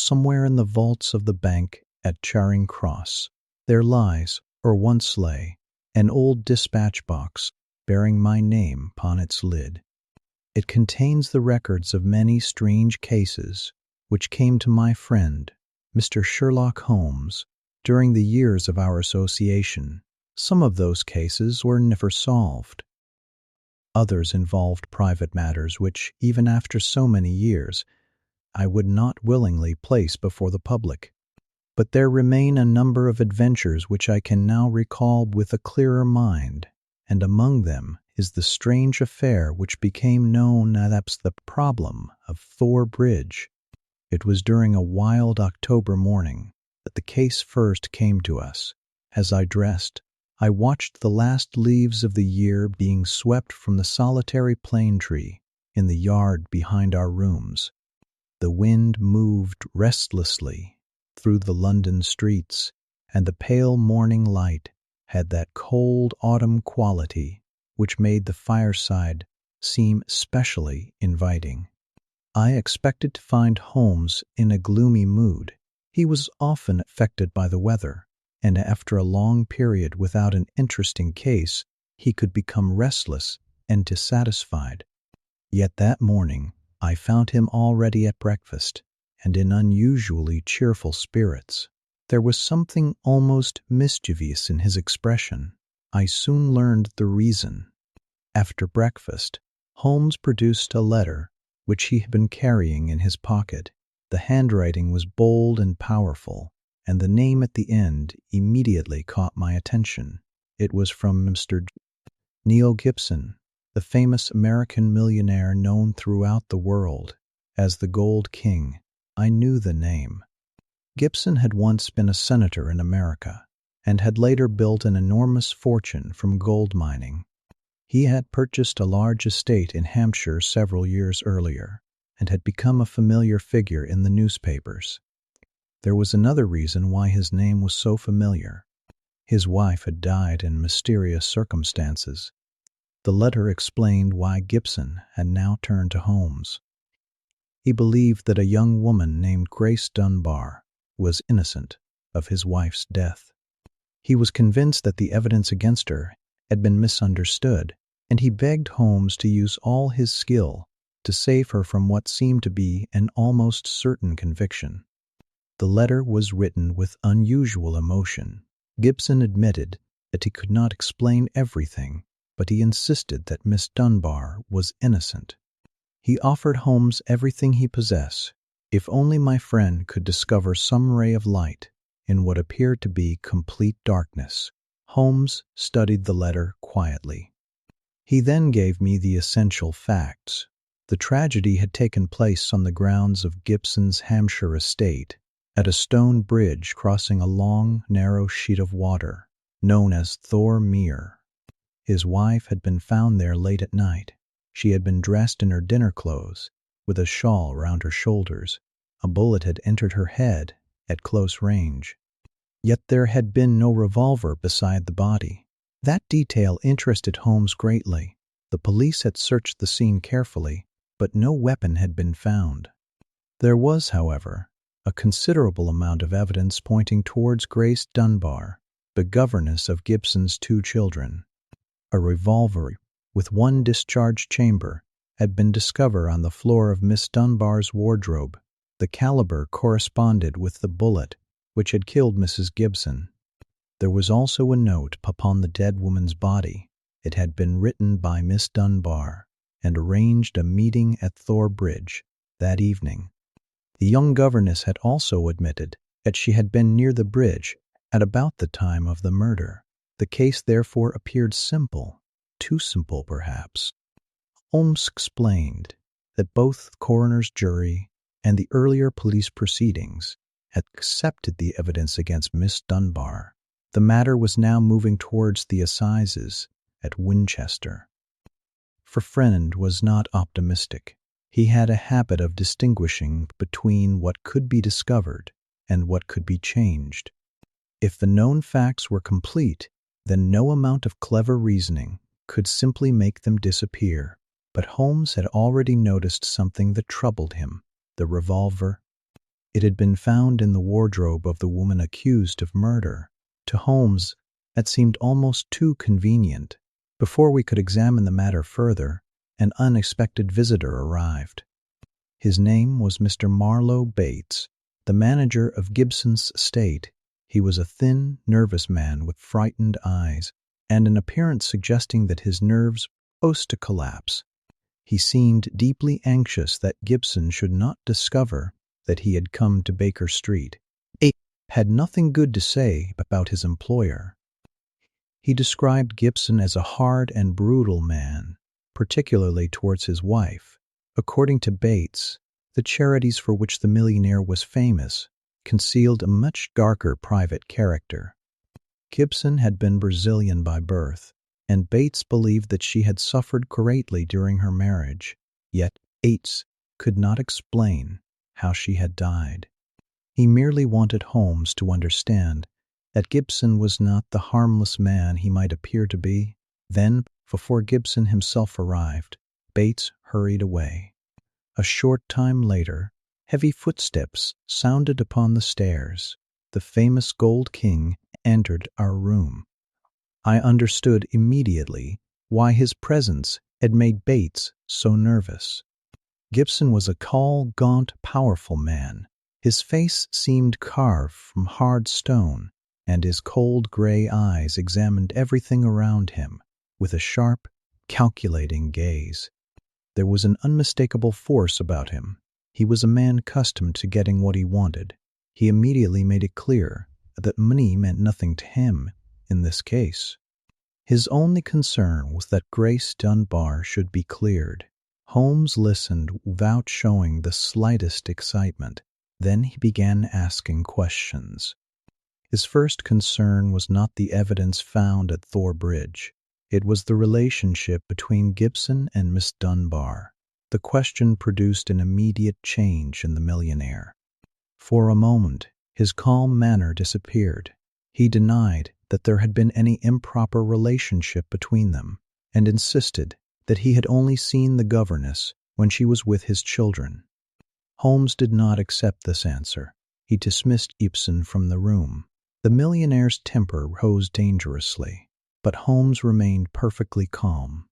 somewhere in the vaults of the bank at Charing Cross, there lies, or once lay, an old dispatch box bearing my name upon its lid. It contains the records of many strange cases which came to my friend, Mr. Sherlock Holmes, during the years of our association. Some of those cases were never solved. Others involved private matters which, even after so many years, I would not willingly place before the public. But there remain a number of adventures which I can now recall with a clearer mind, and among them is the strange affair which became known as the Problem of Thor Bridge. It was during a wild October morning that the case first came to us. As I dressed, I watched the last leaves of the year being swept from the solitary plane tree in the yard behind our rooms. The wind moved restlessly through the London streets, and the pale morning light had that cold autumn quality which made the fireside seem specially inviting. I expected to find Holmes in a gloomy mood. He was often affected by the weather, and after a long period without an interesting case, he could become restless and dissatisfied. Yet that morning I found him already at breakfast, and in unusually cheerful spirits. There was something almost mischievous in his expression. I soon learned the reason. After breakfast, Holmes produced a letter which he had been carrying in his pocket. The handwriting was bold and powerful, and the name at the end immediately caught my attention. It was from Mr. Neil Gibson, the famous American millionaire known throughout the world as the Gold King. I knew the name. Gibson had once been a senator in America, and had later built an enormous fortune from gold mining. He had purchased a large estate in Hampshire several years earlier, and had become a familiar figure in the newspapers. There was another reason why his name was so familiar. His wife had died in mysterious circumstances. The letter explained why Gibson had now turned to Holmes. He believed that a young woman named Grace Dunbar was innocent of his wife's death. He was convinced that the evidence against her had been misunderstood, and he begged Holmes to use all his skill to save her from what seemed to be an almost certain conviction. The letter was written with unusual emotion. Gibson admitted that he could not explain everything, but he insisted that Miss Dunbar was innocent. He offered Holmes everything he possessed, if only my friend could discover some ray of light in what appeared to be complete darkness. Holmes studied the letter quietly. He then gave me the essential facts. The tragedy had taken place on the grounds of Gibson's Hampshire estate, at a stone bridge crossing a long, narrow sheet of water, known as Thor Mere. His wife had been found there late at night. She had been dressed in her dinner clothes, with a shawl round her shoulders. A bullet had entered her head at close range. Yet there had been no revolver beside the body. That detail interested Holmes greatly. The police had searched the scene carefully, but no weapon had been found. There was, however, a considerable amount of evidence pointing towards Grace Dunbar, the governess of Gibson's 2 children. A revolver with 1 discharged chamber had been discovered on the floor of Miss Dunbar's wardrobe. The caliber corresponded with the bullet which had killed Mrs. Gibson. There was also a note upon the dead woman's body. It had been written by Miss Dunbar, and arranged a meeting at Thor Bridge that evening. The young governess had also admitted that she had been near the bridge at about the time of the murder. The case therefore appeared simple, too simple perhaps. Holmes explained that both the coroner's jury and the earlier police proceedings had accepted the evidence against Miss Dunbar. The matter was now moving towards the assizes at Winchester. For Friend was not optimistic. He had a habit of distinguishing between what could be discovered and what could be changed. If the known facts were complete, then no amount of clever reasoning could simply make them disappear. But Holmes had already noticed something that troubled him: the revolver. It had been found in the wardrobe of the woman accused of murder. To Holmes, that seemed almost too convenient. Before we could examine the matter further, an unexpected visitor arrived. His name was Mr. Marlowe Bates, the manager of Gibson's estate. He was a thin, nervous man with frightened eyes and an appearance suggesting that his nerves were close to collapse. He seemed deeply anxious that Gibson should not discover that he had come to Baker Street. He had nothing good to say about his employer. He described Gibson as a hard and brutal man, particularly towards his wife. According to Bates, the charities for which the millionaire was famous concealed a much darker private character. Gibson had been Brazilian by birth, and Bates believed that she had suffered greatly during her marriage, yet Bates could not explain how she had died. He merely wanted Holmes to understand that Gibson was not the harmless man he might appear to be. Then, before Gibson himself arrived, Bates hurried away. A short time later, heavy footsteps sounded upon the stairs. The famous Gold King entered our room. I understood immediately why his presence had made Bates so nervous. Gibson was a tall, gaunt, powerful man. His face seemed carved from hard stone, and his cold gray eyes examined everything around him with a sharp, calculating gaze. There was an unmistakable force about him. He was a man accustomed to getting what he wanted. He immediately made it clear that money meant nothing to him in this case. His only concern was that Grace Dunbar should be cleared. Holmes listened without showing the slightest excitement. Then he began asking questions. His first concern was not the evidence found at Thor Bridge. It was the relationship between Gibson and Miss Dunbar. The question produced an immediate change in the millionaire. For a moment, his calm manner disappeared. He denied that there had been any improper relationship between them, and insisted that he had only seen the governess when she was with his children. Holmes did not accept this answer. He dismissed Gibson from the room. The millionaire's temper rose dangerously, but Holmes remained perfectly calm.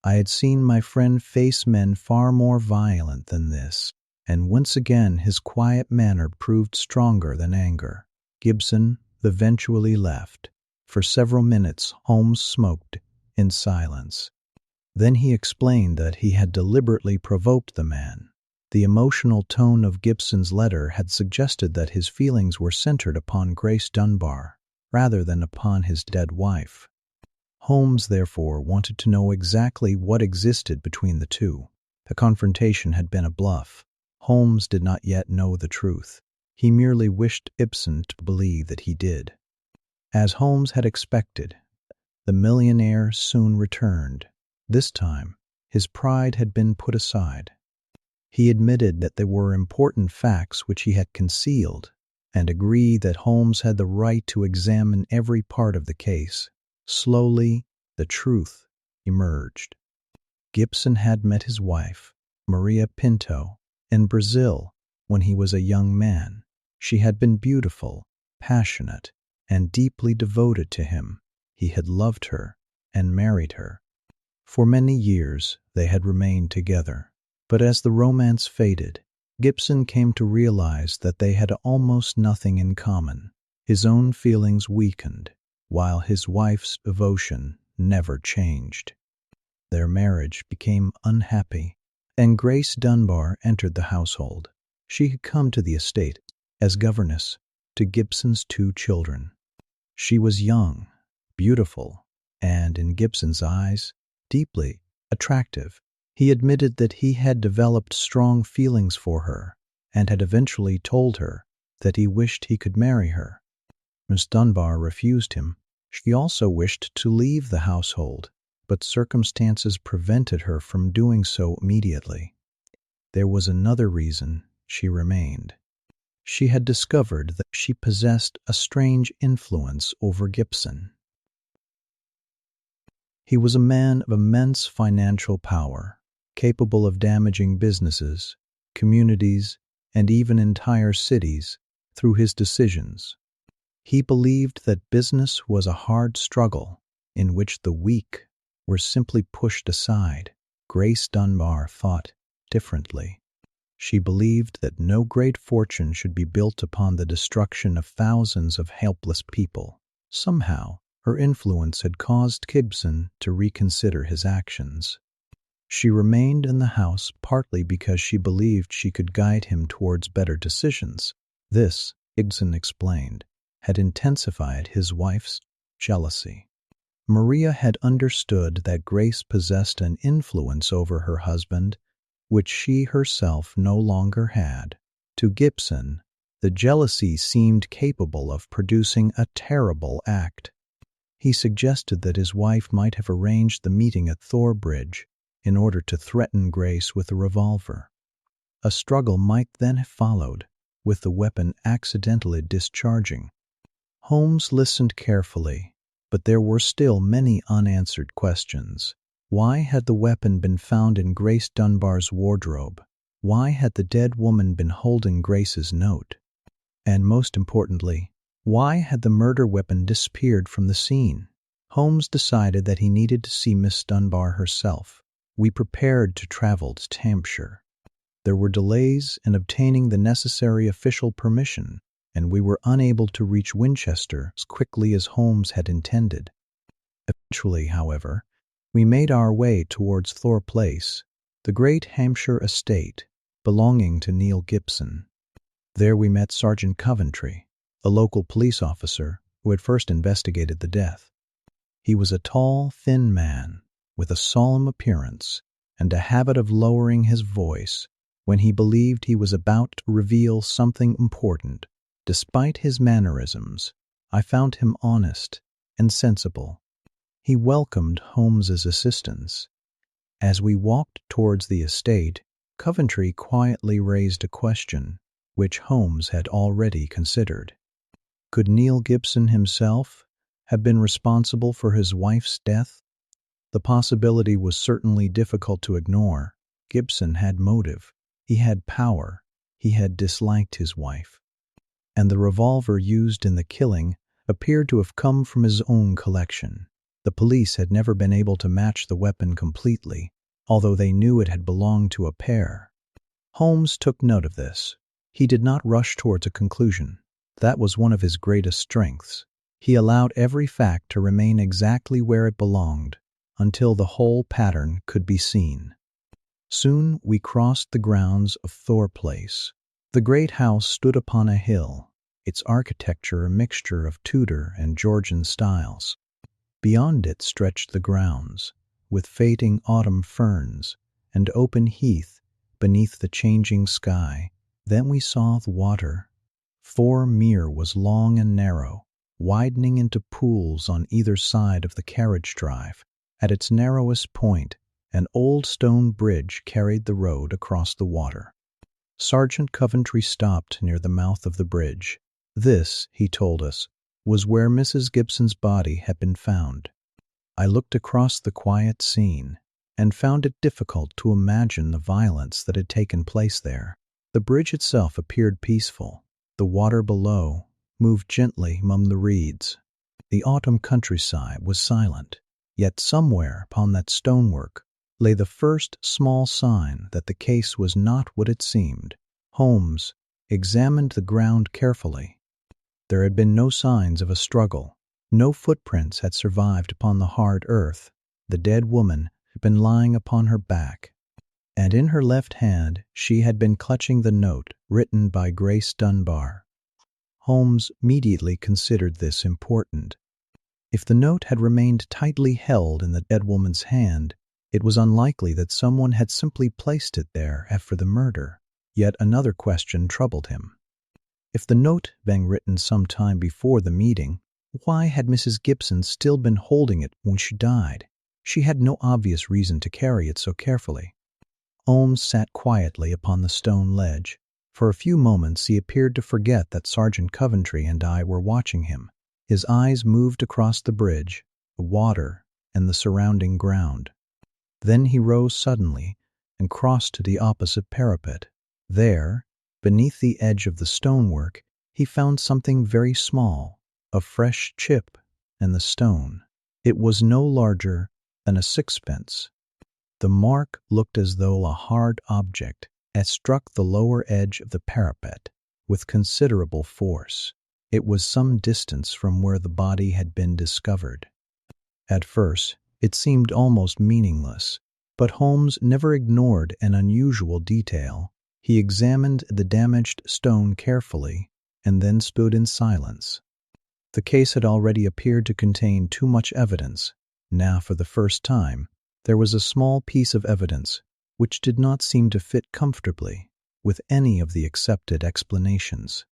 I had seen my friend face men far more violent than this, and once again his quiet manner proved stronger than anger. Gibson eventually left. For several minutes Holmes smoked in silence. Then he explained that he had deliberately provoked the man. The emotional tone of Gibson's letter had suggested that his feelings were centered upon Grace Dunbar, rather than upon his dead wife. Holmes, therefore, wanted to know exactly what existed between the two. The confrontation had been a bluff. Holmes did not yet know the truth. He merely wished Gibson to believe that he did. As Holmes had expected, the millionaire soon returned. This time, his pride had been put aside. He admitted that there were important facts which he had concealed, and agreed that Holmes had the right to examine every part of the case. Slowly, the truth emerged. Gibson had met his wife, Maria Pinto, in Brazil when he was a young man. She had been beautiful, passionate, and deeply devoted to him. He had loved her and married her. For many years they had remained together. But as the romance faded, Gibson came to realize that they had almost nothing in common. His own feelings weakened, while his wife's devotion never changed. Their marriage became unhappy, and Grace Dunbar entered the household. She had come to the estate as governess to Gibson's 2 children. She was young, beautiful, and, in Gibson's eyes, deeply attractive. He admitted that he had developed strong feelings for her and had eventually told her that he wished he could marry her. Miss Dunbar refused him. She also wished to leave the household, but circumstances prevented her from doing so immediately. There was another reason she remained. She had discovered that she possessed a strange influence over Gibson. He was a man of immense financial power, capable of damaging businesses, communities, and even entire cities, through his decisions. He believed that business was a hard struggle in which the weak were simply pushed aside. Grace Dunbar thought differently. She believed that no great fortune should be built upon the destruction of thousands of helpless people. Somehow, her influence had caused Gibson to reconsider his actions. She remained in the house partly because she believed she could guide him towards better decisions. This, Gibson explained, had intensified his wife's jealousy. Maria had understood that Grace possessed an influence over her husband which she herself no longer had. To Gibson, the jealousy seemed capable of producing a terrible act. He suggested that his wife might have arranged the meeting at Thor Bridge in order to threaten Grace with a revolver. A struggle might then have followed, with the weapon accidentally discharging. Holmes listened carefully, but there were still many unanswered questions. Why had the weapon been found in Grace Dunbar's wardrobe? Why had the dead woman been holding Grace's note? And most importantly, why had the murder weapon disappeared from the scene? Holmes decided that he needed to see Miss Dunbar herself. We prepared to travel to Hampshire. There were delays in obtaining the necessary official permission, and we were unable to reach Winchester as quickly as Holmes had intended. Eventually, however, we made our way towards Thor Place, the great Hampshire estate belonging to Neil Gibson. There we met Sergeant Coventry, a local police officer who had first investigated the death. He was a tall, thin man with a solemn appearance and a habit of lowering his voice when he believed he was about to reveal something important. Despite his mannerisms, I found him honest and sensible. He welcomed Holmes's assistance. As we walked towards the estate, Coventry quietly raised a question which Holmes had already considered. Could Neil Gibson himself have been responsible for his wife's death? The possibility was certainly difficult to ignore. Gibson had motive. He had power. He had disliked his wife. And the revolver used in the killing appeared to have come from his own collection. The police had never been able to match the weapon completely, although they knew it had belonged to a pair. Holmes took note of this. He did not rush towards a conclusion. That was one of his greatest strengths. He allowed every fact to remain exactly where it belonged until the whole pattern could be seen. Soon we crossed the grounds of Thor Place. The great house stood upon a hill, its architecture a mixture of Tudor and Georgian styles. Beyond it stretched the grounds, with fading autumn ferns and open heath beneath the changing sky. Then we saw the water. Thor Mere was long and narrow, widening into pools on either side of the carriage drive. At its narrowest point, an old stone bridge carried the road across the water. Sergeant Coventry stopped near the mouth of the bridge. This, he told us, was where Mrs. Gibson's body had been found. I looked across the quiet scene and found it difficult to imagine the violence that had taken place there. The bridge itself appeared peaceful. The water below moved gently among the reeds. The autumn countryside was silent, yet somewhere upon that stonework lay the first small sign that the case was not what it seemed. Holmes examined the ground carefully. There had been no signs of a struggle. No footprints had survived upon the hard earth. The dead woman had been lying upon her back, and in her left hand she had been clutching the note written by Grace Dunbar. Holmes immediately considered this important. If the note had remained tightly held in the dead woman's hand, it was unlikely that someone had simply placed it there after the murder. Yet another question troubled him. If the note had been written some time before the meeting, why had Mrs. Gibson still been holding it when she died? She had no obvious reason to carry it so carefully. Holmes sat quietly upon the stone ledge. For a few moments he appeared to forget that Sergeant Coventry and I were watching him. His eyes moved across the bridge, the water, and the surrounding ground. Then he rose suddenly and crossed to the opposite parapet. There, Beneath the edge of the stonework, he found something very small, a fresh chip in the stone. It was no larger than a sixpence. The mark looked as though a hard object had struck the lower edge of the parapet with considerable force. It was some distance from where the body had been discovered. At first, it seemed almost meaningless, but Holmes never ignored an unusual detail. He examined the damaged stone carefully and then stood in silence. The case had already appeared to contain too much evidence. Now, for the first time, there was a small piece of evidence which did not seem to fit comfortably with any of the accepted explanations.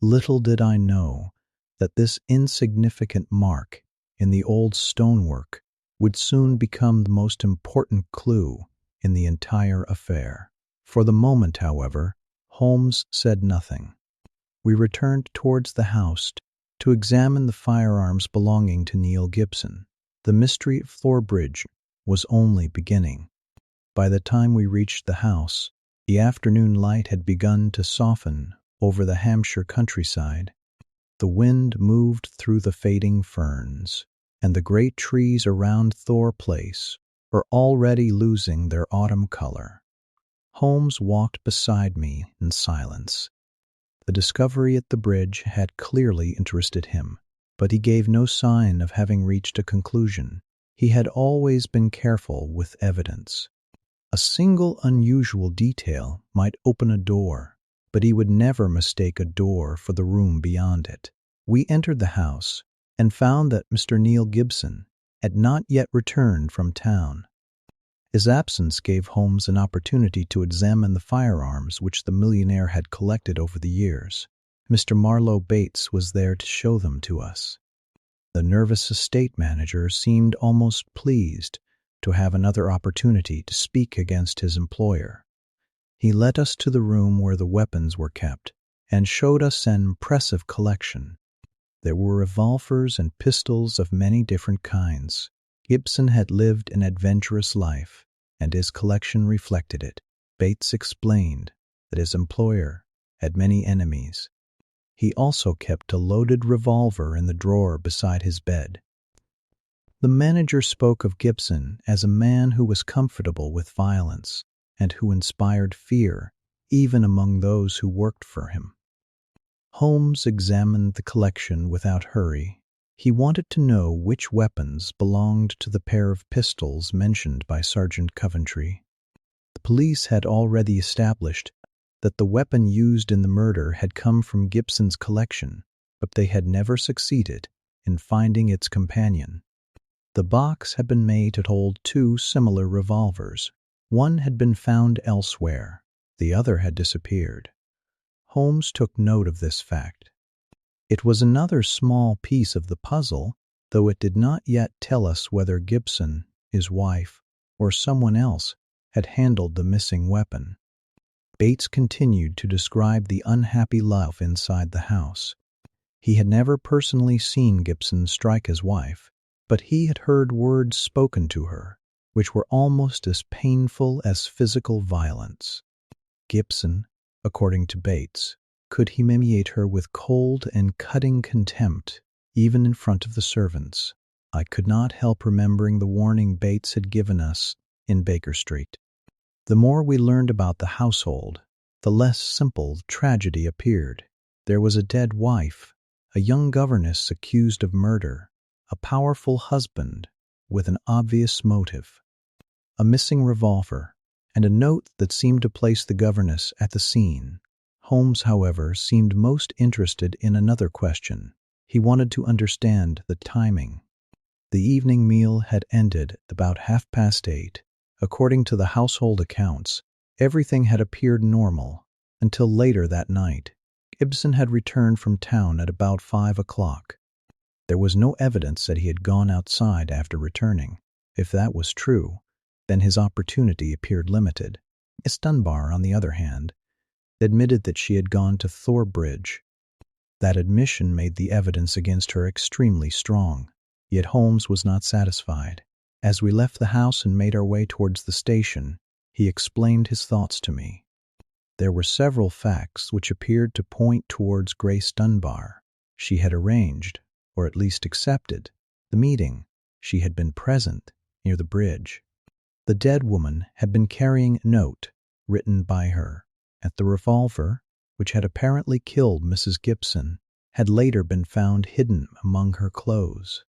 Little did I know that this insignificant mark in the old stonework would soon become the most important clue in the entire affair. For the moment, however, Holmes said nothing. We returned towards the house to examine the firearms belonging to Neil Gibson. The mystery of Thor Bridge was only beginning. By the time we reached the house, the afternoon light had begun to soften over the Hampshire countryside. The wind moved through the fading ferns, and the great trees around Thor Place were already losing their autumn color. Holmes walked beside me in silence. The discovery at the bridge had clearly interested him, but he gave no sign of having reached a conclusion. He had always been careful with evidence. A single unusual detail might open a door, but he would never mistake a door for the room beyond it. We entered the house and found that Mr. Neil Gibson had not yet returned from town. His absence gave Holmes an opportunity to examine the firearms which the millionaire had collected over the years. Mr. Marlowe Bates was there to show them to us. The nervous estate manager seemed almost pleased to have another opportunity to speak against his employer. He led us to the room where the weapons were kept and showed us an impressive collection. There were revolvers and pistols of many different kinds. Gibson had lived an adventurous life, and his collection reflected it. Bates explained that his employer had many enemies. He also kept a loaded revolver in the drawer beside his bed. The manager spoke of Gibson as a man who was comfortable with violence and who inspired fear even among those who worked for him. Holmes examined the collection without hurry. He wanted to know which weapons belonged to the pair of pistols mentioned by Sergeant Coventry. The police had already established that the weapon used in the murder had come from Gibson's collection, but they had never succeeded in finding its companion. The box had been made to hold two similar revolvers. One had been found elsewhere. The other had disappeared. Holmes took note of this fact. It was another small piece of the puzzle, though it did not yet tell us whether Gibson, his wife, or someone else had handled the missing weapon. Bates continued to describe the unhappy life inside the house. He had never personally seen Gibson strike his wife, but he had heard words spoken to her, which were almost as painful as physical violence. Gibson, according to Bates, could humiliate her with cold and cutting contempt, even in front of the servants. I could not help remembering the warning Bates had given us in Baker Street. The more we learned about the household, the less simple the tragedy appeared. There was a dead wife, a young governess accused of murder, a powerful husband with an obvious motive, a missing revolver, and a note that seemed to place the governess at the scene. Holmes, however, seemed most interested in another question. He wanted to understand the timing. The evening meal had ended about 8:30. According to the household accounts, everything had appeared normal until later that night. Gibson had returned from town at about 5 o'clock. There was no evidence that he had gone outside after returning. If that was true, then his opportunity appeared limited. Miss Dunbar, on the other hand, admitted that she had gone to Thor Bridge. That admission made the evidence against her extremely strong. Yet Holmes was not satisfied. As we left the house and made our way towards the station, he explained his thoughts to me. There were several facts which appeared to point towards Grace Dunbar. She had arranged, or at least accepted, the meeting. She had been present near the bridge. The dead woman had been carrying a note written by her, and the revolver, which had apparently killed Mrs. Gibson, had later been found hidden among her clothes.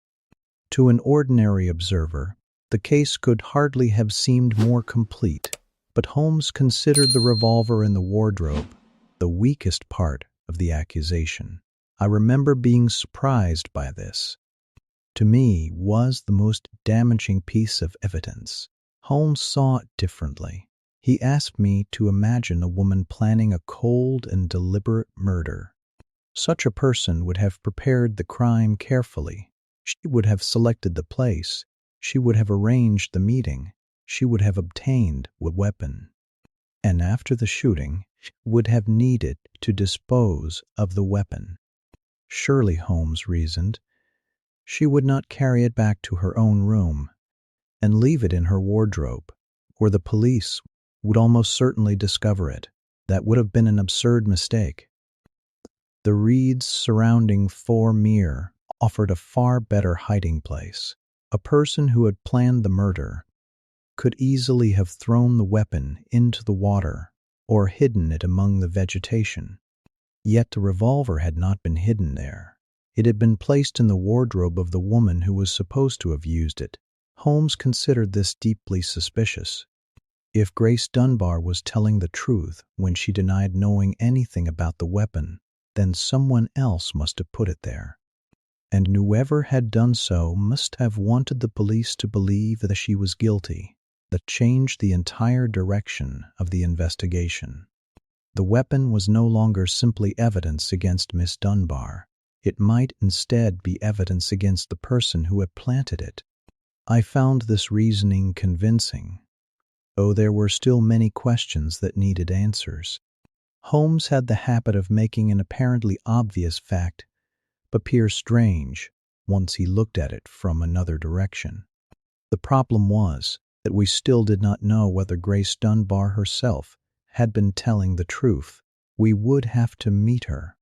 To an ordinary observer, the case could hardly have seemed more complete, but Holmes considered the revolver in the wardrobe the weakest part of the accusation. I remember being surprised by this. To me, was the most damaging piece of evidence. Holmes saw it differently. He asked me to imagine a woman planning a cold and deliberate murder. Such a person would have prepared the crime carefully. She would have selected the place. She would have arranged the meeting. She would have obtained a weapon. And after the shooting, she would have needed to dispose of the weapon. Surely, Holmes reasoned, she would not carry it back to her own room and leave it in her wardrobe, or the police would almost certainly discover it. That would have been an absurd mistake. The reeds surrounding Thor Mere offered a far better hiding place. A person who had planned the murder could easily have thrown the weapon into the water or hidden it among the vegetation. Yet the revolver had not been hidden there. It had been placed in the wardrobe of the woman who was supposed to have used it. Holmes considered this deeply suspicious. If Grace Dunbar was telling the truth when she denied knowing anything about the weapon, then someone else must have put it there. And whoever had done so must have wanted the police to believe that she was guilty. That changed the entire direction of the investigation. The weapon was no longer simply evidence against Miss Dunbar. It might instead be evidence against the person who had planted it. I found this reasoning convincing, though there were still many questions that needed answers. Holmes had the habit of making an apparently obvious fact appear strange once he looked at it from another direction. The problem was that we still did not know whether Grace Dunbar herself had been telling the truth. We would have to meet her.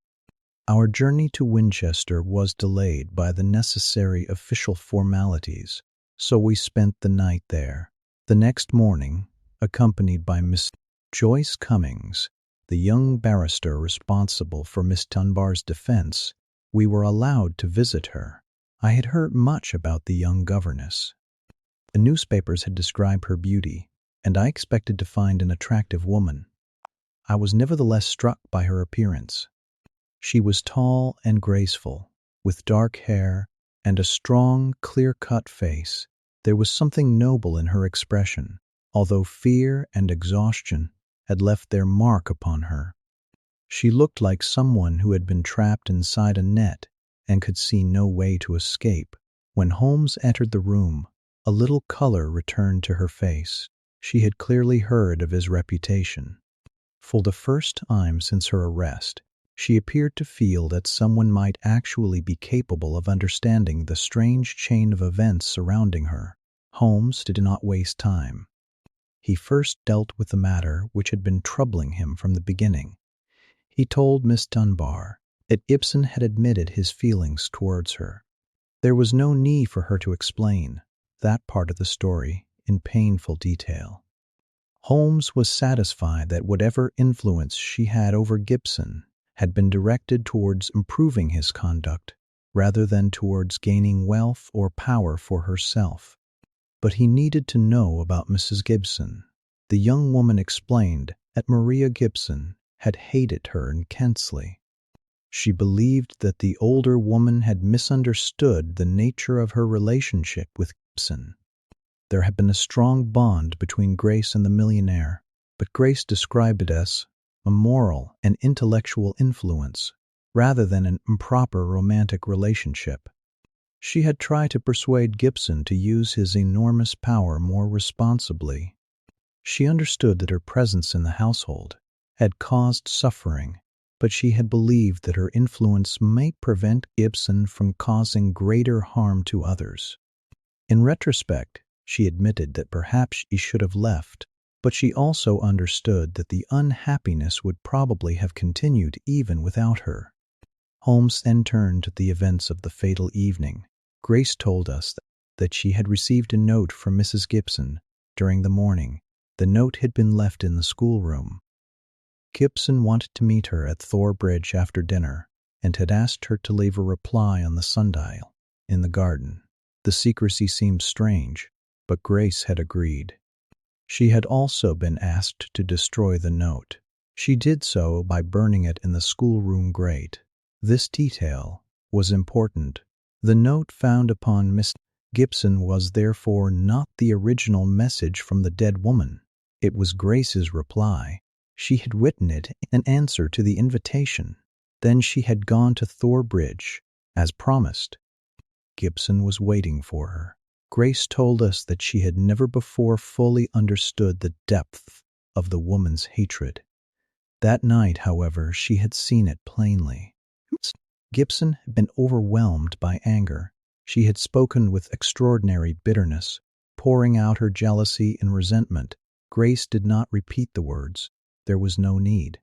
Our journey to Winchester was delayed by the necessary official formalities, so we spent the night there. The next morning, accompanied by Miss Joyce Cummings, the young barrister responsible for Miss Dunbar's defense, we were allowed to visit her. I had heard much about the young governess. The newspapers had described her beauty, and I expected to find an attractive woman. I was nevertheless struck by her appearance. She was tall and graceful, with dark hair and a strong, clear-cut face. There was something noble in her expression, although fear and exhaustion had left their mark upon her. She looked like someone who had been trapped inside a net and could see no way to escape. When Holmes entered the room, a little color returned to her face. She had clearly heard of his reputation. For the first time since her arrest, she appeared to feel that someone might actually be capable of understanding the strange chain of events surrounding her. Holmes did not waste time. He first dealt with the matter which had been troubling him from the beginning. He told Miss Dunbar that Gibson had admitted his feelings towards her. There was no need for her to explain that part of the story in painful detail. Holmes was satisfied that whatever influence she had over Gibson had been directed towards improving his conduct rather than towards gaining wealth or power for herself. But he needed to know about Mrs. Gibson. The young woman explained that Maria Gibson had hated her intensely. She believed that the older woman had misunderstood the nature of her relationship with Gibson. There had been a strong bond between Grace and the millionaire, but Grace described it as a moral and intellectual influence rather than an improper romantic relationship. She had tried to persuade Gibson to use his enormous power more responsibly. She understood that her presence in the household had caused suffering, but she had believed that her influence might prevent Gibson from causing greater harm to others. In retrospect, she admitted that perhaps she should have left but she also understood that the unhappiness would probably have continued even without her. Holmes then turned to the events of the fatal evening. Grace told us that she had received a note from Mrs. Gibson during the morning. The note had been left in the schoolroom. Gibson wanted to meet her at Thor Bridge after dinner and had asked her to leave a reply on the sundial in the garden. The secrecy seemed strange, but Grace had agreed. She had also been asked to destroy the note. She did so by burning it in the schoolroom grate. This detail was important. The note found upon Miss Gibson was therefore not the original message from the dead woman. It was Grace's reply. She had written it in answer to the invitation. Then she had gone to Thor Bridge, as promised. Gibson was waiting for her. Grace told us that she had never before fully understood the depth of the woman's hatred. That night, however, she had seen it plainly. Gibson had been overwhelmed by anger. She had spoken with extraordinary bitterness, pouring out her jealousy and resentment. Grace did not repeat the words. There was no need.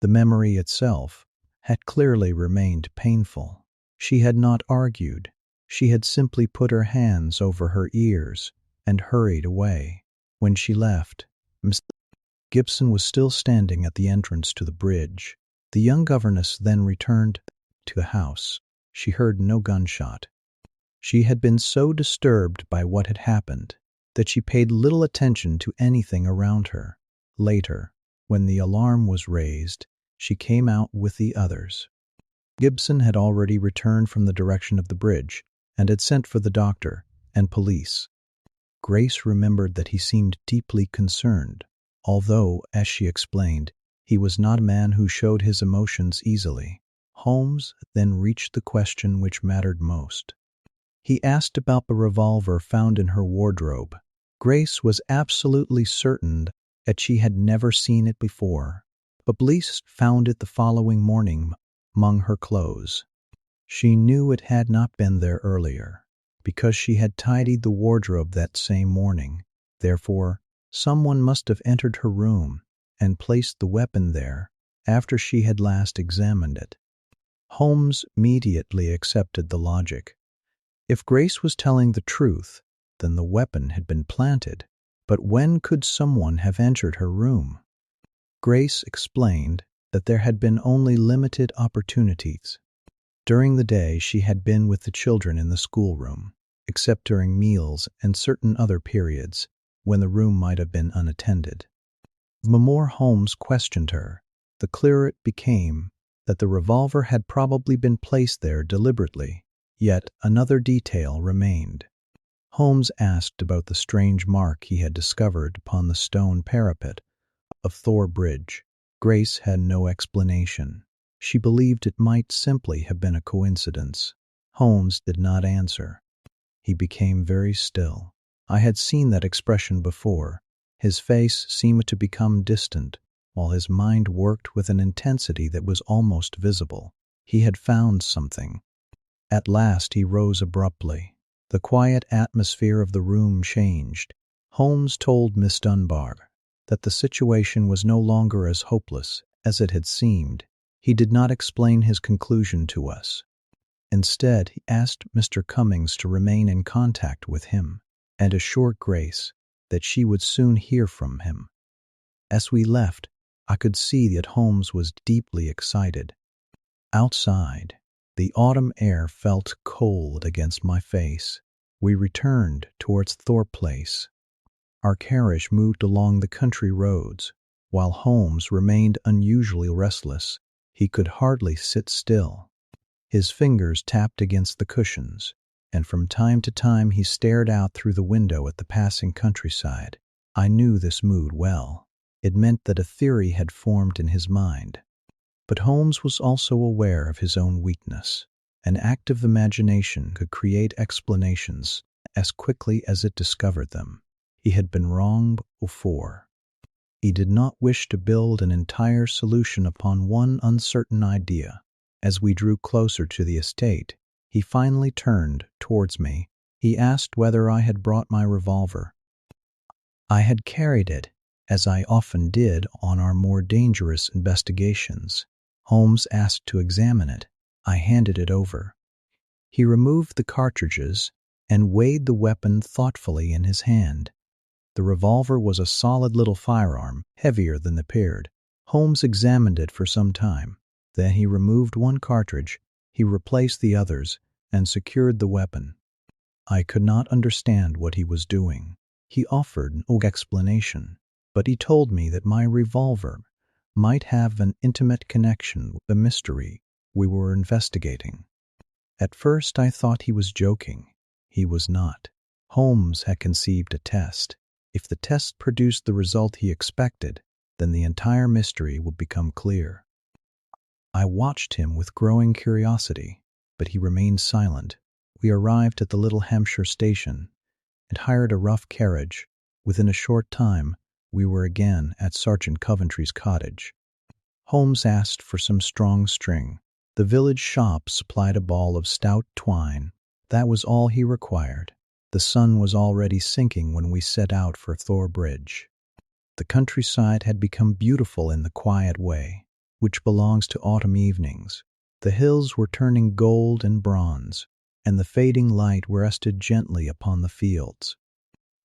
The memory itself had clearly remained painful. She had not argued. She had simply put her hands over her ears and hurried away. When she left, Miss Gibson was still standing at the entrance to the bridge. The young governess then returned to the house. She heard no gunshot. She had been so disturbed by what had happened that she paid little attention to anything around her. Later, when the alarm was raised, she came out with the others. Gibson had already returned from the direction of the bridge and had sent for the doctor and police. Grace remembered that he seemed deeply concerned, although, as she explained, he was not a man who showed his emotions easily. Holmes then reached the question which mattered most. He asked about the revolver found in her wardrobe. Grace was absolutely certain that she had never seen it before, but police found it the following morning among her clothes. She knew it had not been there earlier, because she had tidied the wardrobe that same morning. Therefore, someone must have entered her room and placed the weapon there after she had last examined it. Holmes immediately accepted the logic. If Grace was telling the truth, then the weapon had been planted. But when could someone have entered her room? Grace explained that there had been only limited opportunities. During the day, she had been with the children in the schoolroom, except during meals and certain other periods when the room might have been unattended. The more Holmes questioned her, the clearer it became that the revolver had probably been placed there deliberately. Yet another detail remained. Holmes asked about the strange mark he had discovered upon the stone parapet of Thor Bridge. Grace had no explanation. She believed it might simply have been a coincidence. Holmes did not answer. He became very still. I had seen that expression before. His face seemed to become distant, while his mind worked with an intensity that was almost visible. He had found something. At last he rose abruptly. The quiet atmosphere of the room changed. Holmes told Miss Dunbar that the situation was no longer as hopeless as it had seemed. He did not explain his conclusion to us. Instead, he asked Mr. Cummings to remain in contact with him and assured Grace that she would soon hear from him. As we left, I could see that Holmes was deeply excited. Outside, the autumn air felt cold against my face. We returned towards Thor Place. Our carriage moved along the country roads, while Holmes remained unusually restless. He could hardly sit still. His fingers tapped against the cushions, and from time to time he stared out through the window at the passing countryside. I knew this mood well. It meant that a theory had formed in his mind. But Holmes was also aware of his own weakness. An active imagination could create explanations as quickly as it discovered them. He had been wrong before. He did not wish to build an entire solution upon one uncertain idea. As we drew closer to the estate, he finally turned towards me. He asked whether I had brought my revolver. I had carried it as I often did on our more dangerous investigations. Holmes asked to examine it. I handed it over. He removed the cartridges and weighed the weapon thoughtfully in his hand. The revolver was a solid little firearm, heavier than the Peard. Holmes examined it for some time. Then he removed one cartridge, he replaced the others, and secured the weapon. I could not understand what he was doing. He offered no explanation, but he told me that my revolver might have an intimate connection with the mystery we were investigating. At first I thought he was joking. He was not. Holmes had conceived a test. If the test produced the result he expected, then the entire mystery would become clear. I watched him with growing curiosity, but he remained silent. We arrived at the little Hampshire station and hired a rough carriage. Within a short time, we were again at Sergeant Coventry's cottage. Holmes asked for some strong string. The village shop supplied a ball of stout twine. That was all he required. The sun was already sinking when we set out for Thor Bridge. The countryside had become beautiful in the quiet way which belongs to autumn evenings. The hills were turning gold and bronze, and the fading light rested gently upon the fields.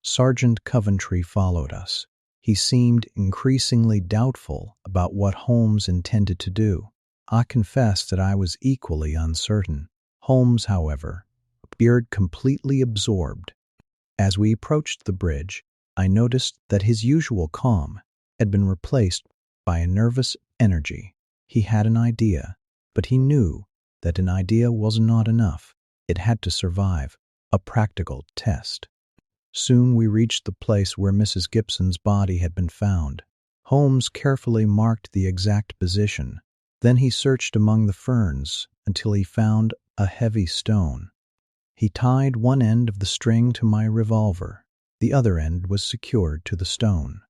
Sergeant Coventry followed us. He seemed increasingly doubtful about what Holmes intended to do. I confess that I was equally uncertain. Holmes, however, appeared completely absorbed. As we approached the bridge, I noticed that his usual calm had been replaced by a nervous energy. He had an idea, but he knew that an idea was not enough. It had to survive a practical test. Soon we reached the place where Mrs. Gibson's body had been found. Holmes carefully marked the exact position. Then he searched among the ferns until he found a heavy stone. He tied one end of the string to my revolver. The other end was secured to the stone.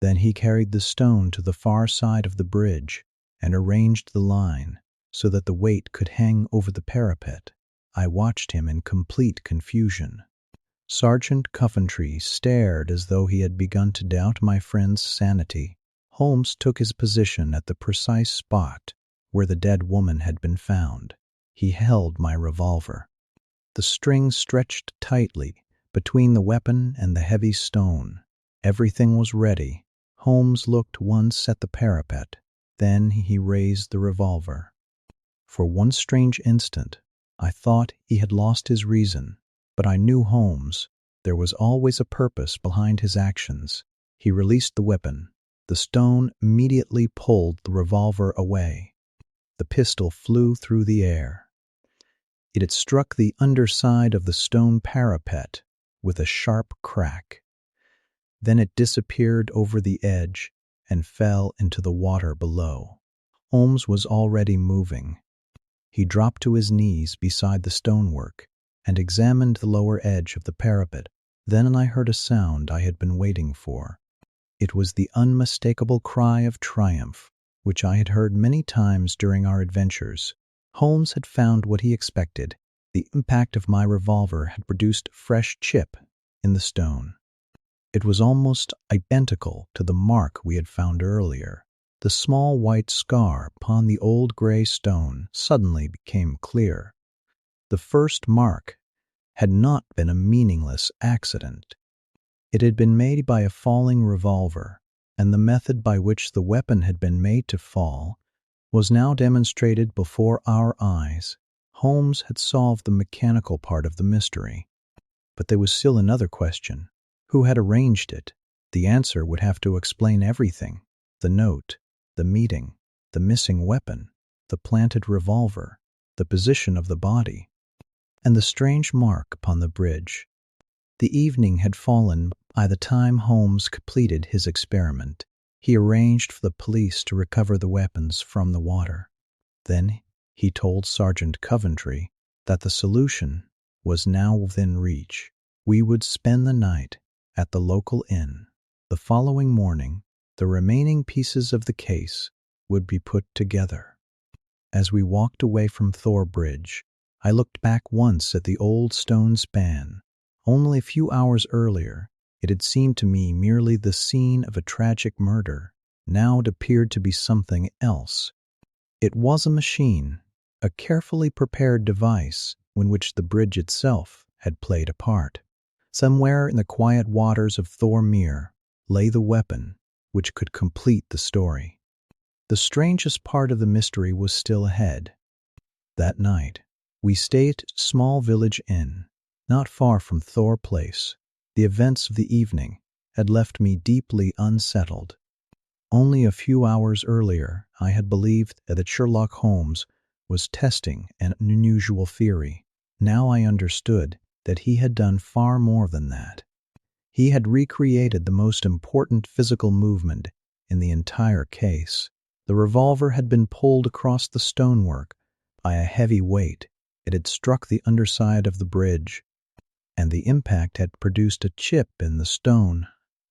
Then he carried the stone to the far side of the bridge and arranged the line so that the weight could hang over the parapet. I watched him in complete confusion. Sergeant Coventry stared as though he had begun to doubt my friend's sanity. Holmes took his position at the precise spot where the dead woman had been found. He held my revolver. The string stretched tightly between the weapon and the heavy stone. Everything was ready. Holmes looked once at the parapet. Then he raised the revolver. For one strange instant, I thought he had lost his reason, but I knew Holmes. There was always a purpose behind his actions. He released the weapon. The stone immediately pulled the revolver away. The pistol flew through the air. It had struck the underside of the stone parapet with a sharp crack. Then it disappeared over the edge and fell into the water below. Holmes was already moving. He dropped to his knees beside the stonework and examined the lower edge of the parapet. Then I heard a sound I had been waiting for. It was the unmistakable cry of triumph, which I had heard many times during our adventures. Holmes had found what he expected. The impact of my revolver had produced a fresh chip in the stone. It was almost identical to the mark we had found earlier. The small white scar upon the old gray stone suddenly became clear. The first mark had not been a meaningless accident. It had been made by a falling revolver, and the method by which the weapon had been made to fall was now demonstrated before our eyes. Holmes had solved the mechanical part of the mystery. But there was still another question. Who had arranged it? The answer would have to explain everything. The note, the meeting, the missing weapon, the planted revolver, the position of the body, and the strange mark upon the bridge. The evening had fallen by the time Holmes completed his experiment. He arranged for the police to recover the weapons from the water. Then he told Sergeant Coventry that the solution was now within reach. We would spend the night at the local inn. The following morning, the remaining pieces of the case would be put together. As we walked away from Thor Bridge, I looked back once at the old stone span. Only a few hours earlier, It had seemed to me merely the scene of a tragic murder. Now it appeared to be something else. It was a machine, a carefully prepared device in which the bridge itself had played a part. Somewhere in the quiet waters of Thor Mere lay the weapon which could complete the story. The strangest part of the mystery was still ahead. That night, we stayed at a small village inn, not far from Thor Place. The events of the evening had left me deeply unsettled. Only a few hours earlier, I had believed that Sherlock Holmes was testing an unusual theory. Now I understood that he had done far more than that. He had recreated the most important physical movement in the entire case. The revolver had been pulled across the stonework by a heavy weight. It had struck the underside of the bridge, and the impact had produced a chip in the stone,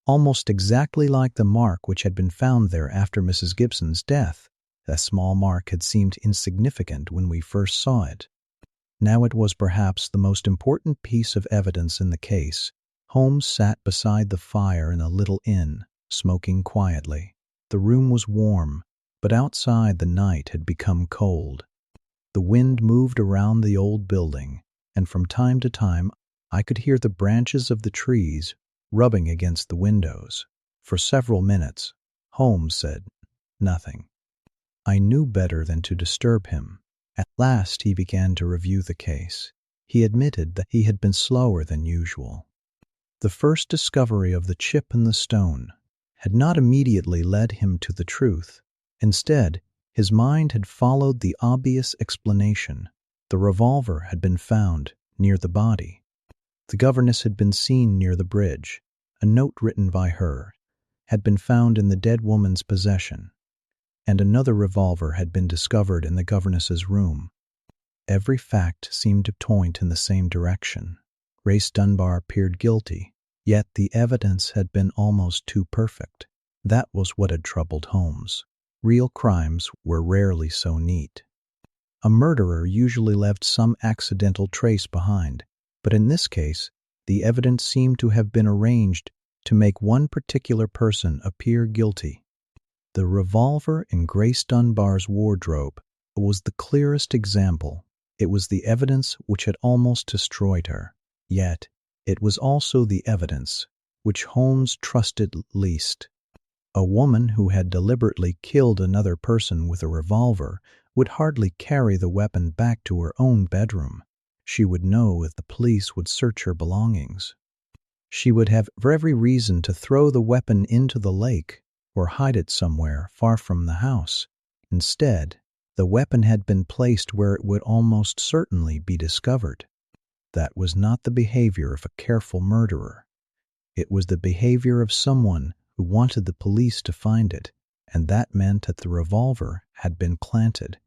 almost exactly like the mark which had been found there after Mrs. Gibson's death. That small mark had seemed insignificant when we first saw it. Now it was perhaps the most important piece of evidence in the case. Holmes sat beside the fire in a little inn, smoking quietly. The room was warm, but outside the night had become cold. The wind moved around the old building, and from time to time I could hear the branches of the trees rubbing against the windows. For several minutes, Holmes said nothing. I knew better than to disturb him. At last he began to review the case. He admitted that he had been slower than usual. The first discovery of the chip in the stone had not immediately led him to the truth. Instead, his mind had followed the obvious explanation. The revolver had been found near the body. The governess had been seen near the bridge. A note written by her had been found in the dead woman's possession, and another revolver had been discovered in the governess's room. Every fact seemed to point in the same direction. Grace Dunbar appeared guilty, yet the evidence had been almost too perfect. That was what had troubled Holmes. Real crimes were rarely so neat. A murderer usually left some accidental trace behind, but in this case, the evidence seemed to have been arranged to make one particular person appear guilty. The revolver in Grace Dunbar's wardrobe was the clearest example. It was the evidence which had almost destroyed her. Yet, it was also the evidence which Holmes trusted least. A woman who had deliberately killed another person with a revolver would hardly carry the weapon back to her own bedroom. She would know if the police would search her belongings. She would have every reason to throw the weapon into the lake or hide it somewhere far from the house. Instead, the weapon had been placed where it would almost certainly be discovered. That was not the behavior of a careful murderer. It was the behavior of someone who wanted the police to find it, and that meant that the revolver had been planted.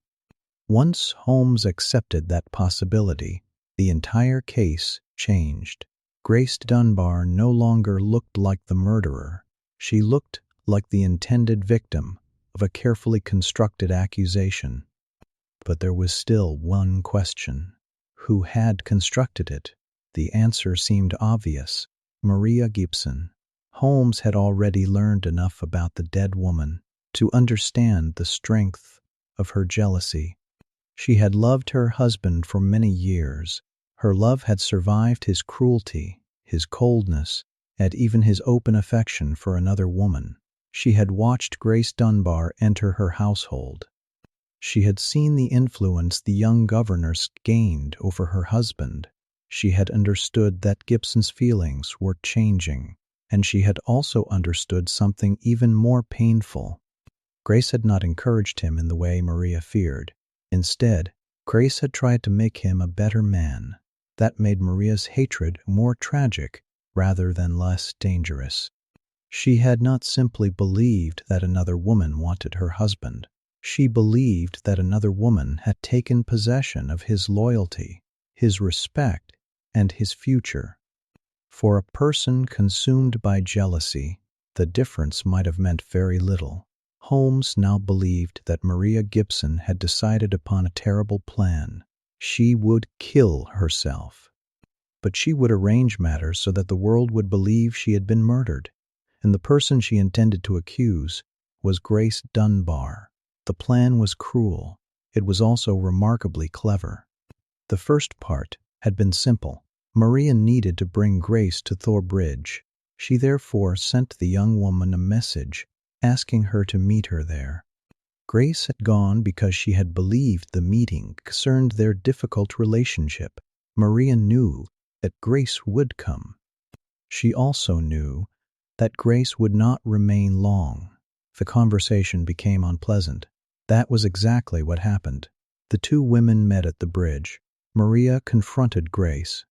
Once Holmes accepted that possibility, the entire case changed. Grace Dunbar no longer looked like the murderer. She looked like the intended victim of a carefully constructed accusation. But there was still one question. Who had constructed it? The answer seemed obvious. Maria Gibson. Holmes had already learned enough about the dead woman to understand the strength of her jealousy. She had loved her husband for many years. Her love had survived his cruelty, his coldness, and even his open affection for another woman. She had watched Grace Dunbar enter her household. She had seen the influence the young governess gained over her husband. She had understood that Gibson's feelings were changing, and she had also understood something even more painful. Grace had not encouraged him in the way Maria feared. Instead, Grace had tried to make him a better man. That made Maria's hatred more tragic rather than less dangerous. She had not simply believed that another woman wanted her husband. She believed that another woman had taken possession of his loyalty, his respect, and his future. For a person consumed by jealousy, the difference might have meant very little. Holmes now believed that Maria Gibson had decided upon a terrible plan. She would kill herself. But she would arrange matters so that the world would believe she had been murdered, and the person she intended to accuse was Grace Dunbar. The plan was cruel. It was also remarkably clever. The first part had been simple. Maria needed to bring Grace to Thor Bridge. She therefore sent the young woman a message asking her to meet her there. Grace had gone because she had believed the meeting concerned their difficult relationship. Maria knew that Grace would come. She also knew that Grace would not remain long. The conversation became unpleasant. That was exactly what happened. The two women met at the bridge. Maria confronted Grace.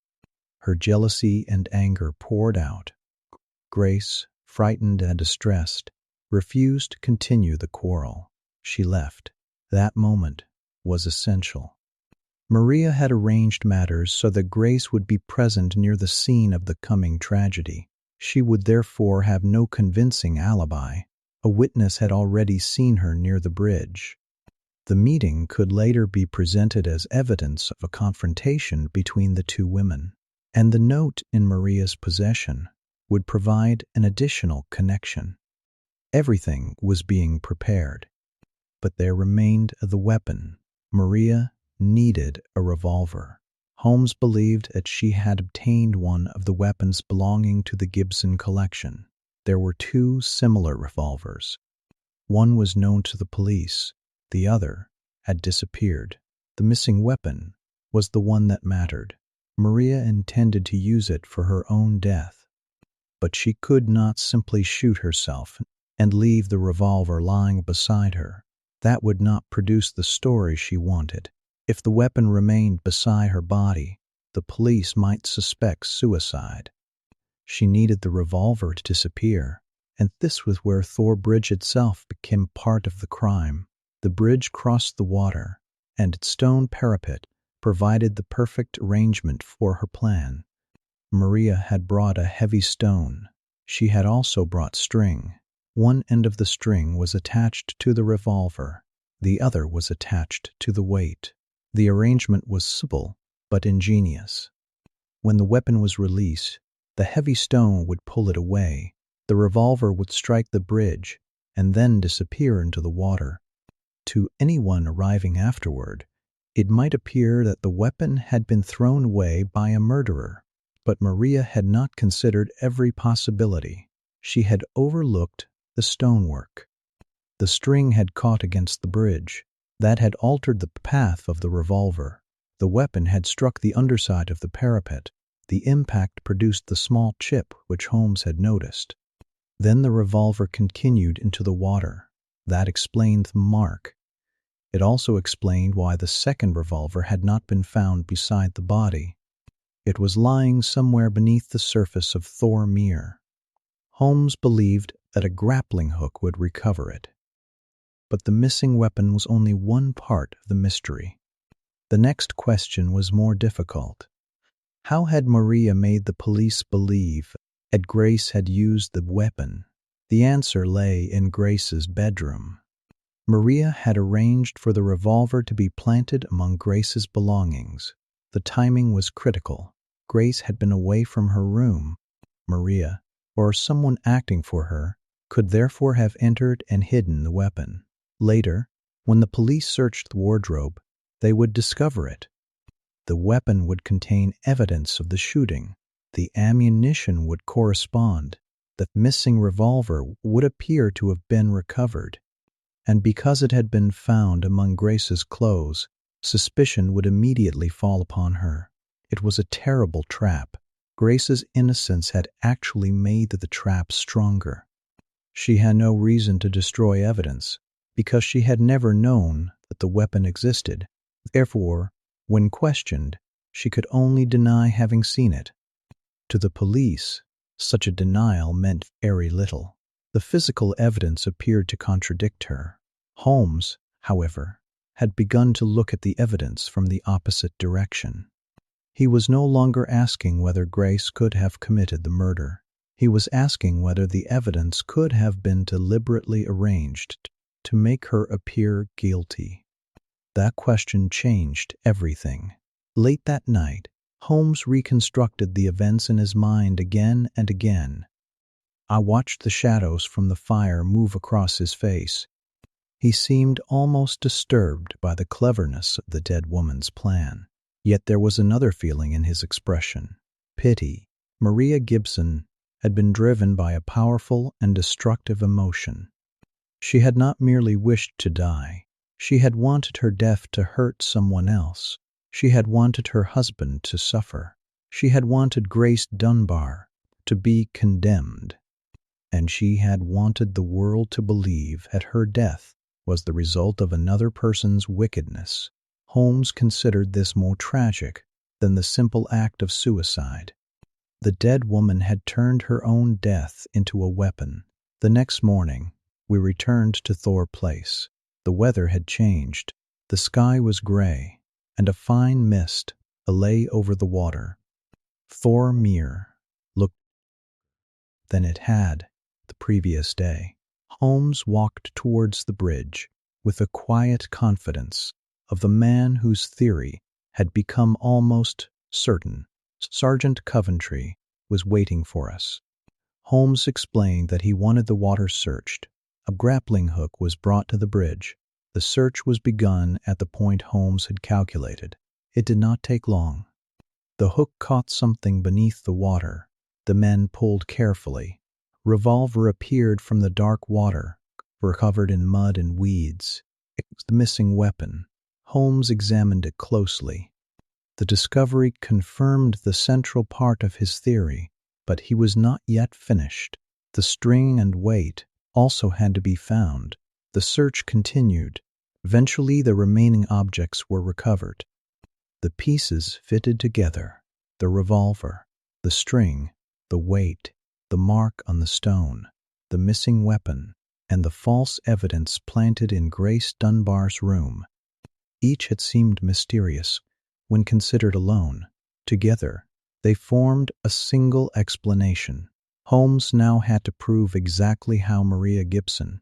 Her jealousy and anger poured out. Grace, frightened and distressed, refused to continue the quarrel. She left. That moment was essential. Maria had arranged matters so that Grace would be present near the scene of the coming tragedy. She would therefore have no convincing alibi. A witness had already seen her near the bridge. The meeting could later be presented as evidence of a confrontation between the two women, and the note in Maria's possession would provide an additional connection. Everything was being prepared, but there remained the weapon. Maria needed a revolver. Holmes believed that she had obtained one of the weapons belonging to the Gibson collection. There were two similar revolvers. One was known to the police. The other had disappeared. The missing weapon was the one that mattered. Maria intended to use it for her own death, but she could not simply shoot herself and leave the revolver lying beside her. That would not produce the story she wanted. If the weapon remained beside her body, the police might suspect suicide. She needed the revolver to disappear, and this was where Thor Bridge itself became part of the crime. The bridge crossed the water, and its stone parapet provided the perfect arrangement for her plan. Maria had brought a heavy stone. She had also brought string. One end of the string was attached to the revolver. The other was attached to the weight. The arrangement was simple but ingenious. When the weapon was released, the heavy stone would pull it away. The revolver would strike the bridge and then disappear into the water. To anyone arriving afterward, it might appear that the weapon had been thrown away by a murderer. But Maria had not considered every possibility. She had overlooked the stonework. The string had caught against the bridge. That had altered the path of the revolver. The weapon had struck the underside of the parapet. The impact produced the small chip which Holmes had noticed. Then the revolver continued into the water. That explained the mark. It also explained why the second revolver had not been found beside the body. It was lying somewhere beneath the surface of Thor Mere. Holmes believed that a grappling hook would recover it. But the missing weapon was only one part of the mystery. The next question was more difficult. How had Maria made the police believe that Grace had used the weapon? The answer lay in Grace's bedroom. Maria had arranged for the revolver to be planted among Grace's belongings. The timing was critical. Grace had been away from her room. Maria, or someone acting for her, could therefore have entered and hidden the weapon. Later, when the police searched the wardrobe, they would discover it. The weapon would contain evidence of the shooting. The ammunition would correspond. The missing revolver would appear to have been recovered. And because it had been found among Grace's clothes, suspicion would immediately fall upon her. It was a terrible trap. Grace's innocence had actually made the trap stronger. She had no reason to destroy evidence, because she had never known that the weapon existed. Therefore, when questioned, she could only deny having seen it. To the police, such a denial meant very little. The physical evidence appeared to contradict her. Holmes, however, had begun to look at the evidence from the opposite direction. He was no longer asking whether Grace could have committed the murder. He was asking whether the evidence could have been deliberately arranged to make her appear guilty. That question changed everything. Late that night, Holmes reconstructed the events in his mind again and again. I watched the shadows from the fire move across his face. He seemed almost disturbed by the cleverness of the dead woman's plan. Yet there was another feeling in his expression: pity. Maria Gibson had been driven by a powerful and destructive emotion. She had not merely wished to die. She had wanted her death to hurt someone else. She had wanted her husband to suffer. She had wanted Grace Dunbar to be condemned. And she had wanted the world to believe that her death was the result of another person's wickedness. Holmes considered this more tragic than the simple act of suicide. The dead woman had turned her own death into a weapon. The next morning, we returned to Thor Place. The weather had changed. The sky was gray, and a fine mist lay over the water. Thor Mere looked than it had the previous day. Holmes walked towards the bridge with the quiet confidence of the man whose theory had become almost certain. Sergeant Coventry was waiting for us. Holmes explained that he wanted the water searched. A grappling hook was brought to the bridge. The search was begun at the point Holmes had calculated. It did not take long. The hook caught something beneath the water. The men pulled carefully. Revolver appeared from the dark water, covered in mud and weeds. It was the missing weapon. Holmes examined it closely. The discovery confirmed the central part of his theory, but he was not yet finished. The string and weight also had to be found. The search continued. Eventually, the remaining objects were recovered. The pieces fitted together: the revolver, the string, the weight, the mark on the stone, the missing weapon, and the false evidence planted in Grace Dunbar's room. Each had seemed mysterious when considered alone. Together, they formed a single explanation. Holmes now had to prove exactly how Maria Gibson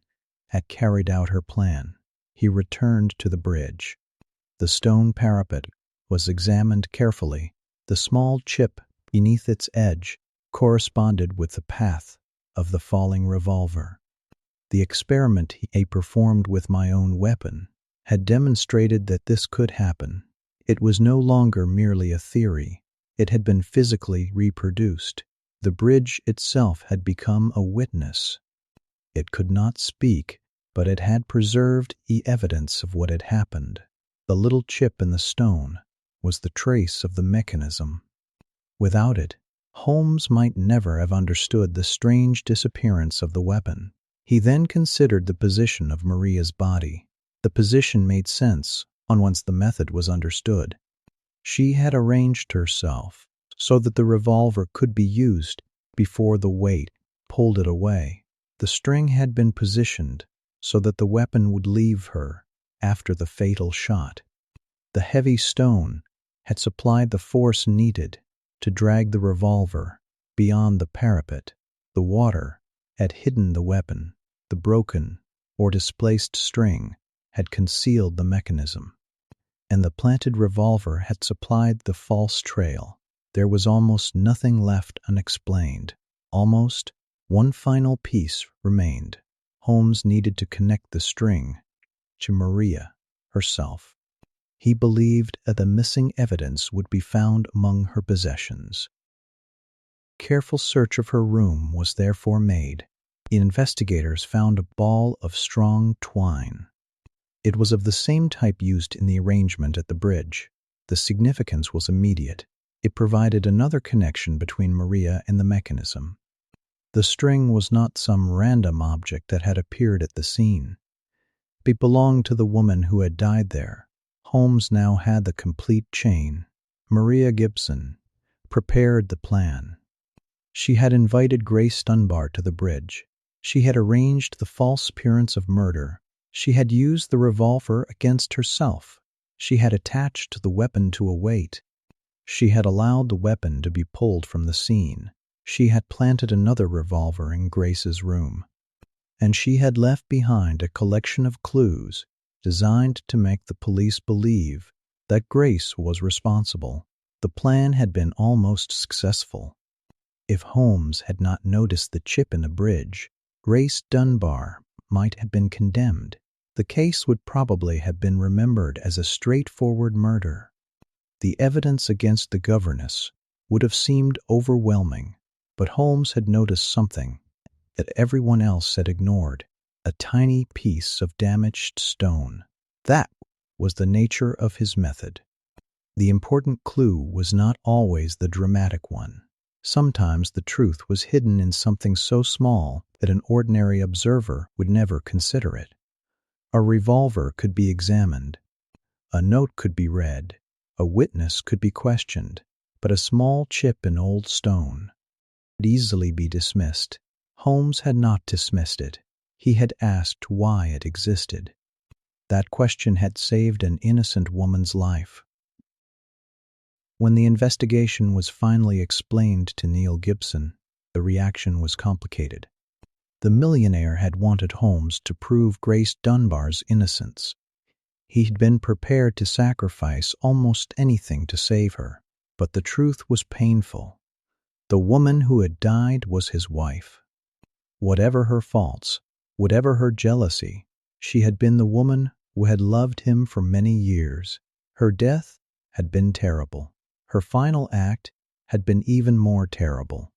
had carried out her plan. He returned to the bridge. The stone parapet was examined carefully. The small chip beneath its edge corresponded with the path of the falling revolver. The experiment he performed with my own weapon had demonstrated that this could happen. It was no longer merely a theory. It had been physically reproduced. The bridge itself had become a witness. It could not speak, but it had preserved the evidence of what had happened. The little chip in the stone was the trace of the mechanism. Without it, Holmes might never have understood the strange disappearance of the weapon. He then considered the position of Maria's body. The position made sense once the method was understood. She had arranged herself so that the revolver could be used before the weight pulled it away. The string had been positioned so that the weapon would leave her after the fatal shot. The heavy stone had supplied the force needed to drag the revolver beyond the parapet. The water had hidden the weapon. The broken or displaced string had concealed the mechanism, and the planted revolver had supplied the false trail. There was almost nothing left unexplained. Almost one final piece remained. Holmes needed to connect the string to Maria herself. He believed that the missing evidence would be found among her possessions. Careful search of her room was therefore made. Investigators found a ball of strong twine. It was of the same type used in the arrangement at the bridge. The significance was immediate. It provided another connection between Maria and the mechanism. The string was not some random object that had appeared at the scene. It belonged to the woman who had died there. Holmes now had the complete chain. Maria Gibson prepared the plan. She had invited Grace Dunbar to the bridge. She had arranged the false appearance of murder. She had used the revolver against herself. She had attached the weapon to a weight. She had allowed the weapon to be pulled from the scene. She had planted another revolver in Grace's room. And she had left behind a collection of clues designed to make the police believe that Grace was responsible. The plan had been almost successful. If Holmes had not noticed the chip in the bridge, Grace Dunbar might have been condemned. The case would probably have been remembered as a straightforward murder. The evidence against the governess would have seemed overwhelming, but Holmes had noticed something that everyone else had ignored: a tiny piece of damaged stone. That was the nature of his method. The important clue was not always the dramatic one. Sometimes the truth was hidden in something so small that an ordinary observer would never consider it. A revolver could be examined, a note could be read, a witness could be questioned, but a small chip in old stone could easily be dismissed. Holmes had not dismissed it. He had asked why it existed. That question had saved an innocent woman's life. When the investigation was finally explained to Neil Gibson, the reaction was complicated. The millionaire had wanted Holmes to prove Grace Dunbar's innocence. He had been prepared to sacrifice almost anything to save her, but the truth was painful. The woman who had died was his wife. Whatever her faults, whatever her jealousy, she had been the woman who had loved him for many years. Her death had been terrible. Her final act had been even more terrible.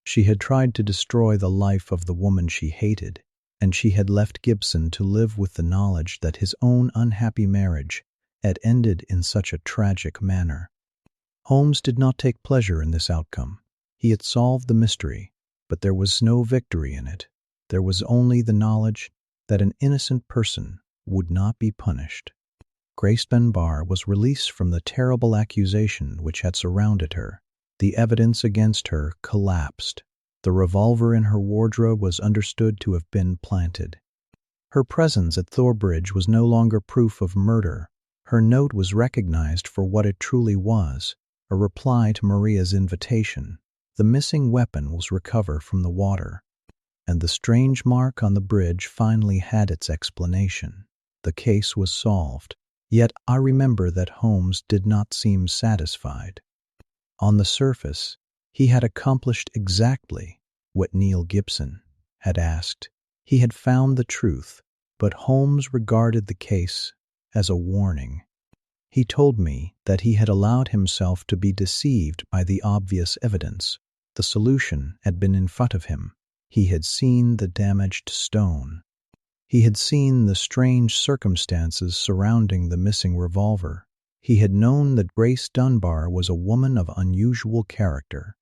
She had tried to destroy the life of the woman she hated, and she had left Gibson to live with the knowledge that his own unhappy marriage had ended in such a tragic manner. Holmes did not take pleasure in this outcome. He had solved the mystery, but there was no victory in it. There was only the knowledge that an innocent person would not be punished. Grace Dunbar was released from the terrible accusation which had surrounded her. The evidence against her collapsed. The revolver in her wardrobe was understood to have been planted. Her presence at Thor Bridge was no longer proof of murder. Her note was recognized for what it truly was: a reply to Maria's invitation. The missing weapon was recovered from the water, and the strange mark on the bridge finally had its explanation. The case was solved. Yet I remember that Holmes did not seem satisfied. On the surface, he had accomplished exactly what Neil Gibson had asked. He had found the truth, but Holmes regarded the case as a warning. He told me that he had allowed himself to be deceived by the obvious evidence. The solution had been in front of him. He had seen the damaged stone. He had seen the strange circumstances surrounding the missing revolver. He had known that Grace Dunbar was a woman of unusual character.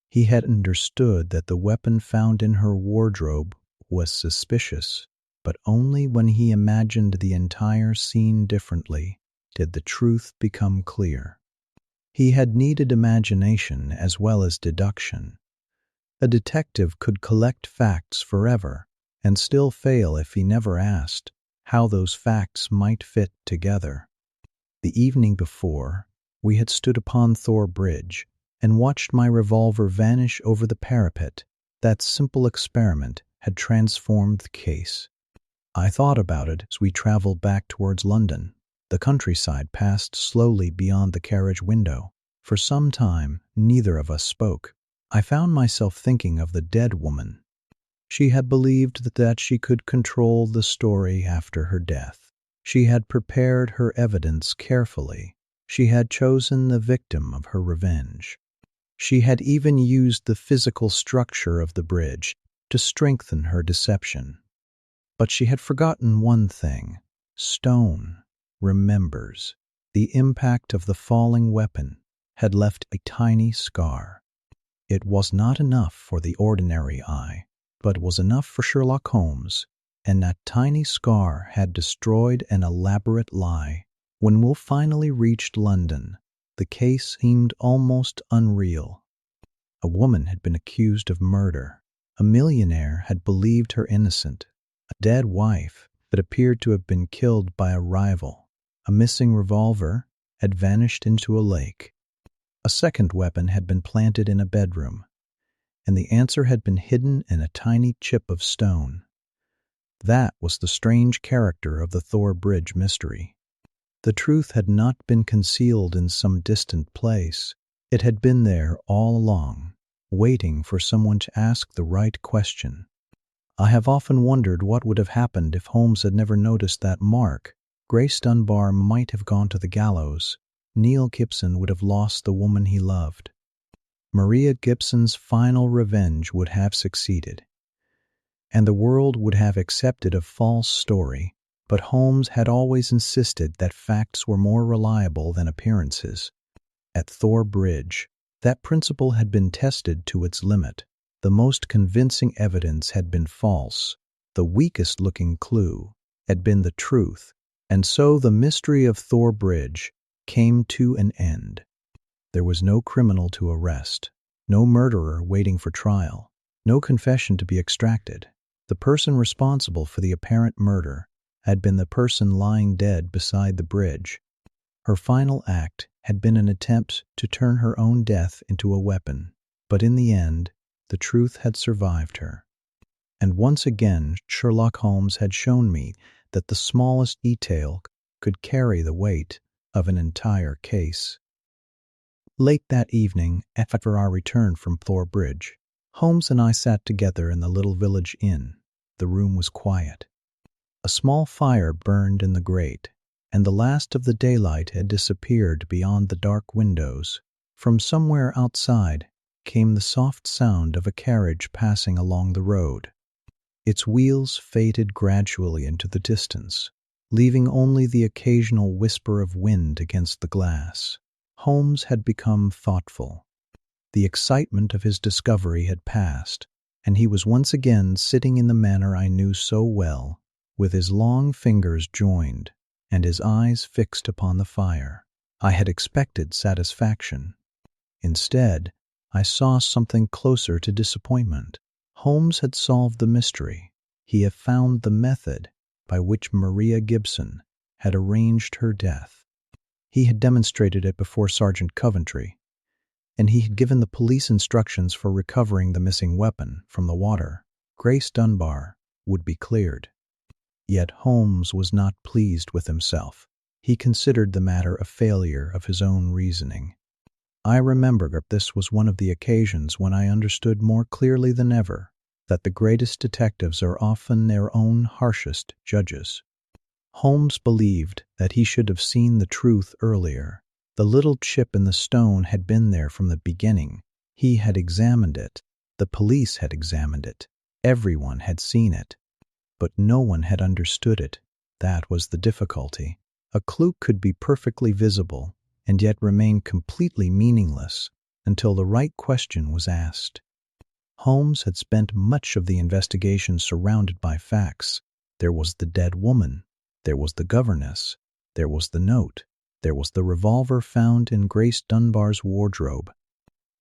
He had understood that the weapon found in her wardrobe was suspicious, but only when he imagined the entire scene differently did the truth become clear. He had needed imagination as well as deduction. A detective could collect facts forever and still fail if he never asked how those facts might fit together. The evening before, we had stood upon Thor Bridge and watched my revolver vanish over the parapet. That simple experiment had transformed the case. I thought about it as we traveled back towards London. The countryside passed slowly beyond the carriage window. For some time, neither of us spoke. I found myself thinking of the dead woman. She had believed that she could control the story after her death. She had prepared her evidence carefully. She had chosen the victim of her revenge. She had even used the physical structure of the bridge to strengthen her deception. But she had forgotten one thing. Stone remembers. The impact of the falling weapon had left a tiny scar. It was not enough for the ordinary eye, but was enough for Sherlock Holmes, and that tiny scar had destroyed an elaborate lie. When Will finally reached London, the case seemed almost unreal. A woman had been accused of murder. A millionaire had believed her innocent. A dead wife that appeared to have been killed by a rival. A missing revolver had vanished into a lake. A second weapon had been planted in a bedroom, and the answer had been hidden in a tiny chip of stone. That was the strange character of the Thor Bridge mystery. The truth had not been concealed in some distant place. It had been there all along, waiting for someone to ask the right question. I have often wondered what would have happened if Holmes had never noticed that mark. Grace Dunbar might have gone to the gallows. Neil Gibson would have lost the woman he loved. Maria Gibson's final revenge would have succeeded, and the world would have accepted a false story. But Holmes had always insisted that facts were more reliable than appearances. At Thor Bridge, that principle had been tested to its limit. The most convincing evidence had been false. The weakest-looking clue had been the truth. And so the mystery of Thor Bridge came to an end. There was no criminal to arrest, no murderer waiting for trial, no confession to be extracted. The person responsible for the apparent murder had been the person lying dead beside the bridge. Her final act had been an attempt to turn her own death into a weapon, but in the end, the truth had survived her. And once again, Sherlock Holmes had shown me that the smallest detail could carry the weight of an entire case. Late that evening, after our return from Thor Bridge, Holmes and I sat together in the little village inn. The room was quiet. A small fire burned in the grate, and the last of the daylight had disappeared beyond the dark windows. From somewhere outside came the soft sound of a carriage passing along the road. Its wheels faded gradually into the distance, leaving only the occasional whisper of wind against the glass. Holmes had become thoughtful. The excitement of his discovery had passed, and he was once again sitting in the manner I knew so well, with his long fingers joined and his eyes fixed upon the fire. I had expected satisfaction. Instead, I saw something closer to disappointment. Holmes had solved the mystery. He had found the method by which Maria Gibson had arranged her death. He had demonstrated it before Sergeant Coventry, and he had given the police instructions for recovering the missing weapon from the water. Grace Dunbar would be cleared. Yet Holmes was not pleased with himself. He considered the matter a failure of his own reasoning. I remember this was one of the occasions when I understood more clearly than ever that the greatest detectives are often their own harshest judges. Holmes believed that he should have seen the truth earlier. The little chip in the stone had been there from the beginning. He had examined it. The police had examined it. Everyone had seen it. But no one had understood it. That was the difficulty. A clue could be perfectly visible and yet remain completely meaningless until the right question was asked. Holmes had spent much of the investigation surrounded by facts. There was the dead woman. There was the governess. There was the note. There was the revolver found in Grace Dunbar's wardrobe.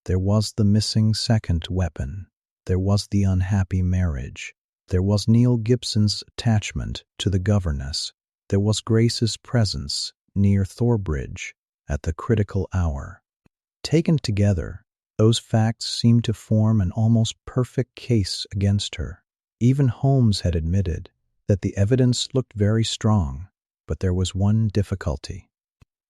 There was the missing second weapon. There was the unhappy marriage. There was Neil Gibson's attachment to the governess. There was Grace's presence near Thor Bridge at the critical hour. Taken together, those facts seemed to form an almost perfect case against her. Even Holmes had admitted that the evidence looked very strong, but there was one difficulty.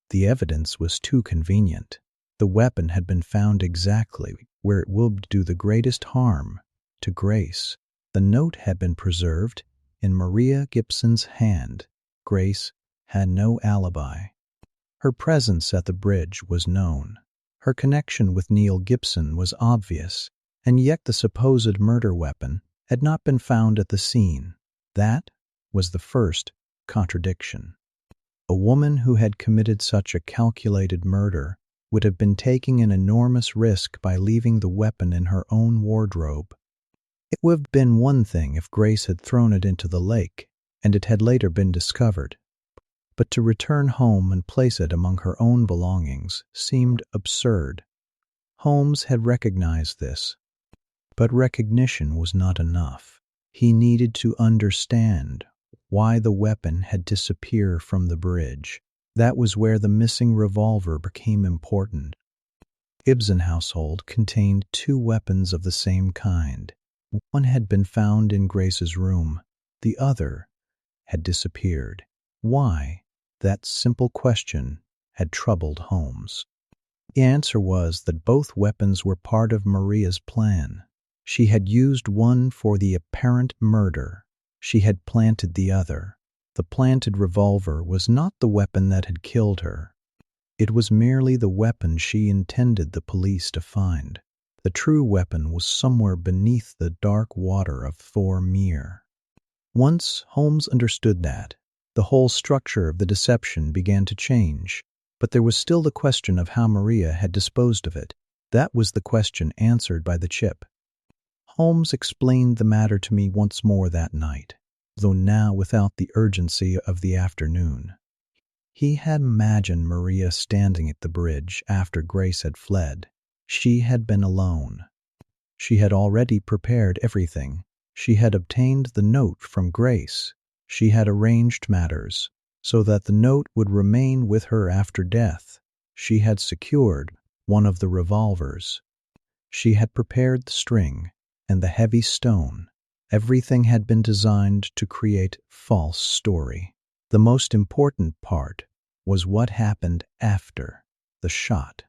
The evidence was too convenient. The weapon had been found exactly where it would do the greatest harm to Grace. The note had been preserved in Maria Gibson's hand. Grace had no alibi. Her presence at the bridge was known. Her connection with Neil Gibson was obvious, and yet the supposed murder weapon had not been found at the scene. That was the first contradiction. A woman who had committed such a calculated murder would have been taking an enormous risk by leaving the weapon in her own wardrobe. It would have been one thing if Grace had thrown it into the lake and it had later been discovered, but to return home and place it among her own belongings seemed absurd. Holmes had recognized this, but recognition was not enough. He needed to understand why the weapon had disappeared from the bridge. That was where the missing revolver became important. Gibson household contained two weapons of the same kind. One had been found in Grace's room. The other had disappeared. Why? That simple question had troubled Holmes. The answer was that both weapons were part of Maria's plan. She had used one for the apparent murder. She had planted the other. The planted revolver was not the weapon that had killed her. It was merely the weapon she intended the police to find. The true weapon was somewhere beneath the dark water of Thor Mere. Once Holmes understood that, the whole structure of the deception began to change. But there was still the question of how Maria had disposed of it. That was the question answered by the chip. Holmes explained the matter to me once more that night, though now without the urgency of the afternoon. He had imagined Maria standing at the bridge after Grace had fled. She had been alone. She had already prepared everything. She had obtained the note from Grace. She had arranged matters so that the note would remain with her after death. She had secured one of the revolvers. She had prepared the string and the heavy stone. Everything had been designed to create false story. The most important part was what happened after the shot.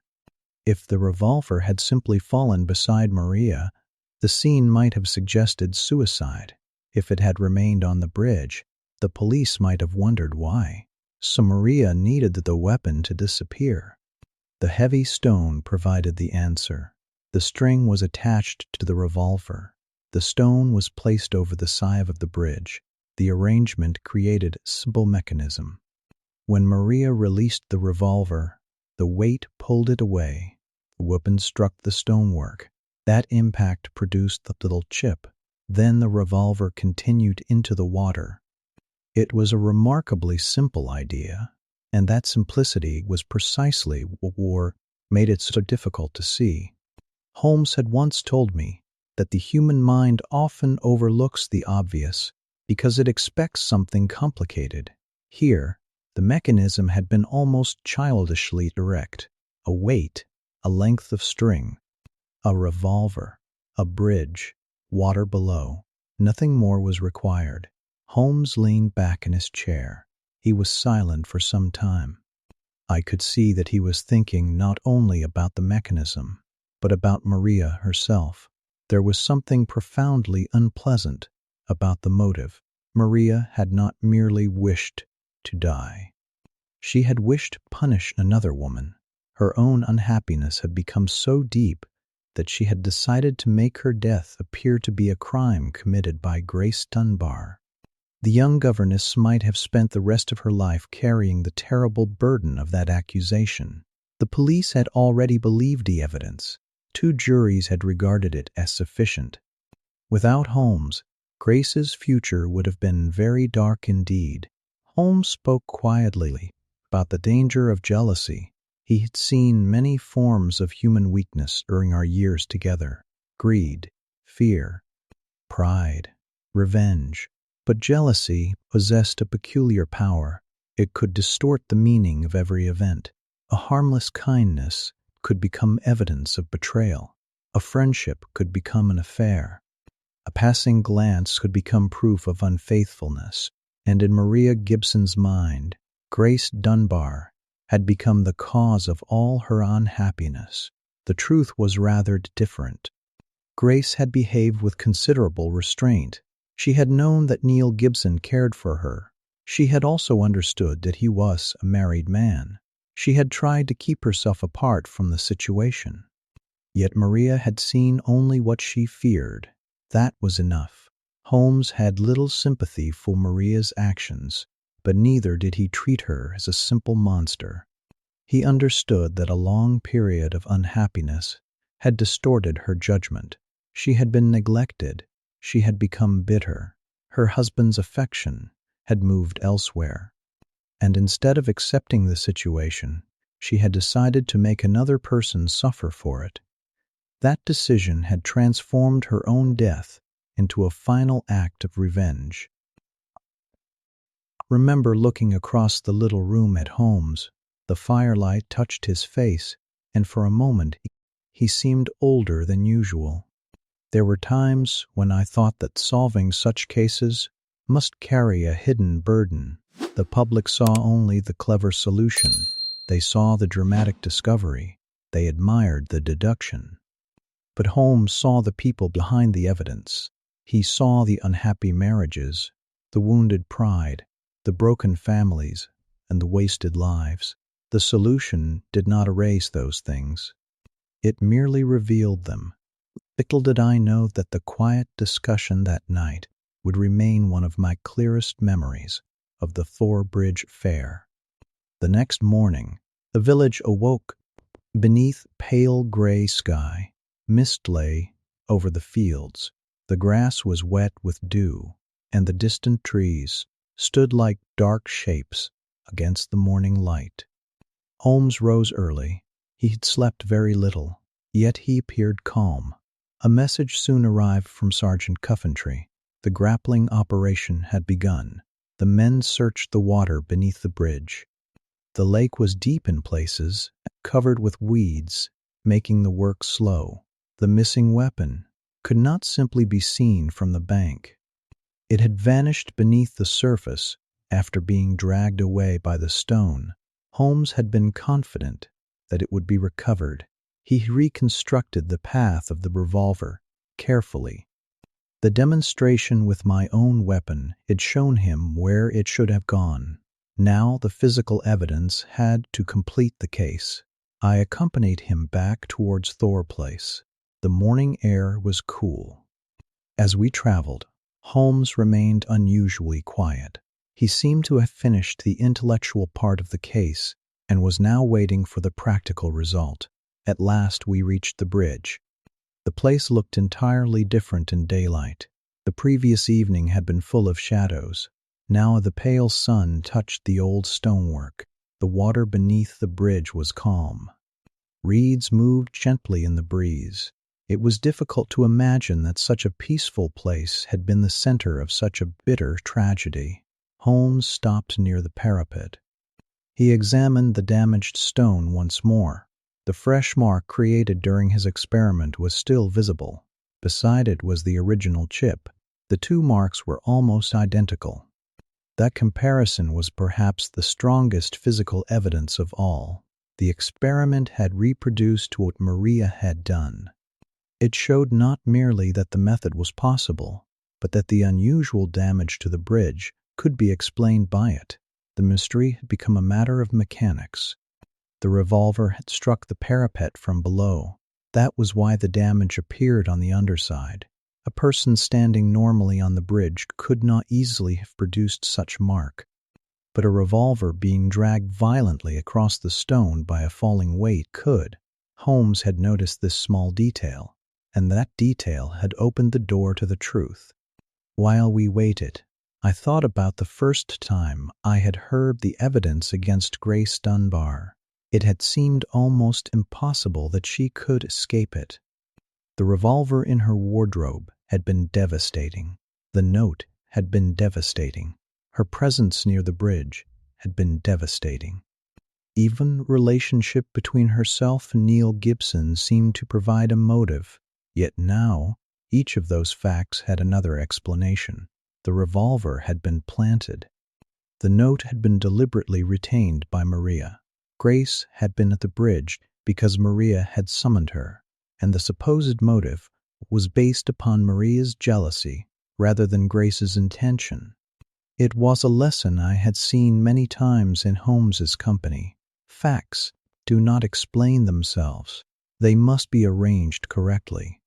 If the revolver had simply fallen beside Maria, the scene might have suggested suicide. If it had remained on the bridge, the police might have wondered why. So Maria needed the weapon to disappear. The heavy stone provided the answer. The string was attached to the revolver. The stone was placed over the side of the bridge. The arrangement created a simple mechanism. When Maria released the revolver, the weight pulled it away. The weapon struck the stonework. That impact produced the little chip. Then the revolver continued into the water. It was a remarkably simple idea, and that simplicity was precisely what made it so difficult to see. Holmes had once told me that the human mind often overlooks the obvious because it expects something complicated. Here, the mechanism had been almost childishly direct. A weight, a length of string, a revolver, a bridge, water below. Nothing more was required. Holmes leaned back in his chair. He was silent for some time. I could see that he was thinking not only about the mechanism, but about Maria herself. There was something profoundly unpleasant about the motive. Maria had not merely wished to die. She had wished to punish another woman. Her own unhappiness had become so deep that she had decided to make her death appear to be a crime committed by Grace Dunbar. The young governess might have spent the rest of her life carrying the terrible burden of that accusation. The police had already believed the evidence. 2 juries had regarded it as sufficient. Without Holmes, Grace's future would have been very dark indeed. Holmes spoke quietly about the danger of jealousy. He had seen many forms of human weakness during our years together: greed, fear, pride, revenge. But jealousy possessed a peculiar power. It could distort the meaning of every event. A harmless kindness could become evidence of betrayal. A friendship could become an affair. A passing glance could become proof of unfaithfulness. And in Maria Gibson's mind, Grace Dunbar had become the cause of all her unhappiness. The truth was rather different. Grace had behaved with considerable restraint. She had known that Neil Gibson cared for her. She had also understood that he was a married man. She had tried to keep herself apart from the situation. Yet Maria had seen only what she feared. That was enough. Holmes had little sympathy for Maria's actions, but neither did he treat her as a simple monster. He understood that a long period of unhappiness had distorted her judgment. She had been neglected. She had become bitter. Her husband's affection had moved elsewhere. And instead of accepting the situation, she had decided to make another person suffer for it. That decision had transformed her own death into a final act of revenge. Remember looking across the little room at Holmes. The firelight touched his face, and for a moment he seemed older than usual. There were times when I thought that solving such cases must carry a hidden burden. The public saw only the clever solution. They saw the dramatic discovery. They admired the deduction. But Holmes saw the people behind the evidence. He saw the unhappy marriages, the wounded pride, the broken families, and the wasted lives. The solution did not erase those things. It merely revealed them. Little did I know that the quiet discussion that night would remain one of my clearest memories of the Thor Bridge Fair. The next morning, the village awoke beneath pale gray sky. Mist lay over the fields. The grass was wet with dew, and the distant trees stood like dark shapes against the morning light. Holmes rose early. He had slept very little, yet he appeared calm. A message soon arrived from Sergeant Coventry. The grappling operation had begun. The men searched the water beneath the bridge. The lake was deep in places, covered with weeds, making the work slow. The missing weapon could not simply be seen from the bank. It had vanished beneath the surface after being dragged away by the stone. Holmes had been confident that it would be recovered. He reconstructed the path of the revolver carefully. The demonstration with my own weapon had shown him where it should have gone. Now the physical evidence had to complete the case. I accompanied him back towards Thor Place. The morning air was cool. As we traveled, Holmes remained unusually quiet. He seemed to have finished the intellectual part of the case and was now waiting for the practical result. At last we reached the bridge. The place looked entirely different in daylight. The previous evening had been full of shadows. Now the pale sun touched the old stonework. The water beneath the bridge was calm. Reeds moved gently in the breeze. It was difficult to imagine that such a peaceful place had been the center of such a bitter tragedy. Holmes stopped near the parapet. He examined the damaged stone once more. The fresh mark created during his experiment was still visible. Beside it was the original chip. The two marks were almost identical. That comparison was perhaps the strongest physical evidence of all. The experiment had reproduced what Maria had done. It showed not merely that the method was possible, but that the unusual damage to the bridge could be explained by it. The mystery had become a matter of mechanics. The revolver had struck the parapet from below. That was why the damage appeared on the underside. A person standing normally on the bridge could not easily have produced such mark. But a revolver being dragged violently across the stone by a falling weight could. Holmes had noticed this small detail, and that detail had opened the door to the truth. While we waited, I thought about the first time I had heard the evidence against Grace Dunbar. It had seemed almost impossible that she could escape it. The revolver in her wardrobe had been devastating. The note had been devastating. Her presence near the bridge had been devastating. Even relationship between herself and Neil Gibson seemed to provide a motive. Yet now, each of those facts had another explanation. The revolver had been planted. The note had been deliberately retained by Maria. Grace had been at the bridge because Maria had summoned her, and the supposed motive was based upon Maria's jealousy rather than Grace's intention. It was a lesson I had seen many times in Holmes's company. Facts do not explain themselves. They must be arranged correctly.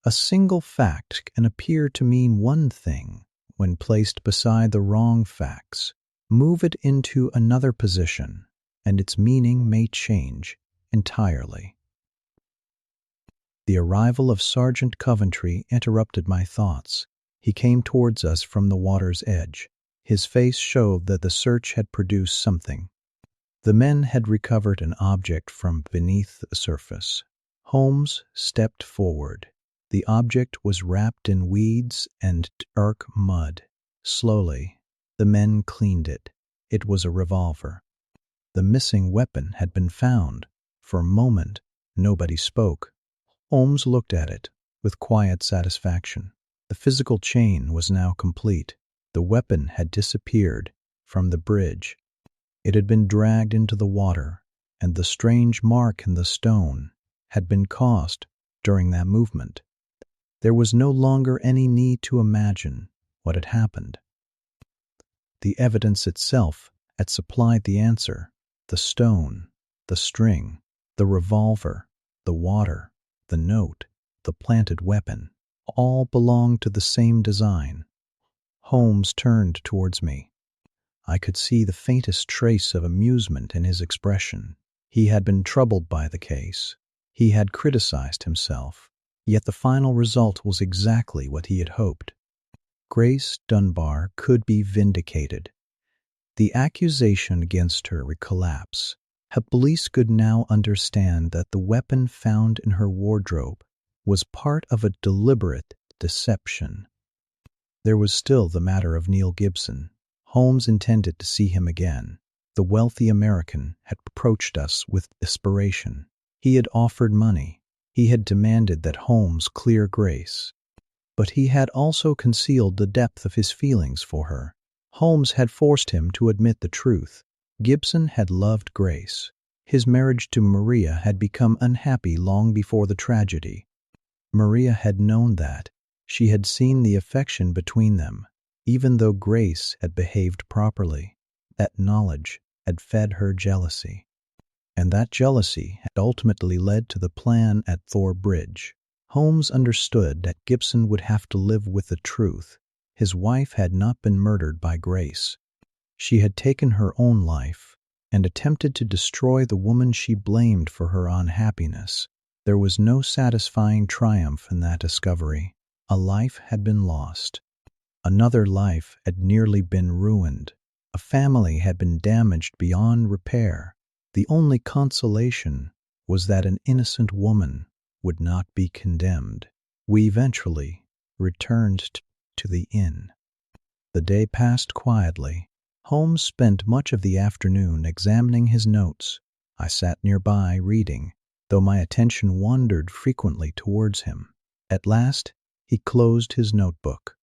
A single fact can appear to mean one thing when placed beside the wrong facts. Move it into another position, and its meaning may change entirely. The arrival of Sergeant Coventry interrupted my thoughts. He came towards us from the water's edge. His face showed that the search had produced something. The men had recovered an object from beneath the surface. Holmes stepped forward. The object was wrapped in weeds and dark mud. Slowly, the men cleaned it. It was a revolver. The missing weapon had been found. For a moment, nobody spoke. Holmes looked at it with quiet satisfaction. The physical chain was now complete. The weapon had disappeared, from the bridge. It had been dragged into the water, and the strange mark in the stone had been caused during that movement. There was no longer any need to imagine what had happened. The evidence itself had supplied the answer: the stone, the string, the revolver, the water, the note, the planted weapon, all belonged to the same design. Holmes turned towards me. I could see the faintest trace of amusement in his expression. He had been troubled by the case. He had criticized himself. Yet the final result was exactly what he had hoped. Grace Dunbar could be vindicated. The accusation against her would collapse. Police could now understand that the weapon found in her wardrobe was part of a deliberate deception. There was still the matter of Neil Gibson. Holmes intended to see him again. The wealthy American had approached us with desperation. He had offered money. He had demanded that Holmes clear Grace. But he had also concealed the depth of his feelings for her. Holmes had forced him to admit the truth. Gibson had loved Grace. His marriage to Maria had become unhappy long before the tragedy. Maria had known that. She had seen the affection between them, even though Grace had behaved properly. That knowledge had fed her jealousy. And that jealousy had ultimately led to the plan at Thor Bridge. Holmes understood that Gibson would have to live with the truth. His wife had not been murdered by Grace. She had taken her own life and attempted to destroy the woman she blamed for her unhappiness. There was no satisfying triumph in that discovery. A life had been lost. Another life had nearly been ruined. A family had been damaged beyond repair. The only consolation was that an innocent woman would not be condemned. We eventually returned to the inn. The day passed quietly. Holmes spent much of the afternoon examining his notes. I sat nearby reading, though my attention wandered frequently towards him. At last, he closed his notebook.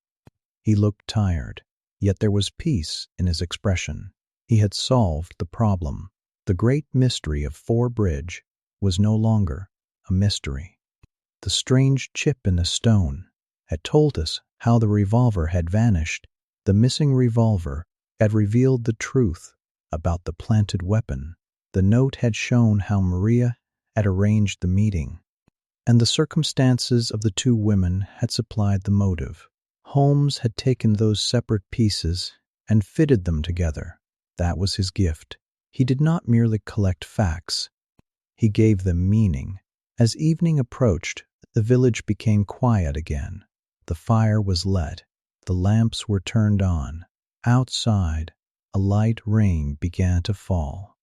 He looked tired, yet there was peace in his expression. He had solved the problem. The great mystery of Thor Bridge was no longer a mystery. The strange chip in the stone had told us how the revolver had vanished. The missing revolver had revealed the truth about the planted weapon. The note had shown how Maria had arranged the meeting, and the circumstances of the two women had supplied the motive. Holmes had taken those separate pieces and fitted them together. That was his gift. He did not merely collect facts. He gave them meaning. As evening approached, the village became quiet again. The fire was lit. The lamps were turned on. Outside, a light rain began to fall.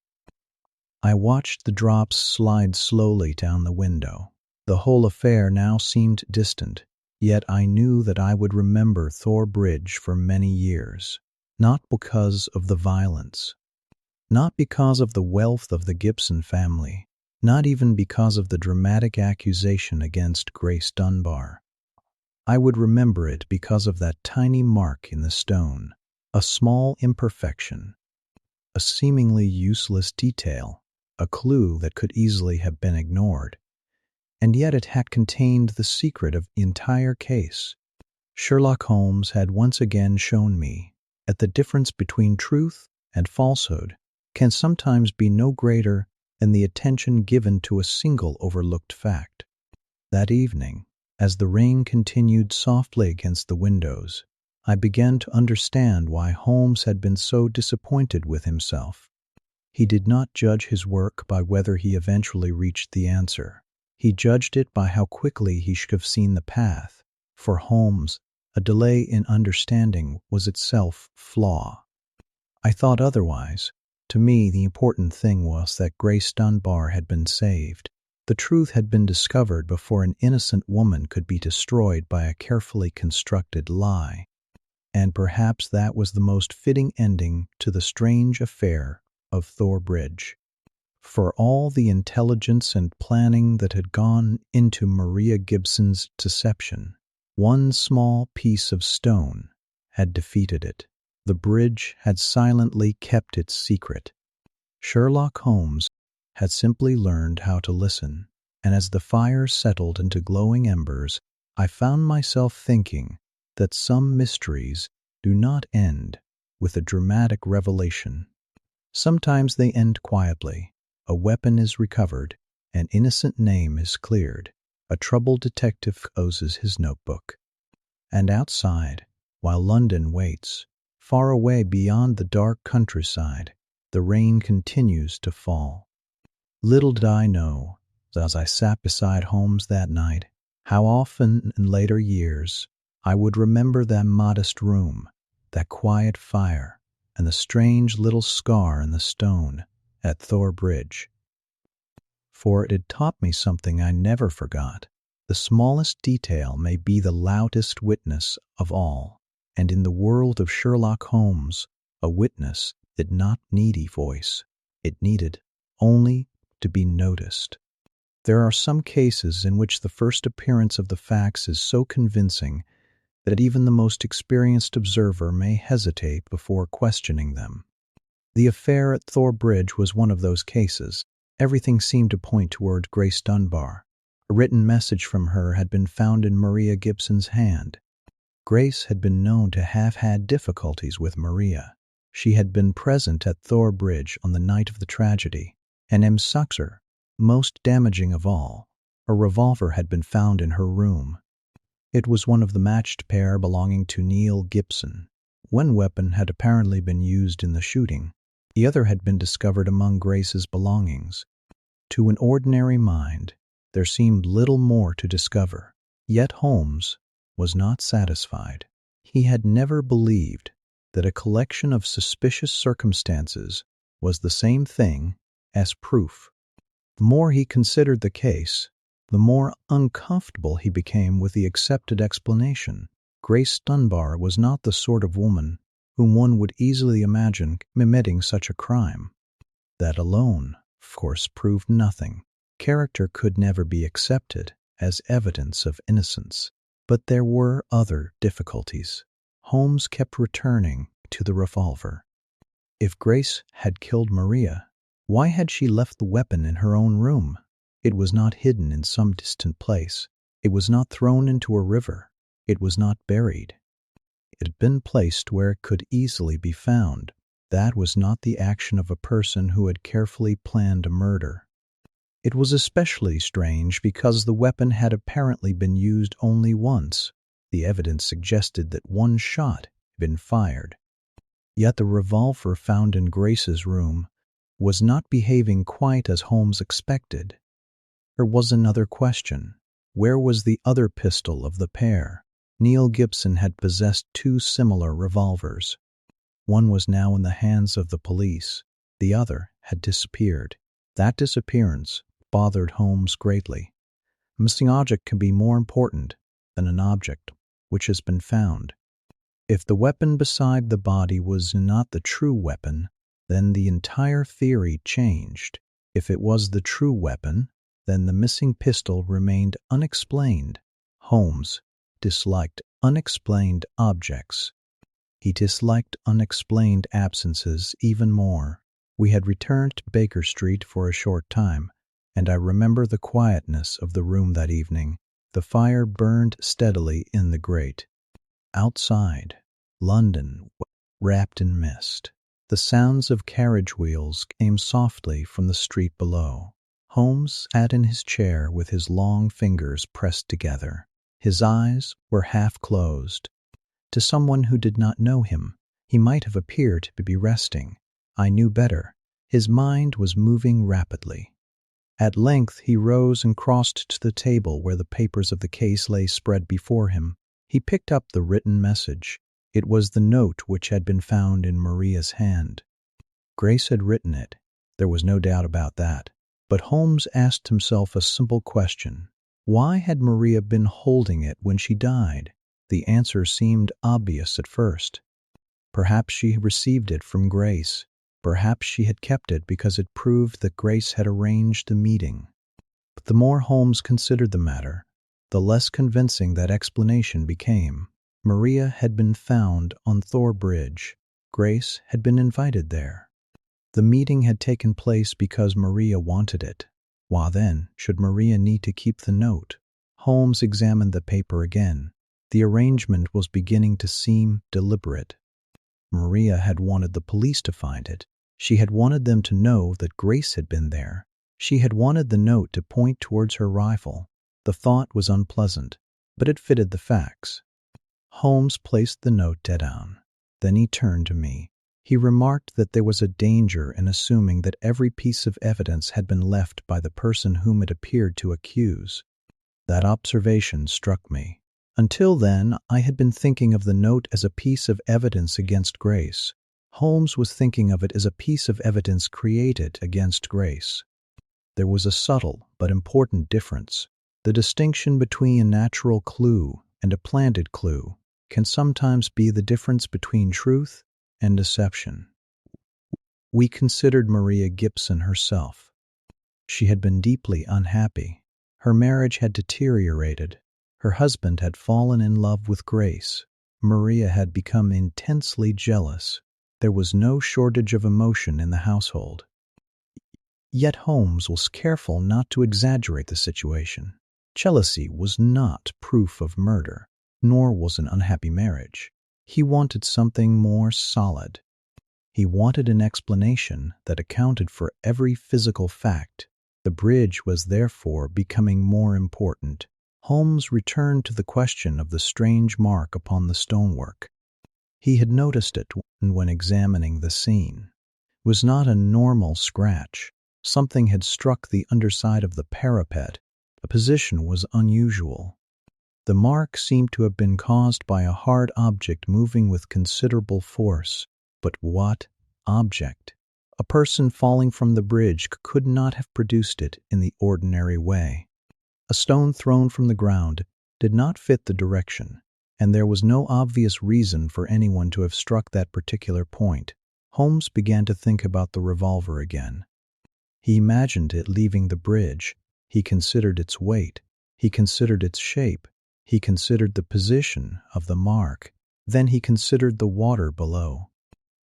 I watched the drops slide slowly down the window. The whole affair now seemed distant, yet I knew that I would remember Thor Bridge for many years, not because of the violence, not because of the wealth of the Gibson family, not even because of the dramatic accusation against Grace Dunbar. I would remember it because of that tiny mark in the stone, a small imperfection, a seemingly useless detail, a clue that could easily have been ignored. And yet it had contained the secret of the entire case. Sherlock Holmes had once again shown me that the difference between truth and falsehood can sometimes be no greater than the attention given to a single overlooked fact. That evening, as the rain continued softly against the windows, I began to understand why Holmes had been so disappointed with himself. He did not judge his work by whether he eventually reached the answer. He judged it by how quickly he should have seen the path. For Holmes, a delay in understanding was itself flaw. I thought otherwise. To me, the important thing was that Grace Dunbar had been saved. The truth had been discovered before an innocent woman could be destroyed by a carefully constructed lie. And perhaps that was the most fitting ending to the strange affair of Thor Bridge. For all the intelligence and planning that had gone into Maria Gibson's deception, one small piece of stone had defeated it. The bridge had silently kept its secret. Sherlock Holmes had simply learned how to listen, and as the fire settled into glowing embers, I found myself thinking that some mysteries do not end with a dramatic revelation. Sometimes they end quietly. A weapon is recovered, an innocent name is cleared, a troubled detective closes his notebook. And outside, while London waits, far away beyond the dark countryside, the rain continues to fall. Little did I know, as I sat beside Holmes that night, how often in later years I would remember that modest room, that quiet fire, and the strange little scar in the stone at Thor Bridge. For it had taught me something I never forgot. The smallest detail may be the loudest witness of all, and in the world of Sherlock Holmes, a witness did not need a voice. It needed only to be noticed. There are some cases in which the first appearance of the facts is so convincing that even the most experienced observer may hesitate before questioning them. The affair at Thor Bridge was one of those cases. Everything seemed to point toward Grace Dunbar. A written message from her had been found in Maria Gibson's hand. Grace had been known to have had difficulties with Maria. She had been present at Thor Bridge on the night of the tragedy, and most damaging of all, a revolver had been found in her room. It was one of the matched pair belonging to Neil Gibson. One weapon had apparently been used in the shooting. The other had been discovered among Grace's belongings. To an ordinary mind, there seemed little more to discover. Yet Holmes was not satisfied. He had never believed that a collection of suspicious circumstances was the same thing as proof. The more he considered the case, the more uncomfortable he became with the accepted explanation. Grace Dunbar was not the sort of woman whom one would easily imagine committing such a crime. That alone, of course, proved nothing. Character could never be accepted as evidence of innocence. But there were other difficulties. Holmes kept returning to the revolver. If Grace had killed Maria, why had she left the weapon in her own room? It was not hidden in some distant place. It was not thrown into a river. It was not buried. It had been placed where it could easily be found. That was not the action of a person who had carefully planned a murder. It was especially strange because the weapon had apparently been used only once. The evidence suggested that one shot had been fired. Yet the revolver found in Grace's room was not behaving quite as Holmes expected. There was another question. Where was the other pistol of the pair? Neil Gibson had possessed two similar revolvers. One was now in the hands of the police. The other had disappeared. That disappearance bothered Holmes greatly. A missing object can be more important than an object which has been found. If the weapon beside the body was not the true weapon, then the entire theory changed. If it was the true weapon, then the missing pistol remained unexplained. Holmes disliked unexplained objects. He disliked unexplained absences even more. We had returned to Baker Street for a short time, and I remember the quietness of the room that evening. The fire burned steadily in the grate. Outside, London was wrapped in mist. The sounds of carriage wheels came softly from the street below. Holmes sat in his chair with his long fingers pressed together. His eyes were half closed. To someone who did not know him, he might have appeared to be resting. I knew better. His mind was moving rapidly. At length he rose and crossed to the table where the papers of the case lay spread before him. He picked up the written message. It was the note which had been found in Maria's hand. Grace had written it. There was no doubt about that. But Holmes asked himself a simple question. Why had Maria been holding it when she died? The answer seemed obvious at first. Perhaps she received it from Grace. Perhaps she had kept it because it proved that Grace had arranged the meeting. But the more Holmes considered the matter, the less convincing that explanation became. Maria had been found on Thor Bridge. Grace had been invited there. The meeting had taken place because Maria wanted it. Why then should Maria need to keep the note? Holmes examined the paper again. The arrangement was beginning to seem deliberate. Maria had wanted the police to find it. She had wanted them to know that Grace had been there. She had wanted the note to point towards her rival. The thought was unpleasant, but it fitted the facts. Holmes placed the note down. Then he turned to me. He remarked that there was a danger in assuming that every piece of evidence had been left by the person whom it appeared to accuse. That observation struck me. Until then, I had been thinking of the note as a piece of evidence against Grace. Holmes was thinking of it as a piece of evidence created against Grace. There was a subtle but important difference. The distinction between a natural clue and a planted clue can sometimes be the difference between truth and deception. We considered Maria Gibson herself. She had been deeply unhappy. Her marriage had deteriorated. Her husband had fallen in love with Grace. Maria had become intensely jealous. There was no shortage of emotion in the household. Yet Holmes was careful not to exaggerate the situation. Jealousy was not proof of murder, nor was an unhappy marriage. He wanted something more solid. He wanted an explanation that accounted for every physical fact. The bridge was therefore becoming more important. Holmes returned to the question of the strange mark upon the stonework. He had noticed it when examining the scene. It was not a normal scratch. Something had struck the underside of the parapet. The position was unusual. The mark seemed to have been caused by a hard object moving with considerable force. But what object? A person falling from the bridge could not have produced it in the ordinary way. A stone thrown from the ground did not fit the direction, and there was no obvious reason for anyone to have struck that particular point. Holmes began to think about the revolver again. He imagined it leaving the bridge. He considered its weight. He considered its shape. He considered the position of the mark. Then he considered the water below.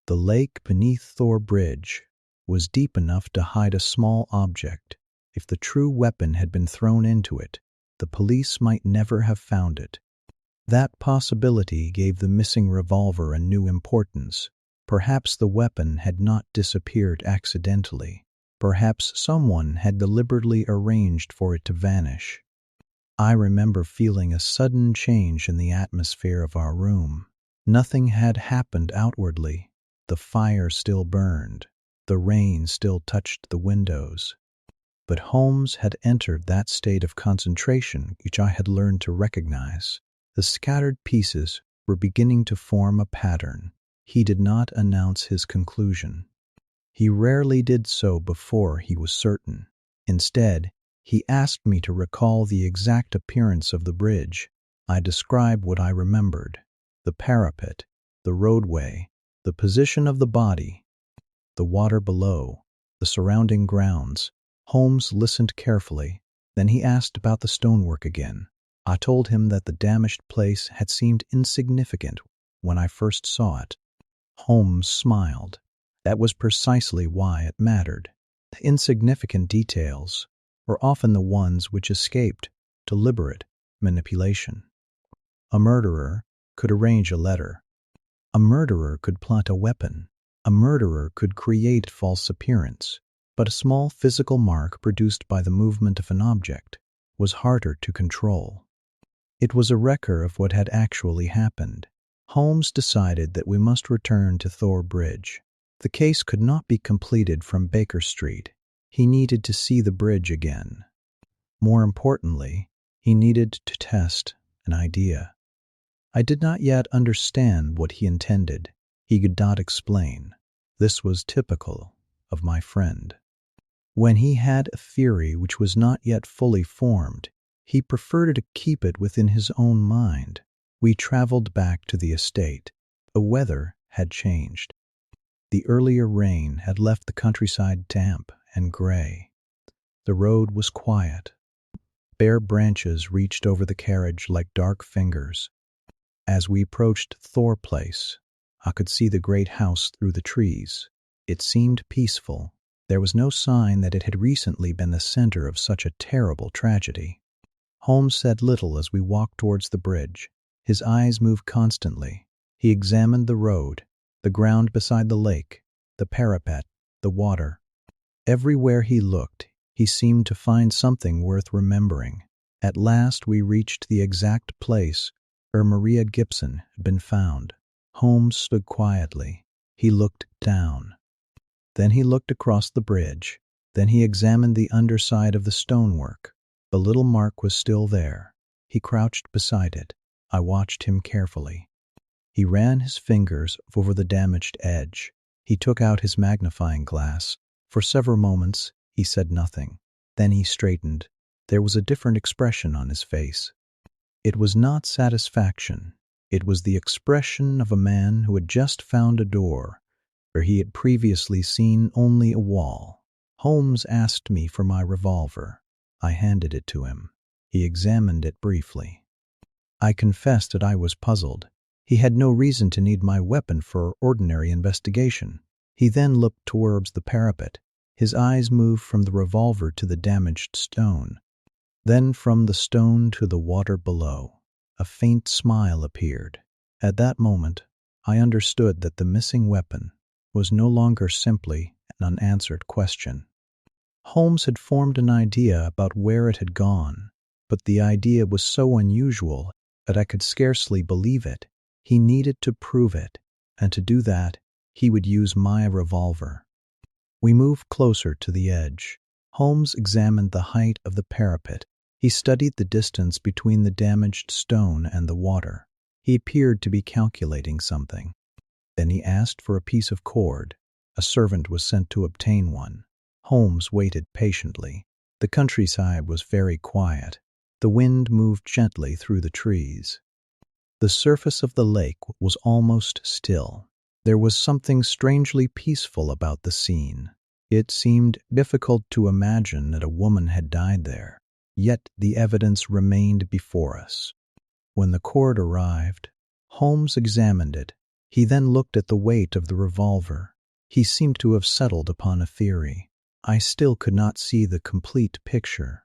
The lake beneath Thor Bridge was deep enough to hide a small object. If the true weapon had been thrown into it, the police might never have found it. That possibility gave the missing revolver a new importance. Perhaps the weapon had not disappeared accidentally. Perhaps someone had deliberately arranged for it to vanish. I remember feeling a sudden change in the atmosphere of our room. Nothing had happened outwardly. The fire still burned. The rain still touched the windows. But Holmes had entered that state of concentration which I had learned to recognize. The scattered pieces were beginning to form a pattern. He did not announce his conclusion. He rarely did so before he was certain. Instead, he asked me to recall the exact appearance of the bridge. I described what I remembered: the parapet, the roadway, the position of the body, the water below, the surrounding grounds. Holmes listened carefully. Then he asked about the stonework again. I told him that the damaged place had seemed insignificant when I first saw it. Holmes smiled. That was precisely why it mattered. The insignificant details were often the ones which escaped deliberate manipulation. A murderer could arrange a letter. A murderer could plant a weapon. A murderer could create false appearance. But a small physical mark produced by the movement of an object was harder to control. It was a record of what had actually happened. Holmes decided that we must return to Thor Bridge. The case could not be completed from Baker Street. He needed to see the bridge again. More importantly, he needed to test an idea. I did not yet understand what he intended. He could not explain. This was typical of my friend. When he had a theory which was not yet fully formed, he preferred to keep it within his own mind. We traveled back to the estate. The weather had changed. The earlier rain had left the countryside damp and gray. The road was quiet. Bare branches reached over the carriage like dark fingers. As we approached Thor Place, I could see the great house through the trees. It seemed peaceful. There was no sign that it had recently been the center of such a terrible tragedy. Holmes said little as we walked towards the bridge. His eyes moved constantly. He examined the road, the ground beside the lake, the parapet, the water. Everywhere he looked, he seemed to find something worth remembering. At last we reached the exact place where Maria Gibson had been found. Holmes stood quietly. He looked down. Then he looked across the bridge. Then he examined the underside of the stonework. The little mark was still there. He crouched beside it. I watched him carefully. He ran his fingers over the damaged edge. He took out his magnifying glass. For several moments, he said nothing. Then he straightened. There was a different expression on his face. It was not satisfaction. It was the expression of a man who had just found a door where he had previously seen only a wall. Holmes asked me for my revolver. I handed it to him. He examined it briefly. I confessed that I was puzzled. He had no reason to need my weapon for ordinary investigation. He then looked towards the parapet. His eyes moved from the revolver to the damaged stone, then from the stone to the water below. A faint smile appeared. At that moment, I understood that the missing weapon was no longer simply an unanswered question. Holmes had formed an idea about where it had gone, but the idea was so unusual that I could scarcely believe it. He needed to prove it, and to do that, he would use my revolver. We moved closer to the edge. Holmes examined the height of the parapet. He studied the distance between the damaged stone and the water. He appeared to be calculating something. Then he asked for a piece of cord. A servant was sent to obtain one. Holmes waited patiently. The countryside was very quiet. The wind moved gently through the trees. The surface of the lake was almost still. There was something strangely peaceful about the scene. It seemed difficult to imagine that a woman had died there, yet the evidence remained before us. When the cord arrived, Holmes examined it. He then looked at the weight of the revolver. He seemed to have settled upon a theory. I still could not see the complete picture.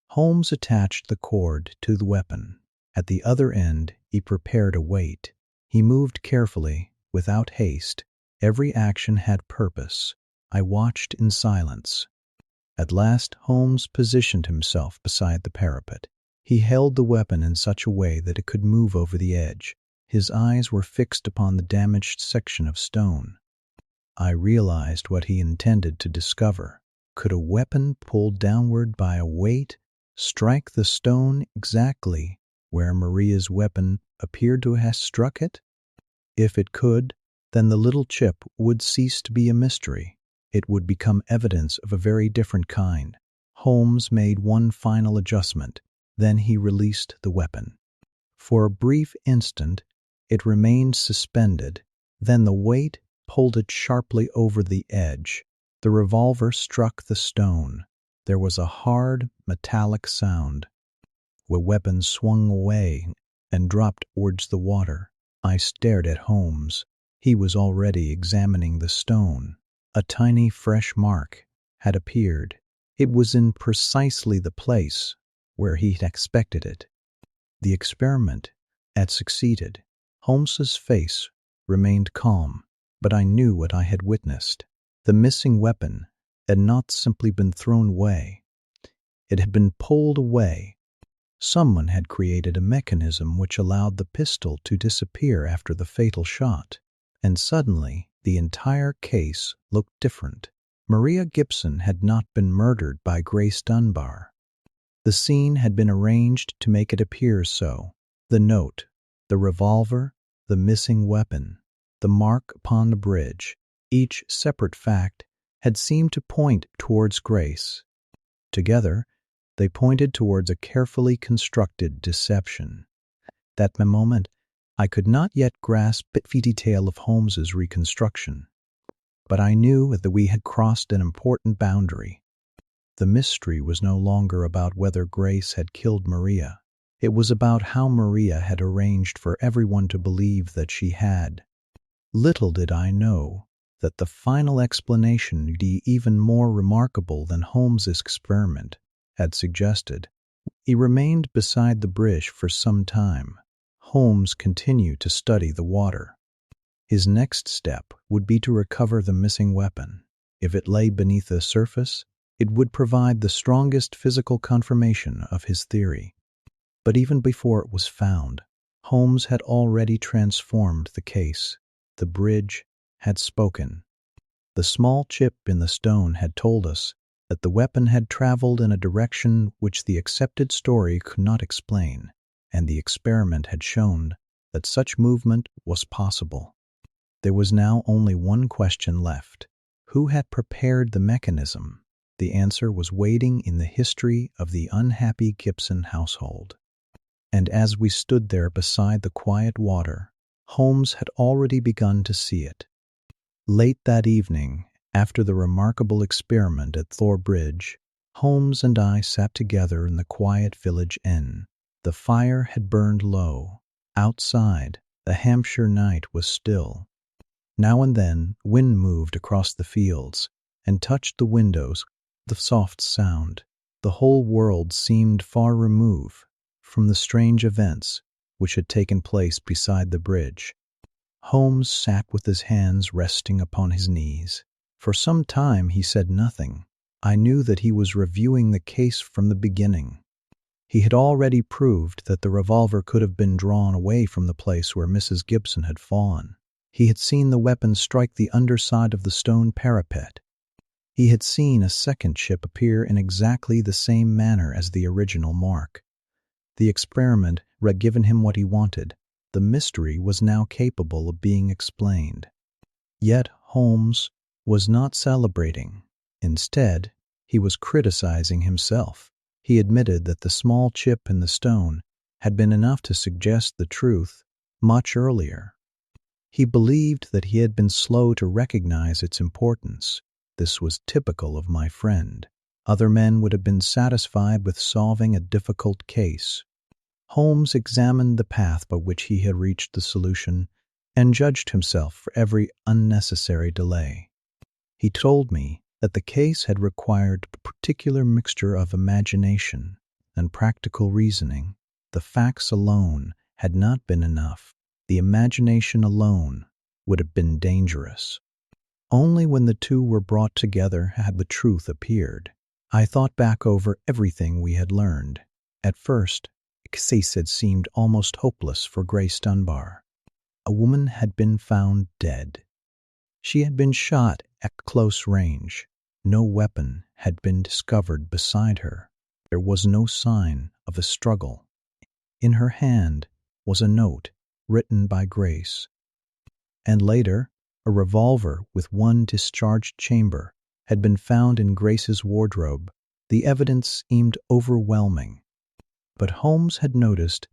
Holmes attached the cord to the weapon. At the other end, he prepared a weight. He moved carefully, without haste. Every action had purpose. I watched in silence. At last, Holmes positioned himself beside the parapet. He held the weapon in such a way that it could move over the edge. His eyes were fixed upon the damaged section of stone. I realized what he intended to discover. Could a weapon pulled downward by a weight strike the stone exactly where Maria's weapon appeared to have struck it? If it could, then the little chip would cease to be a mystery. It would become evidence of a very different kind. Holmes made one final adjustment. Then he released the weapon. For a brief instant, it remained suspended. Then the weight pulled it sharply over the edge. The revolver struck the stone. There was a hard, metallic sound. The weapon swung away and dropped towards the water. I stared at Holmes. He was already examining the stone. A tiny, fresh mark had appeared. It was in precisely the place where he had expected it. The experiment had succeeded. Holmes's face remained calm, but I knew what I had witnessed. The missing weapon had not simply been thrown away. It had been pulled away. Someone had created a mechanism which allowed the pistol to disappear after the fatal shot. And suddenly, the entire case looked different. Maria Gibson had not been murdered by Grace Dunbar. The scene had been arranged to make it appear so. The note, the revolver, the missing weapon, the mark upon the bridge, each separate fact had seemed to point towards Grace. Together, they pointed towards a carefully constructed deception. At that moment, I could not yet grasp the detail of Holmes's reconstruction, but I knew that we had crossed an important boundary. The mystery was no longer about whether Grace had killed Maria. It was about how Maria had arranged for everyone to believe that she had. Little did I know that the final explanation would be even more remarkable than Holmes's experiment had suggested. He remained beside the bridge for some time. Holmes continued to study the water. His next step would be to recover the missing weapon. If it lay beneath the surface, it would provide the strongest physical confirmation of his theory. But even before it was found, Holmes had already transformed the case. The bridge had spoken. The small chip in the stone had told us that the weapon had traveled in a direction which the accepted story could not explain, and the experiment had shown that such movement was possible. There was now only one question left. Who had prepared the mechanism? The answer was waiting in the history of the unhappy Gibson household. And as we stood there beside the quiet water, Holmes had already begun to see it. Late that evening, after the remarkable experiment at Thor Bridge, Holmes and I sat together in the quiet village inn. The fire had burned low. Outside, the Hampshire night was still. Now and then, wind moved across the fields and touched the windows with a soft sound. The whole world seemed far removed from the strange events which had taken place beside the bridge. Holmes sat with his hands resting upon his knees. For some time he said nothing. I knew that he was reviewing the case from the beginning. He had already proved that the revolver could have been drawn away from the place where Mrs. Gibson had fallen. He had seen the weapon strike the underside of the stone parapet. He had seen a second chip appear in exactly the same manner as the original mark. The experiment had given him what he wanted. The mystery was now capable of being explained. Yet Holmes was not celebrating. Instead, he was criticizing himself. He admitted that the small chip in the stone had been enough to suggest the truth much earlier. He believed that he had been slow to recognize its importance. This was typical of my friend. Other men would have been satisfied with solving a difficult case. Holmes examined the path by which he had reached the solution and judged himself for every unnecessary delay. He told me that the case had required a particular mixture of imagination and practical reasoning. The facts alone had not been enough. The imagination alone would have been dangerous. Only when the two were brought together had the truth appeared. I thought back over everything we had learned. At first, the case had seemed almost hopeless for Grace Dunbar. A woman had been found dead. She had been shot at close range. No weapon had been discovered beside her. There was no sign of a struggle. In her hand was a note written by Grace. And later, a revolver with one discharged chamber had been found in Grace's wardrobe. The evidence seemed overwhelming. But Holmes had noticed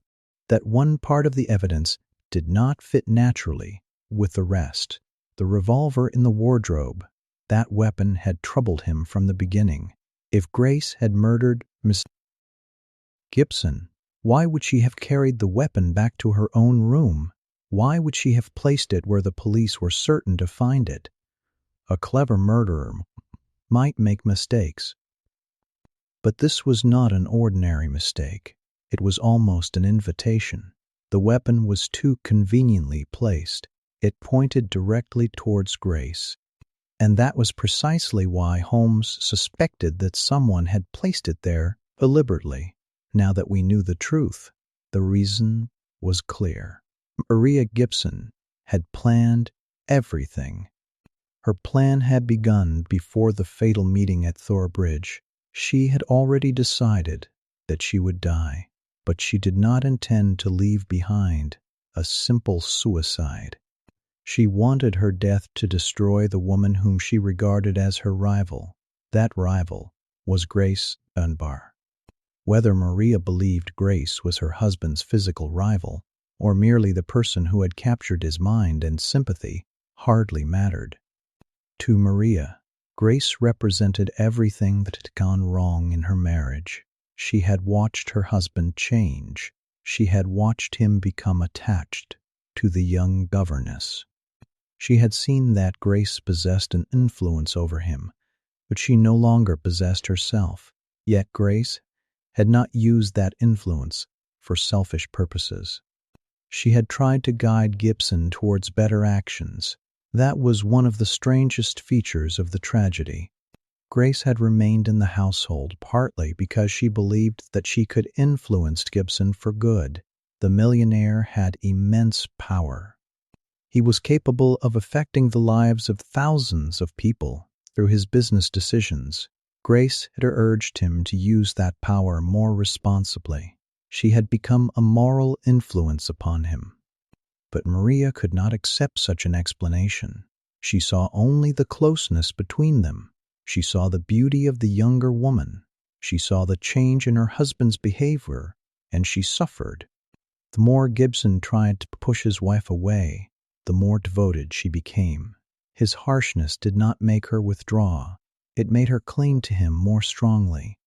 that one part of the evidence did not fit naturally with the rest. The revolver in the wardrobe. That weapon had troubled him from the beginning. If Grace had murdered Miss Gibson, why would she have carried the weapon back to her own room? Why would she have placed it where the police were certain to find it? A clever murderer might make mistakes. But this was not an ordinary mistake. It was almost an invitation. The weapon was too conveniently placed. It pointed directly towards Grace. And that was precisely why Holmes suspected that someone had placed it there deliberately. Now that we knew the truth, the reason was clear. Maria Gibson had planned everything. Her plan had begun before the fatal meeting at Thor Bridge. She had already decided that she would die, but she did not intend to leave behind a simple suicide. She wanted her death to destroy the woman whom she regarded as her rival. That rival was Grace Dunbar. Whether Maria believed Grace was her husband's physical rival, or merely the person who had captured his mind and sympathy, hardly mattered. To Maria, Grace represented everything that had gone wrong in her marriage. She had watched her husband change. She had watched him become attached to the young governess. She had seen that Grace possessed an influence over him, but she no longer possessed herself. Yet Grace had not used that influence for selfish purposes. She had tried to guide Gibson towards better actions. That was one of the strangest features of the tragedy. Grace had remained in the household partly because she believed that she could influence Gibson for good. The millionaire had immense power. He was capable of affecting the lives of thousands of people through his business decisions. Grace had urged him to use that power more responsibly. She had become a moral influence upon him. But Maria could not accept such an explanation. She saw only the closeness between them. She saw the beauty of the younger woman. She saw the change in her husband's behavior, and she suffered. The more Gibson tried to push his wife away, the more devoted she became. His harshness did not make her withdraw. It made her cling to him more strongly.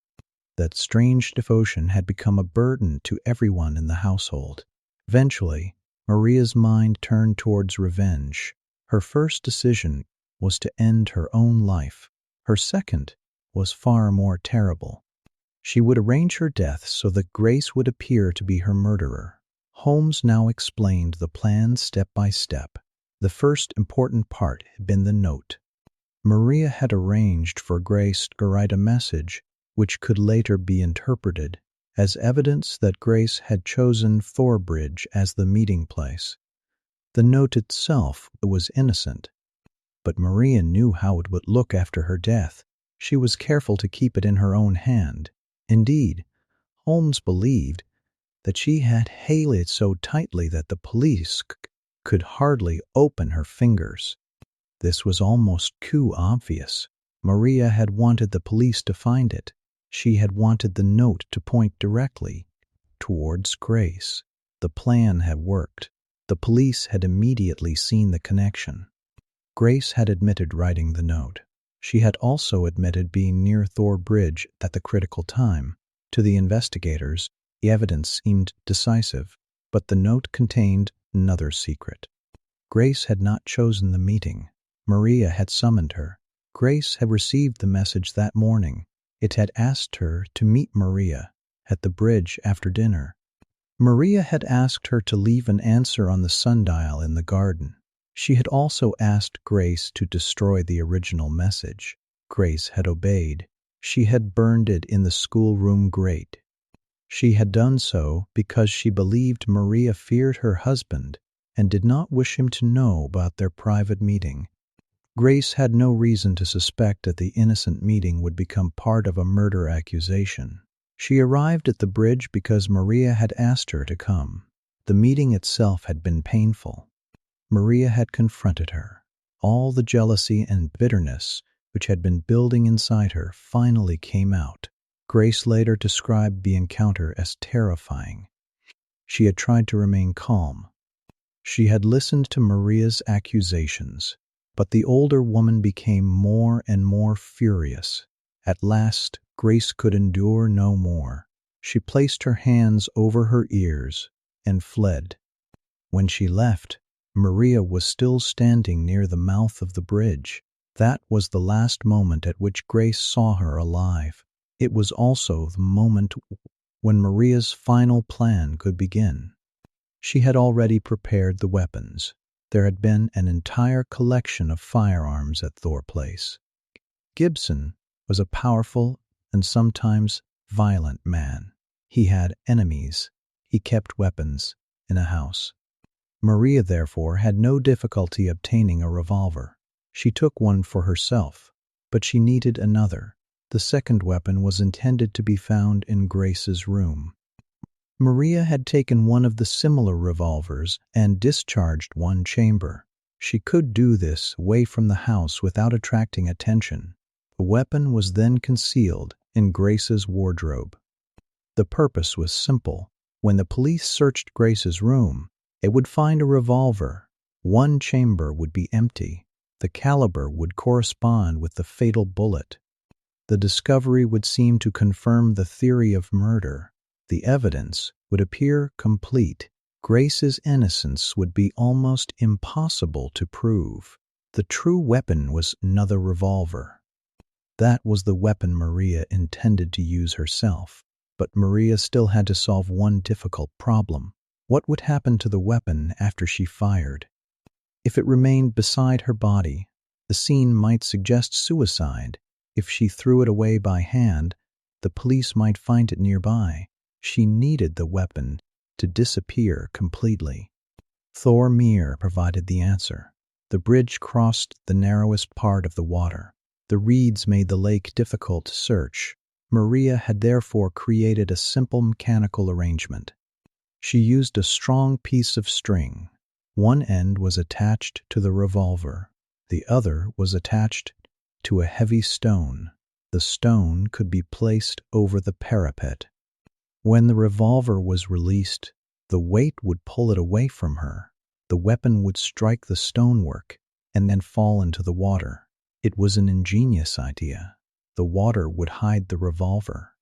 That strange devotion had become a burden to everyone in the household. Eventually, Maria's mind turned towards revenge. Her first decision was to end her own life. Her second was far more terrible. She would arrange her death so that Grace would appear to be her murderer. Holmes now explained the plan step by step. The first important part had been the note. Maria had arranged for Grace to write a message which could later be interpreted as evidence that Grace had chosen Thor Bridge as the meeting place. The note itself was innocent, but Maria knew how it would look after her death. She was careful to keep it in her own hand. Indeed, Holmes believed that she had held it so tightly that the police could hardly open her fingers. This was almost too obvious. Maria had wanted the police to find it. She had wanted the note to point directly towards Grace. The plan had worked. The police had immediately seen the connection. Grace had admitted writing the note. She had also admitted being near Thor Bridge at the critical time. To the investigators, the evidence seemed decisive, but the note contained another secret. Grace had not chosen the meeting. Maria had summoned her. Grace had received the message that morning. It had asked her to meet Maria at the bridge after dinner. Maria had asked her to leave an answer on the sundial in the garden. She had also asked Grace to destroy the original message. Grace had obeyed. She had burned it in the schoolroom grate. She had done so because she believed Maria feared her husband and did not wish him to know about their private meeting. Grace had no reason to suspect that the innocent meeting would become part of a murder accusation. She arrived at the bridge because Maria had asked her to come. The meeting itself had been painful. Maria had confronted her. All the jealousy and bitterness which had been building inside her finally came out. Grace later described the encounter as terrifying. She had tried to remain calm. She had listened to Maria's accusations, but the older woman became more and more furious. At last, Grace could endure no more. She placed her hands over her ears and fled. When she left, Maria was still standing near the mouth of the bridge. That was the last moment at which Grace saw her alive. It was also the moment when Maria's final plan could begin. She had already prepared the weapons. There had been an entire collection of firearms at Thor Place. Gibson was a powerful and sometimes violent man. He had enemies. He kept weapons in a house. Maria, therefore, had no difficulty obtaining a revolver. She took one for herself, but she needed another. The second weapon was intended to be found in Grace's room. Maria had taken one of the similar revolvers and discharged one chamber. She could do this away from the house without attracting attention. The weapon was then concealed in Grace's wardrobe. The purpose was simple. When the police searched Grace's room, they would find a revolver. One chamber would be empty. The caliber would correspond with the fatal bullet. The discovery would seem to confirm the theory of murder. The evidence would appear complete. Grace's innocence would be almost impossible to prove. The true weapon was another revolver. That was the weapon Maria intended to use herself. But Maria still had to solve one difficult problem. What would happen to the weapon after she fired? If it remained beside her body, the scene might suggest suicide. If she threw it away by hand, the police might find it nearby. She needed the weapon to disappear completely. Thor Mere provided the answer. The bridge crossed the narrowest part of the water. The reeds made the lake difficult to search. Maria had therefore created a simple mechanical arrangement. She used a strong piece of string. One end was attached to the revolver. The other was attached to a heavy stone. The stone could be placed over the parapet. When the revolver was released, the weight would pull it away from her. The weapon would strike the stonework and then fall into the water. It was an ingenious idea. The water would hide the revolver.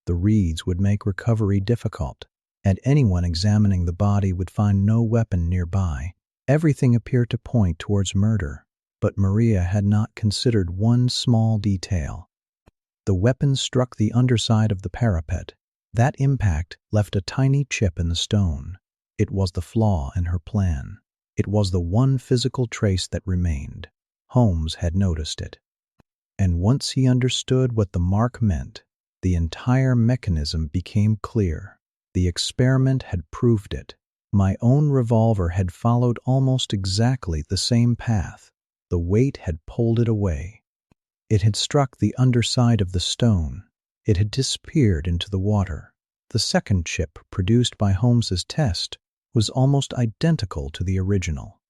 The reeds would make recovery difficult, and anyone examining the body would find no weapon nearby. Everything appeared to point towards murder, but Maria had not considered one small detail. The weapon struck the underside of the parapet. That impact left a tiny chip in the stone. It was the flaw in her plan. It was the one physical trace that remained. Holmes had noticed it. And once he understood what the mark meant, the entire mechanism became clear. The experiment had proved it. My own revolver had followed almost exactly the same path. The weight had pulled it away. It had struck the underside of the stone. It had disappeared into the water. The second chip produced by Holmes's test was almost identical to the original.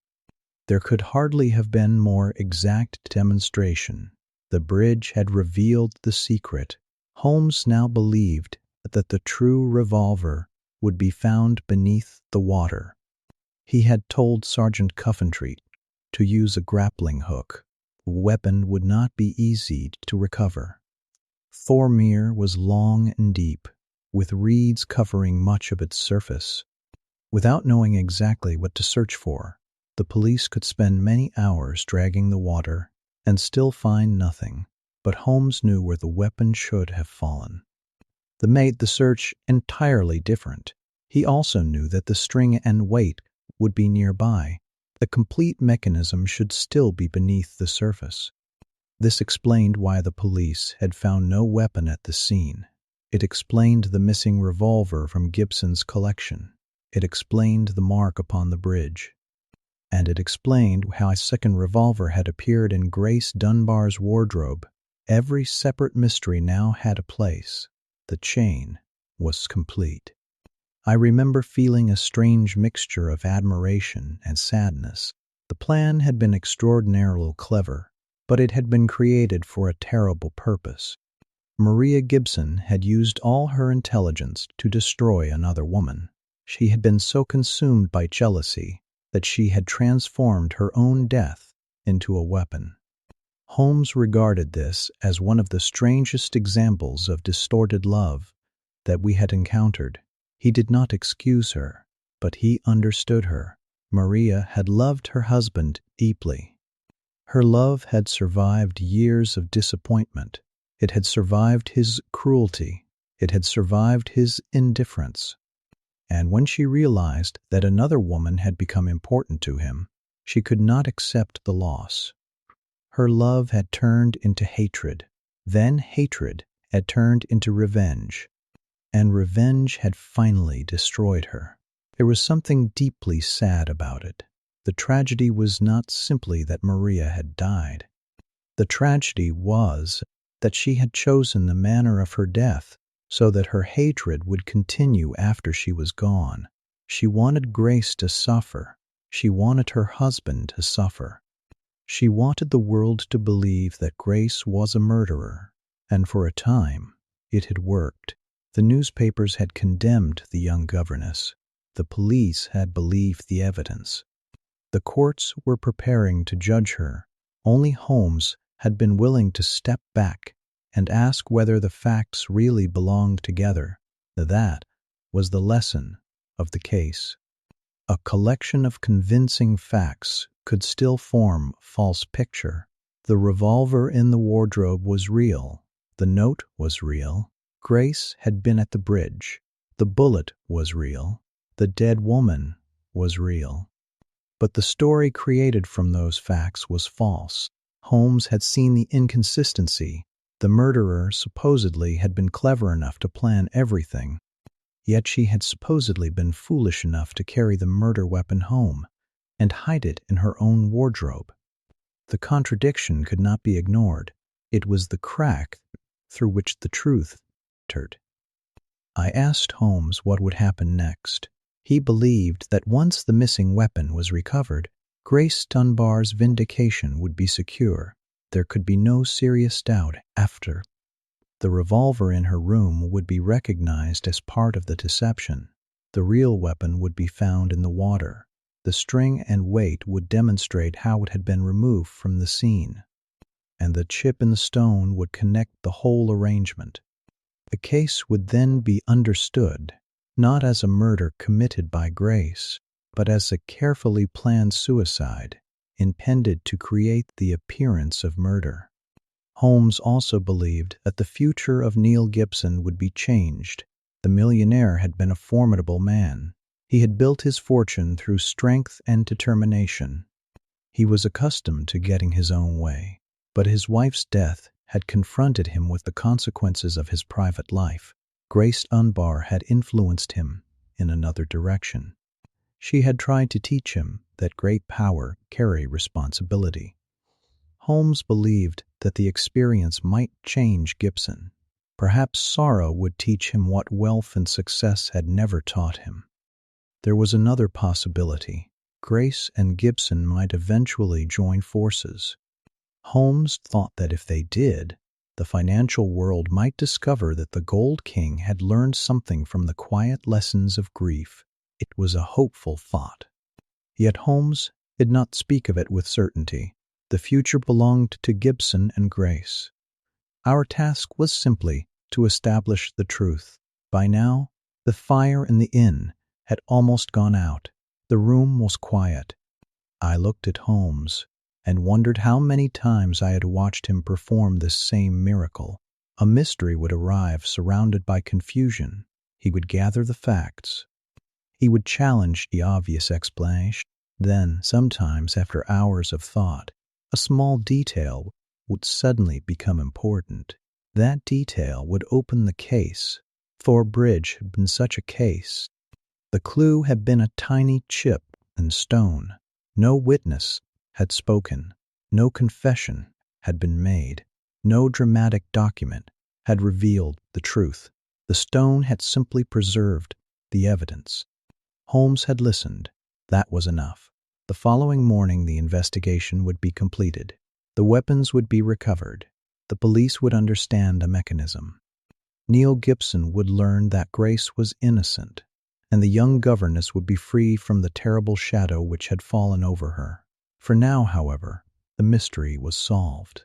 There could hardly have been more exact demonstration. The bridge had revealed the secret. Holmes now believed that the true revolver would be found beneath the water. He had told Sergeant Coventry to use a grappling hook. The weapon would not be easy to recover. Thor Mere was long and deep, with reeds covering much of its surface. Without knowing exactly what to search for, the police could spend many hours dragging the water and still find nothing. But Holmes knew where the weapon should have fallen. That made the search entirely different. He also knew that the string and weight would be nearby. The complete mechanism should still be beneath the surface. This explained why the police had found no weapon at the scene. It explained the missing revolver from Gibson's collection. It explained the mark upon the bridge. And it explained how a second revolver had appeared in Grace Dunbar's wardrobe. Every separate mystery now had a place. The chain was complete. I remember feeling a strange mixture of admiration and sadness. The plan had been extraordinarily clever, but it had been created for a terrible purpose. Maria Gibson had used all her intelligence to destroy another woman. She had been so consumed by jealousy that she had transformed her own death into a weapon. Holmes regarded this as one of the strangest examples of distorted love that we had encountered. He did not excuse her, but he understood her. Maria had loved her husband deeply. Her love had survived years of disappointment. It had survived his cruelty. It had survived his indifference. And when she realized that another woman had become important to him, she could not accept the loss. Her love had turned into hatred. Then hatred had turned into revenge. And revenge had finally destroyed her. There was something deeply sad about it. The tragedy was not simply that Maria had died. The tragedy was that she had chosen the manner of her death so that her hatred would continue after she was gone. She wanted Grace to suffer. She wanted her husband to suffer. She wanted the world to believe that Grace was a murderer, and for a time it had worked. The newspapers had condemned the young governess. The police had believed the evidence. The courts were preparing to judge her. Only Holmes had been willing to step back and ask whether the facts really belonged together. That was the lesson of the case. A collection of convincing facts could still form a false picture. The revolver in the wardrobe was real. The note was real. Grace had been at the bridge. The bullet was real. The dead woman was real. But the story created from those facts was false. Holmes had seen the inconsistency. The murderer supposedly had been clever enough to plan everything, yet she had supposedly been foolish enough to carry the murder weapon home and hide it in her own wardrobe. The contradiction could not be ignored. It was the crack through which the truth entered. I asked Holmes what would happen next. He believed that once the missing weapon was recovered, Grace Dunbar's vindication would be secure. There could be no serious doubt after. The revolver in her room would be recognized as part of the deception. The real weapon would be found in the water. The string and weight would demonstrate how it had been removed from the scene, and the chip in the stone would connect the whole arrangement. The case would then be understood not as a murder committed by Grace, but as a carefully planned suicide intended to create the appearance of murder. Holmes also believed that the future of Neil Gibson would be changed. The millionaire had been a formidable man. He had built his fortune through strength and determination. He was accustomed to getting his own way, but his wife's death had confronted him with the consequences of his private life. Grace Dunbar had influenced him in another direction. She had tried to teach him that great power carries responsibility. Holmes believed that the experience might change Gibson. Perhaps sorrow would teach him what wealth and success had never taught him. There was another possibility. Grace and Gibson might eventually join forces. Holmes thought that if they did, the financial world might discover that the Gold King had learned something from the quiet lessons of grief. It was a hopeful thought. Yet Holmes did not speak of it with certainty. The future belonged to Gibson and Grace. Our task was simply to establish the truth. By now, the fire in the inn had almost gone out. The room was quiet. I looked at Holmes and wondered how many times I had watched him perform this same miracle. A mystery would arrive surrounded by confusion. He would gather the facts. He would challenge the obvious explanation. Then, sometimes after hours of thought, a small detail would suddenly become important. That detail would open the case. Thor Bridge had been such a case. The clue had been a tiny chip in stone. No witness had spoken. No confession had been made. No dramatic document had revealed the truth. The stone had simply preserved the evidence. Holmes had listened. That was enough. The following morning the investigation would be completed. The weapons would be recovered. The police would understand a mechanism. Neil Gibson would learn that Grace was innocent, and the young governess would be free from the terrible shadow which had fallen over her. For now, however, the mystery was solved.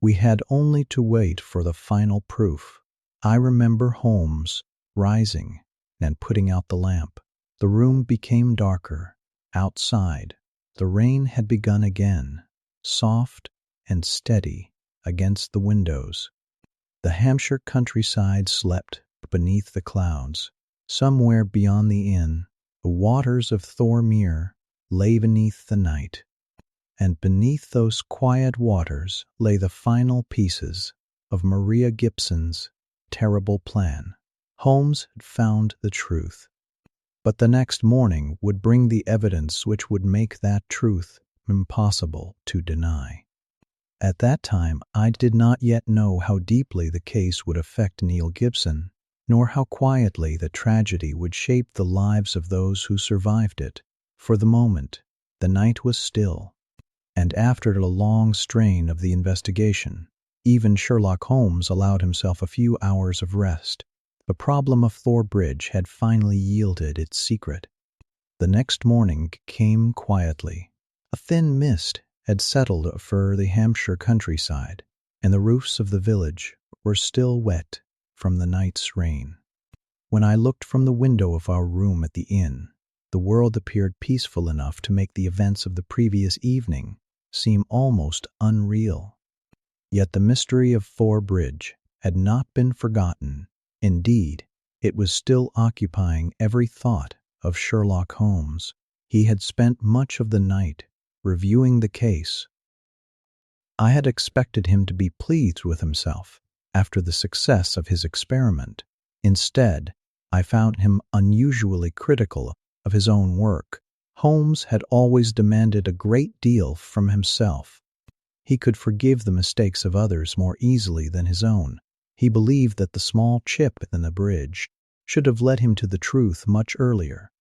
We had only to wait for the final proof. I remember Holmes rising and putting out the lamp. The room became darker. Outside, the rain had begun again, soft and steady against the windows. The Hampshire countryside slept beneath the clouds. Somewhere beyond the inn, the waters of Thor Mere lay beneath the night, and beneath those quiet waters lay the final pieces of Maria Gibson's terrible plan. Holmes had found the truth. But the next morning would bring the evidence which would make that truth impossible to deny. At that time, I did not yet know how deeply the case would affect Neil Gibson, nor how quietly the tragedy would shape the lives of those who survived it. For the moment, the night was still, and after the long strain of the investigation, even Sherlock Holmes allowed himself a few hours of rest. The problem of Thor Bridge had finally yielded its secret. The next morning came quietly. A thin mist had settled over the Hampshire countryside, and the roofs of the village were still wet from the night's rain. When I looked from the window of our room at the inn, The world appeared peaceful enough to make the events of the previous evening seem almost unreal. Yet the mystery of Thor Bridge had not been forgotten. Indeed, it was still occupying every thought of Sherlock Holmes. He had spent much of the night reviewing the case. I had expected him to be pleased with himself after the success of his experiment. Instead, I found him unusually critical of his own work. Holmes had always demanded a great deal from himself. He could forgive the mistakes of others more easily than his own. He believed that the small chip in the bridge should have led him to the truth much earlier.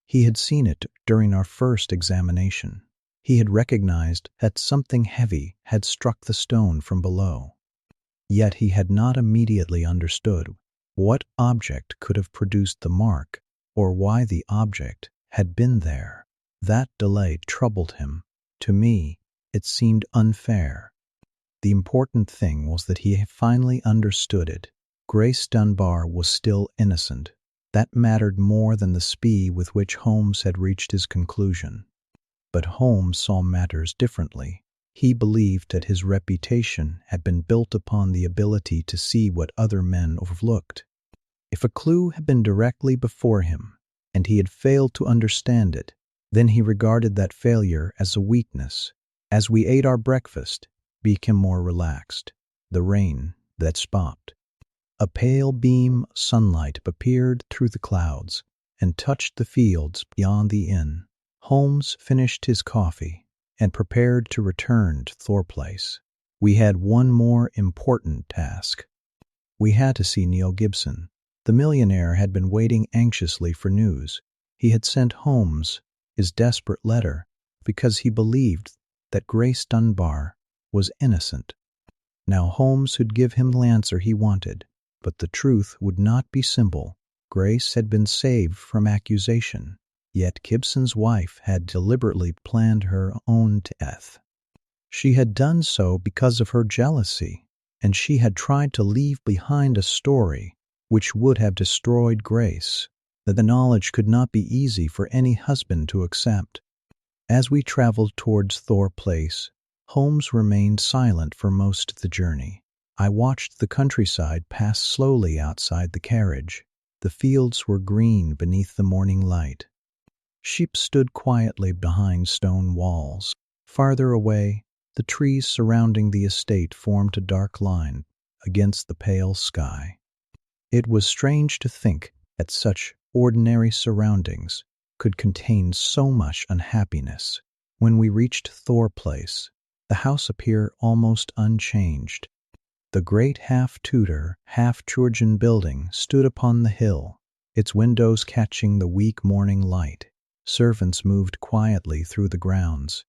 He had seen it during our first examination. He had recognized that something heavy had struck the stone from below. Yet he had not immediately understood what object could have produced the mark or why the object had been there. That delay troubled him. To me, it seemed unfair. The important thing was that he finally understood it. Grace Dunbar was still innocent. That mattered more than the speed with which Holmes had reached his conclusion. But Holmes saw matters differently. He believed that his reputation had been built upon the ability to see what other men overlooked. If a clue had been directly before him, and he had failed to understand it, then he regarded that failure as a weakness. As we ate our breakfast, became more relaxed. The rain that stopped. A pale beam of sunlight appeared through the clouds and touched the fields beyond the inn. Holmes finished his coffee and prepared to return to Thor Place. We had one more important task. We had to see Neil Gibson. The millionaire had been waiting anxiously for news. He had sent Holmes his desperate letter because he believed that Grace Dunbar was innocent. Now Holmes would give him the answer he wanted, but the truth would not be simple. Grace had been saved from accusation, yet Gibson's wife had deliberately planned her own death. She had done so because of her jealousy, and she had tried to leave behind a story which would have destroyed Grace. That the knowledge could not be easy for any husband to accept. As we traveled towards Thor Place, Holmes remained silent for most of the journey. I watched the countryside pass slowly outside the carriage. The fields were green beneath the morning light. Sheep stood quietly behind stone walls. Farther away, the trees surrounding the estate formed a dark line against the pale sky. It was strange to think that such ordinary surroundings could contain so much unhappiness. When we reached Thor Place, the house appeared almost unchanged. The great half-Tudor, half-Georgian building stood upon the hill, its windows catching the weak morning light. Servants moved quietly through the grounds.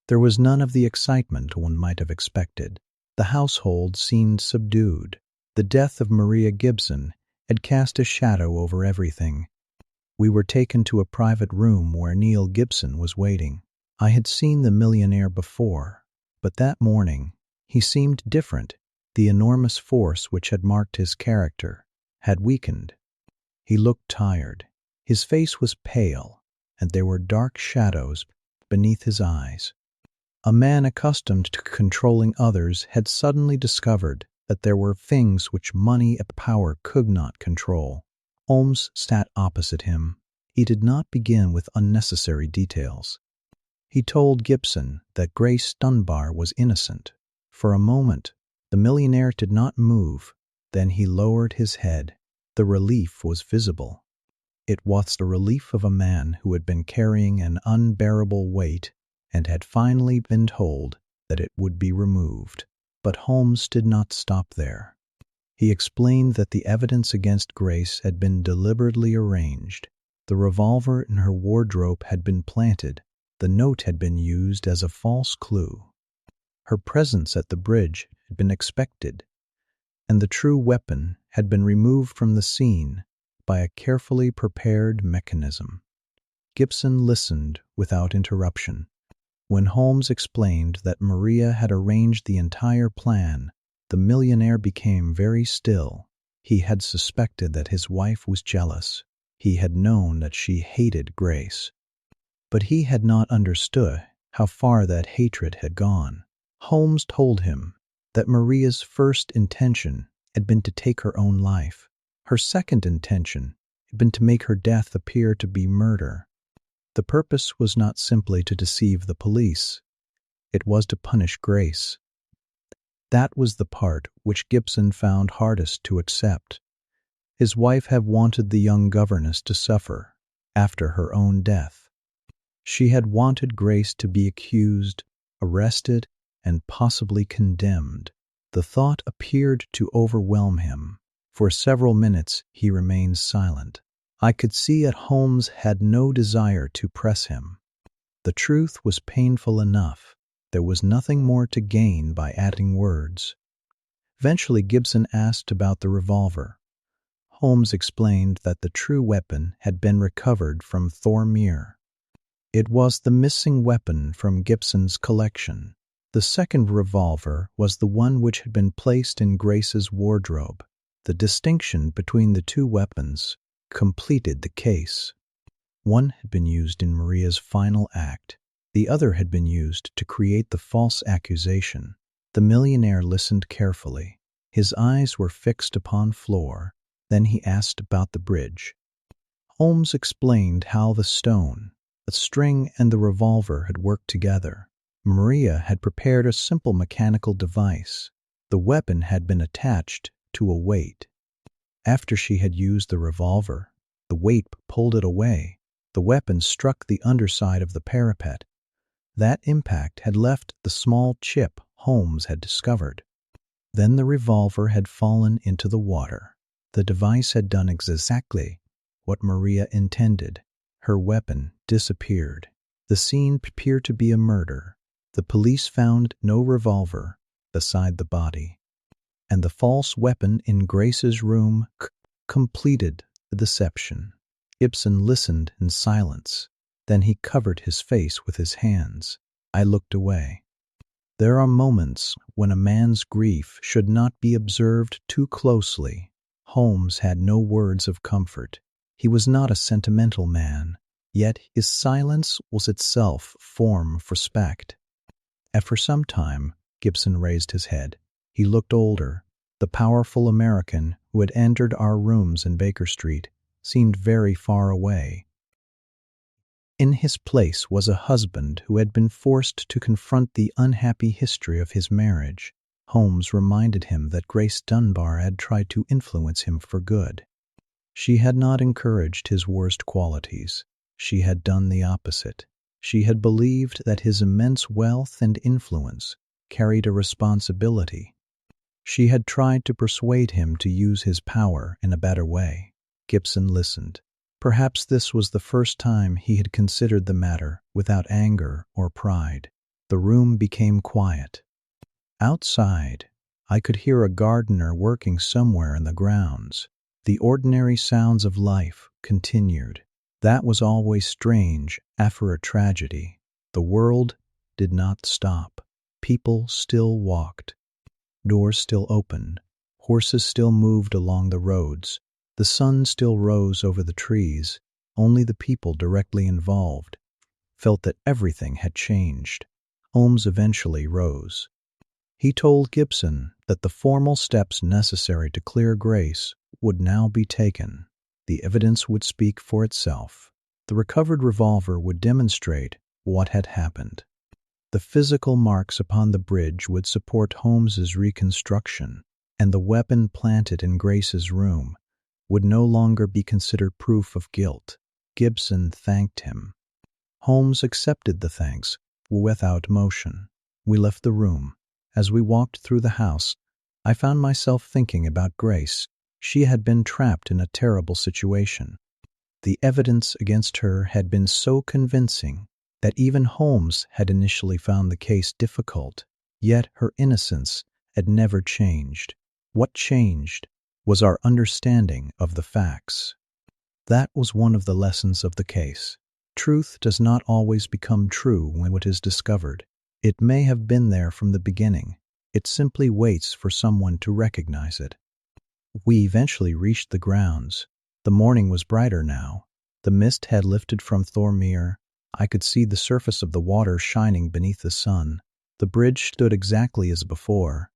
There was none of the excitement one might have expected. The household seemed subdued. The death of Maria Gibson had cast a shadow over everything. We were taken to a private room where Neil Gibson was waiting. I had seen the millionaire before, but that morning he seemed different. The enormous force which had marked his character had weakened. He looked tired. His face was pale, and there were dark shadows beneath his eyes. A man accustomed to controlling others had suddenly discovered that there were things which money and power could not control. Holmes sat opposite him. He did not begin with unnecessary details. He told Gibson that Grace Dunbar was innocent. For a moment, the millionaire did not move. Then he lowered his head. The relief was visible. It was the relief of a man who had been carrying an unbearable weight and had finally been told that it would be removed. But Holmes did not stop there. He explained that the evidence against Grace had been deliberately arranged. The revolver in her wardrobe had been planted. The note had been used as a false clue. Her presence at the bridge had been expected, and the true weapon had been removed from the scene by a carefully prepared mechanism. Gibson listened without interruption. When Holmes explained that Maria had arranged the entire plan, the millionaire became very still. He had suspected that his wife was jealous. He had known that she hated Grace, but he had not understood how far that hatred had gone. Holmes told him that Maria's first intention had been to take her own life. Her second intention had been to make her death appear to be murder. The purpose was not simply to deceive the police. It was to punish Grace. That was the part which Gibson found hardest to accept. His wife had wanted the young governess to suffer after her own death. She had wanted Grace to be accused, arrested, and possibly condemned. The thought appeared to overwhelm him. For several minutes he remained silent. I could see that Holmes had no desire to press him. The truth was painful enough. There was nothing more to gain by adding words. Eventually Gibson asked about the revolver. Holmes explained that the true weapon had been recovered from Thormere. It was the missing weapon from Gibson's collection. The second revolver was the one which had been placed in Grace's wardrobe. The distinction between the two weapons completed the case. One had been used in Maria's final act. The other had been used to create the false accusation. The millionaire listened carefully. His eyes were fixed upon floor. Then he asked about the bridge. Holmes explained how the stone, the string, and the revolver had worked together. Maria had prepared a simple mechanical device. The weapon had been attached to a weight. After she had used the revolver, the weight pulled it away. The weapon struck the underside of the parapet. That impact had left the small chip Holmes had discovered. Then the revolver had fallen into the water. The device had done exactly what Maria intended. Her weapon disappeared. The scene appeared to be a murder. The police found no revolver beside the body, and the false weapon in Grace's room completed the deception. Gibson listened in silence. Then he covered his face with his hands. I looked away. There are moments when a man's grief should not be observed too closely. Holmes had no words of comfort. He was not a sentimental man, yet his silence was itself form of respect. After some time, Gibson raised his head. He looked older. The powerful American who had entered our rooms in Baker Street seemed very far away. In his place was a husband who had been forced to confront the unhappy history of his marriage. Holmes reminded him that Grace Dunbar had tried to influence him for good. She had not encouraged his worst qualities. She had done the opposite. She had believed that his immense wealth and influence carried a responsibility. She had tried to persuade him to use his power in a better way. Gibson listened. Perhaps this was the first time he had considered the matter without anger or pride. The room became quiet. Outside, I could hear a gardener working somewhere in the grounds. The ordinary sounds of life continued. That was always strange after a tragedy. The world did not stop. People still walked. Doors still opened. Horses still moved along the roads. The sun still rose over the trees. Only the people directly involved felt that everything had changed. Holmes eventually rose. He told Gibson that the formal steps necessary to clear Grace would now be taken. The evidence would speak for itself. The recovered revolver would demonstrate what had happened. The physical marks upon the bridge would support Holmes's reconstruction, and the weapon planted in Grace's room would no longer be considered proof of guilt. Gibson thanked him. Holmes accepted the thanks without emotion. We left the room. As we walked through the house, I found myself thinking about Grace. She had been trapped in a terrible situation. The evidence against her had been so convincing that even Holmes had initially found the case difficult. Yet her innocence had never changed. What changed was our understanding of the facts. That was one of the lessons of the case. Truth does not always become true when it is discovered. It may have been there from the beginning. It simply waits for someone to recognize it. We eventually reached the grounds. The morning was brighter now. The mist had lifted from Thormere. I could see the surface of the water shining beneath the sun. The bridge stood exactly as before.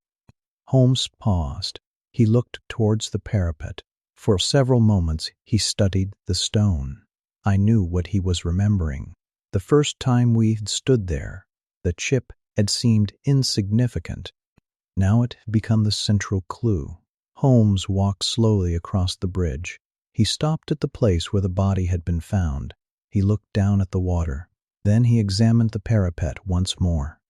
Holmes paused. He looked towards the parapet. For several moments he studied the stone. I knew what he was remembering. The first time we had stood there, the chip had seemed insignificant. Now it had become the central clue. Holmes walked slowly across the bridge. He stopped at the place where the body had been found. He looked down at the water. Then he examined the parapet once more.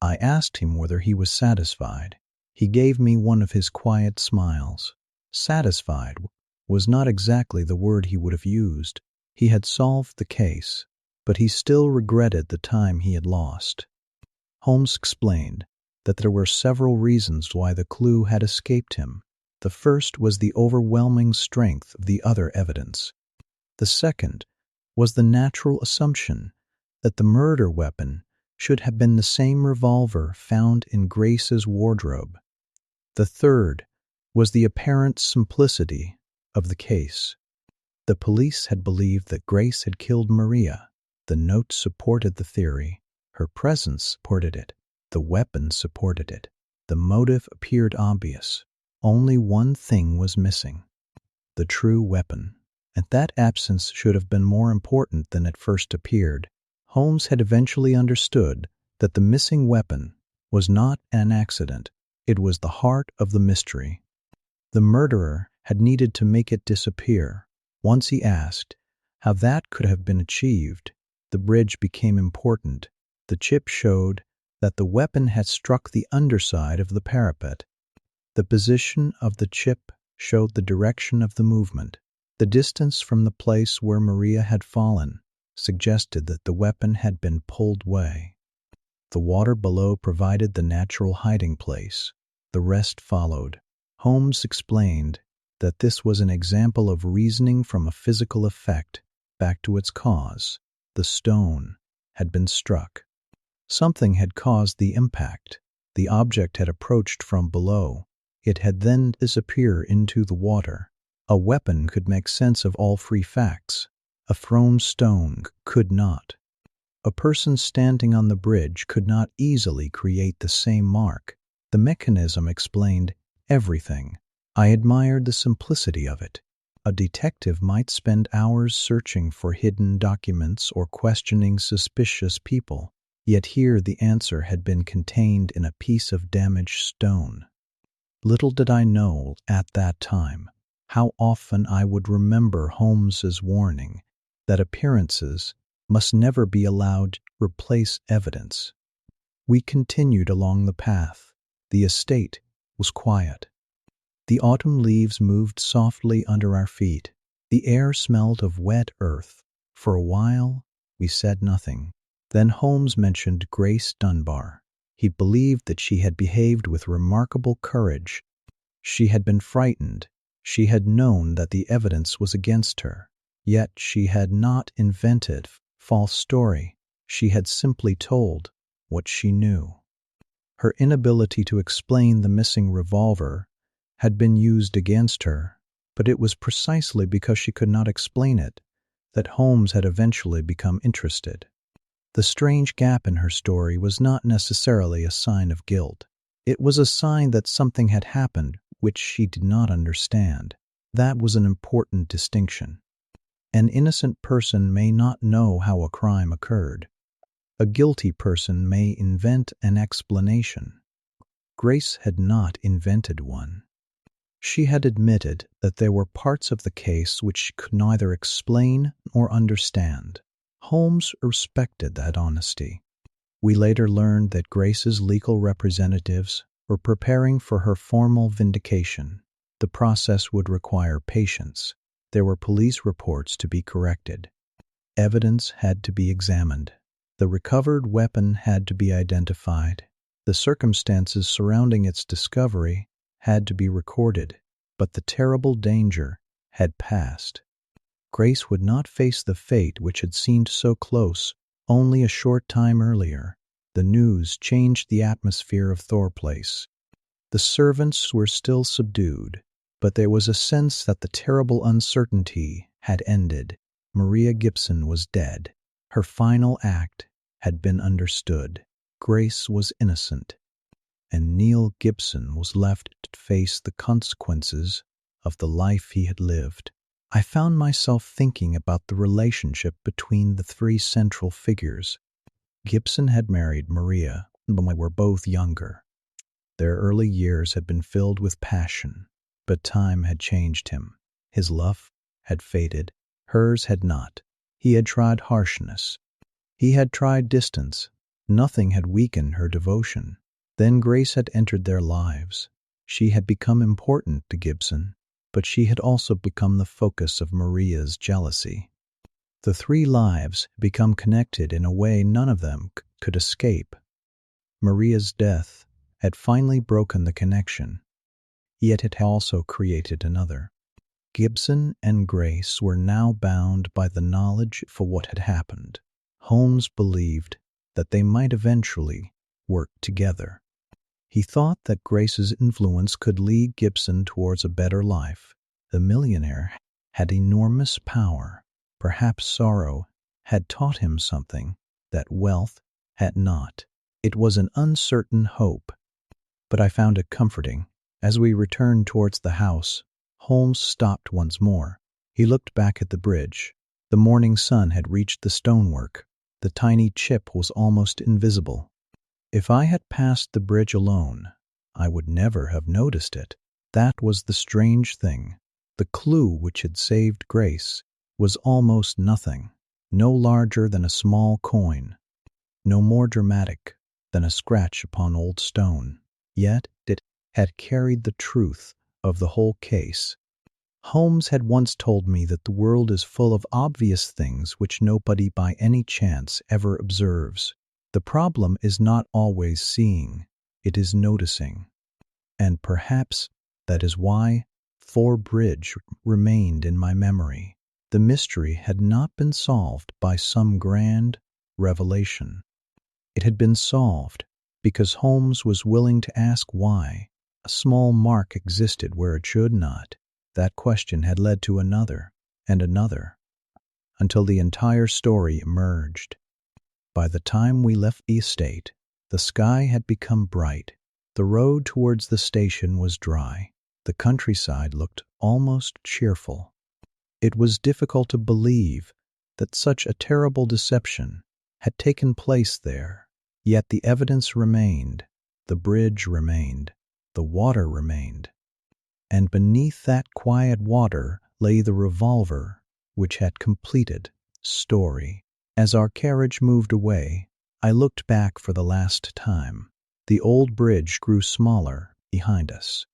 I asked him whether he was satisfied. He gave me one of his quiet smiles. Satisfied was not exactly the word he would have used. He had solved the case, but he still regretted the time he had lost. Holmes explained that there were several reasons why the clue had escaped him. The first was the overwhelming strength of the other evidence. The second was the natural assumption that the murder weapon should have been the same revolver found in Grace's wardrobe. The third was the apparent simplicity of the case. The police had believed that Grace had killed Maria. The note supported the theory. Her presence supported it. The weapon supported it. The motive appeared obvious. Only one thing was missing: the true weapon. And that absence should have been more important than it first appeared. Holmes had eventually understood that the missing weapon was not an accident. It was the heart of the mystery. The murderer had needed to make it disappear. Once he asked how that could have been achieved. The bridge became important. The chip showed that the weapon had struck the underside of the parapet. The position of the chip showed the direction of the movement. The distance from the place where Maria had fallen suggested that the weapon had been pulled away. The water below provided the natural hiding place. The rest followed. Holmes explained that this was an example of reasoning from a physical effect back to its cause. The stone had been struck. Something had caused the impact. The object had approached from below. It had then disappeared into the water. A weapon could make sense of all three facts. A thrown stone could not. A person standing on the bridge could not easily create the same mark. The mechanism explained everything. I admired the simplicity of it. A detective might spend hours searching for hidden documents or questioning suspicious people, yet here the answer had been contained in a piece of damaged stone. Little did I know at that time how often I would remember Holmes's warning that appearances must never be allowed to replace evidence. We continued along the path. The estate was quiet. The autumn leaves moved softly under our feet. The air smelled of wet earth. For a while, we said nothing. Then Holmes mentioned Grace Dunbar. He believed that she had behaved with remarkable courage. She had been frightened. She had known that the evidence was against her. Yet she had not invented false story. She had simply told what she knew. Her inability to explain the missing revolver had been used against her, but it was precisely because she could not explain it that Holmes had eventually become interested. The strange gap in her story was not necessarily a sign of guilt. It was a sign that something had happened which she did not understand. That was an important distinction. An innocent person may not know how a crime occurred. A guilty person may invent an explanation. Grace had not invented one. She had admitted that there were parts of the case which she could neither explain nor understand. Holmes respected that honesty. We later learned that Grace's legal representatives were preparing for her formal vindication. The process would require patience. There were police reports to be corrected. Evidence had to be examined. The recovered weapon had to be identified. The circumstances surrounding its discovery had to be recorded. But the terrible danger had passed. Grace would not face the fate which had seemed so close only a short time earlier. The news changed the atmosphere of Thor Place. The servants were still subdued. But there was a sense that the terrible uncertainty had ended. Maria Gibson was dead. Her final act had been understood. Grace was innocent, and Neil Gibson was left to face the consequences of the life he had lived. I found myself thinking about the relationship between the three central figures. Gibson had married Maria when they were both younger. Their early years had been filled with passion, but time had changed him. His love had faded, hers had not. He had tried harshness. He had tried distance. Nothing had weakened her devotion. Then Grace had entered their lives. She had become important to Gibson, but she had also become the focus of Maria's jealousy. The three lives had become connected in a way none of them could escape. Maria's death had finally broken the connection, yet it had also created another. Gibson and Grace were now bound by the knowledge for what had happened. Holmes believed that they might eventually work together. He thought that Grace's influence could lead Gibson towards a better life. The millionaire had enormous power. Perhaps sorrow had taught him something that wealth had not. It was an uncertain hope, but I found it comforting. As we returned towards the house, Holmes stopped once more. He looked back at the bridge. The morning sun had reached the stonework. The tiny chip was almost invisible. If I had passed the bridge alone, I would never have noticed it. That was the strange thing. The clue which had saved Grace was almost nothing, no larger than a small coin, no more dramatic than a scratch upon old stone. Yet it had carried the truth of the whole case. Holmes had once told me that the world is full of obvious things which nobody by any chance ever observes. The problem is not always seeing, it is noticing. And perhaps that is why Thor Bridge remained in my memory. The mystery had not been solved by some grand revelation. It had been solved because Holmes was willing to ask why a small mark existed where it should not. That question had led to another and another, until the entire story emerged. By the time we left the estate, the sky had become bright. The road towards the station was dry. The countryside looked almost cheerful. It was difficult to believe that such a terrible deception had taken place there. Yet the evidence remained, the bridge remained, the water remained. And beneath that quiet water lay the revolver which had completed story. As our carriage moved away, I looked back for the last time. The old bridge grew smaller behind us.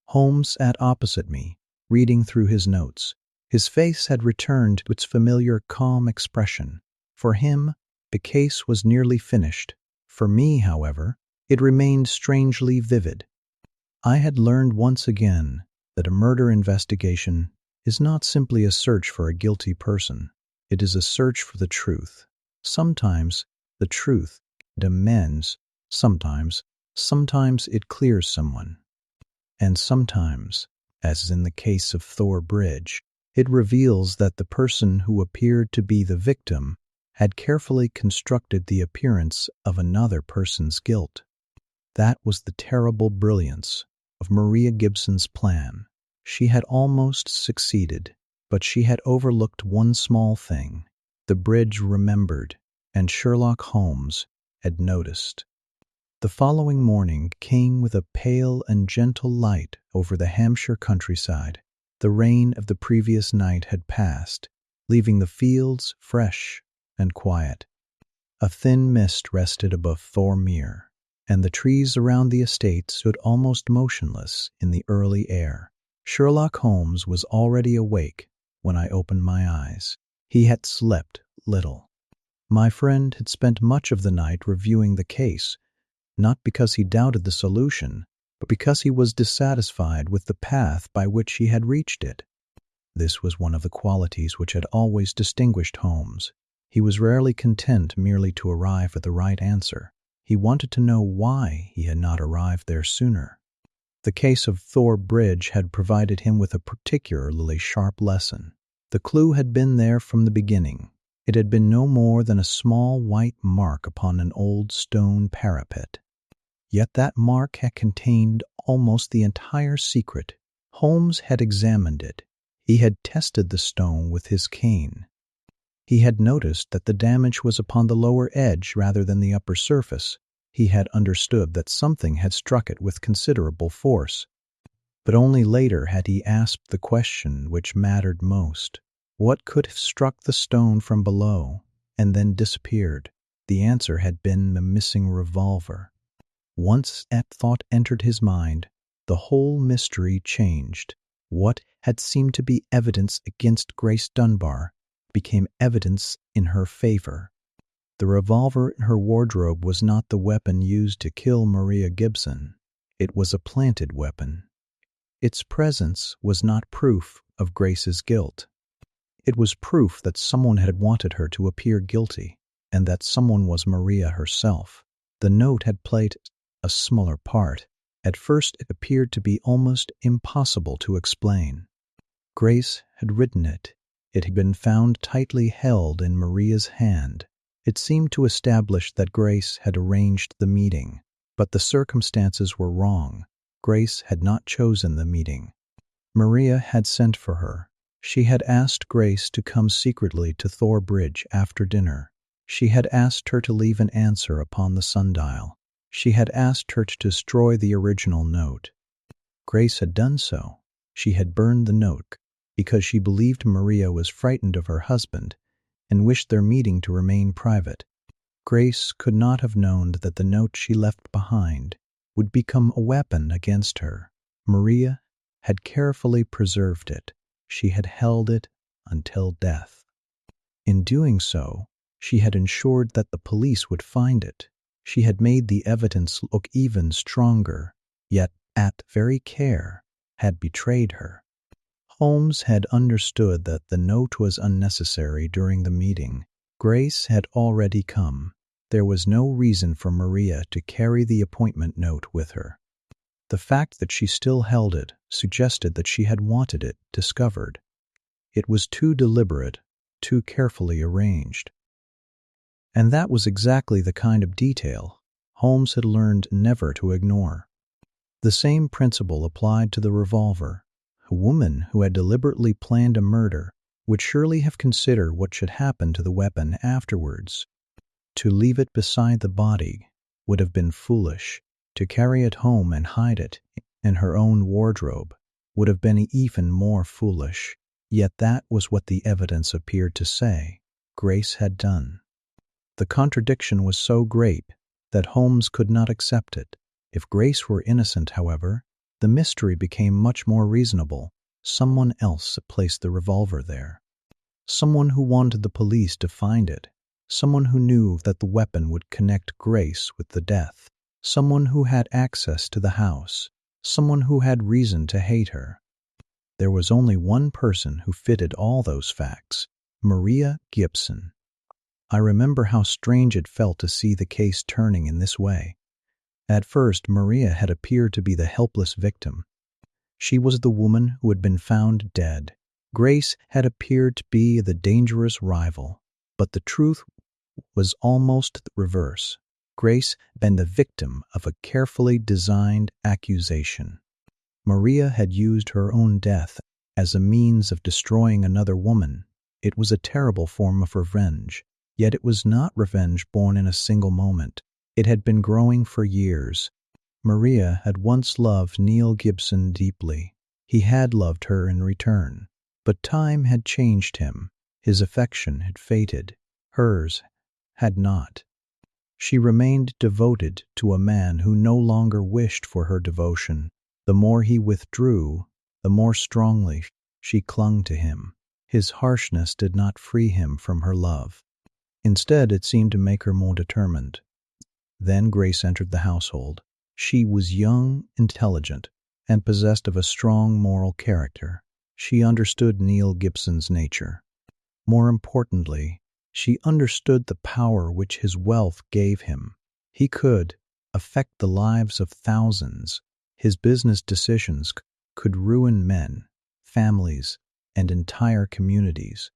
Holmes sat opposite me, reading through his notes. His face had returned to its familiar calm expression. For him, the case was nearly finished. For me, however, it remained strangely vivid. I had learned once again that a murder investigation is not simply a search for a guilty person. It is a search for the truth. Sometimes the truth demands, sometimes it clears someone. And sometimes, as in the case of Thor Bridge, it reveals that the person who appeared to be the victim had carefully constructed the appearance of another person's guilt. That was the terrible brilliance of Maria Gibson's plan. She had almost succeeded, but she had overlooked one small thing. The bridge remembered, and Sherlock Holmes had noticed. The following morning came with a pale and gentle light over the Hampshire countryside. The rain of the previous night had passed, leaving the fields fresh and quiet. A thin mist rested above Thor Mere, and the trees around the estate stood almost motionless in the early air. Sherlock Holmes was already awake when I opened my eyes. He had slept little. My friend had spent much of the night reviewing the case, not because he doubted the solution, but because he was dissatisfied with the path by which he had reached it. This was one of the qualities which had always distinguished Holmes. He was rarely content merely to arrive at the right answer. He wanted to know why he had not arrived there sooner. The case of Thor Bridge had provided him with a particularly sharp lesson. The clue had been there from the beginning. It had been no more than a small white mark upon an old stone parapet. Yet that mark had contained almost the entire secret. Holmes had examined it. He had tested the stone with his cane. He had noticed that the damage was upon the lower edge rather than the upper surface. He had understood that something had struck it with considerable force. But only later had he asked the question which mattered most. What could have struck the stone from below and then disappeared? The answer had been the missing revolver. Once that thought entered his mind, the whole mystery changed. What had seemed to be evidence against Grace Dunbar became evidence in her favor. The revolver in her wardrobe was not the weapon used to kill Maria Gibson. It was a planted weapon. Its presence was not proof of Grace's guilt. It was proof that someone had wanted her to appear guilty, and that someone was Maria herself. The note had played a smaller part. At first it appeared to be almost impossible to explain. Grace had written it. It had been found tightly held in Maria's hand. It seemed to establish that Grace had arranged the meeting, but the circumstances were wrong. Grace had not chosen the meeting. Maria had sent for her. She had asked Grace to come secretly to Thor Bridge after dinner. She had asked her to leave an answer upon the sundial. She had asked her to destroy the original note. Grace had done so. She had burned the note because she believed Maria was frightened of her husband and wished their meeting to remain private. Grace could not have known that the note she left behind would become a weapon against her. Maria had carefully preserved it. She had held it until death. In doing so, she had ensured that the police would find it. She had made the evidence look even stronger, yet that very care had betrayed her. Holmes had understood that the note was unnecessary during the meeting. Grace had already come. There was no reason for Maria to carry the appointment note with her. The fact that she still held it suggested that she had wanted it discovered. It was too deliberate, too carefully arranged. And that was exactly the kind of detail Holmes had learned never to ignore. The same principle applied to the revolver. A woman who had deliberately planned a murder would surely have considered what should happen to the weapon afterwards. To leave it beside the body would have been foolish. To carry it home and hide it in her own wardrobe would have been even more foolish. Yet that was what the evidence appeared to say Grace had done. The contradiction was so great that Holmes could not accept it. If Grace were innocent, however, the mystery became much more reasonable. Someone else placed the revolver there. Someone who wanted the police to find it. Someone who knew that the weapon would connect Grace with the death. Someone who had access to the house. Someone who had reason to hate her. There was only one person who fitted all those facts: Maria Gibson. I remember how strange it felt to see the case turning in this way. At first, Maria had appeared to be the helpless victim. She was the woman who had been found dead. Grace had appeared to be the dangerous rival. But the truth was almost the reverse. Grace had been the victim of a carefully designed accusation. Maria had used her own death as a means of destroying another woman. It was a terrible form of revenge. Yet it was not revenge born in a single moment. It had been growing for years. Maria had once loved Neil Gibson deeply. He had loved her in return. But time had changed him. His affection had faded. Hers had not. She remained devoted to a man who no longer wished for her devotion. The more he withdrew, the more strongly she clung to him. His harshness did not free him from her love. Instead, it seemed to make her more determined. Then Grace entered the household. She was young, intelligent, and possessed of a strong moral character. She understood Neil Gibson's nature. More importantly, she understood the power which his wealth gave him. He could affect the lives of thousands. His business decisions could ruin men, families, and entire communities.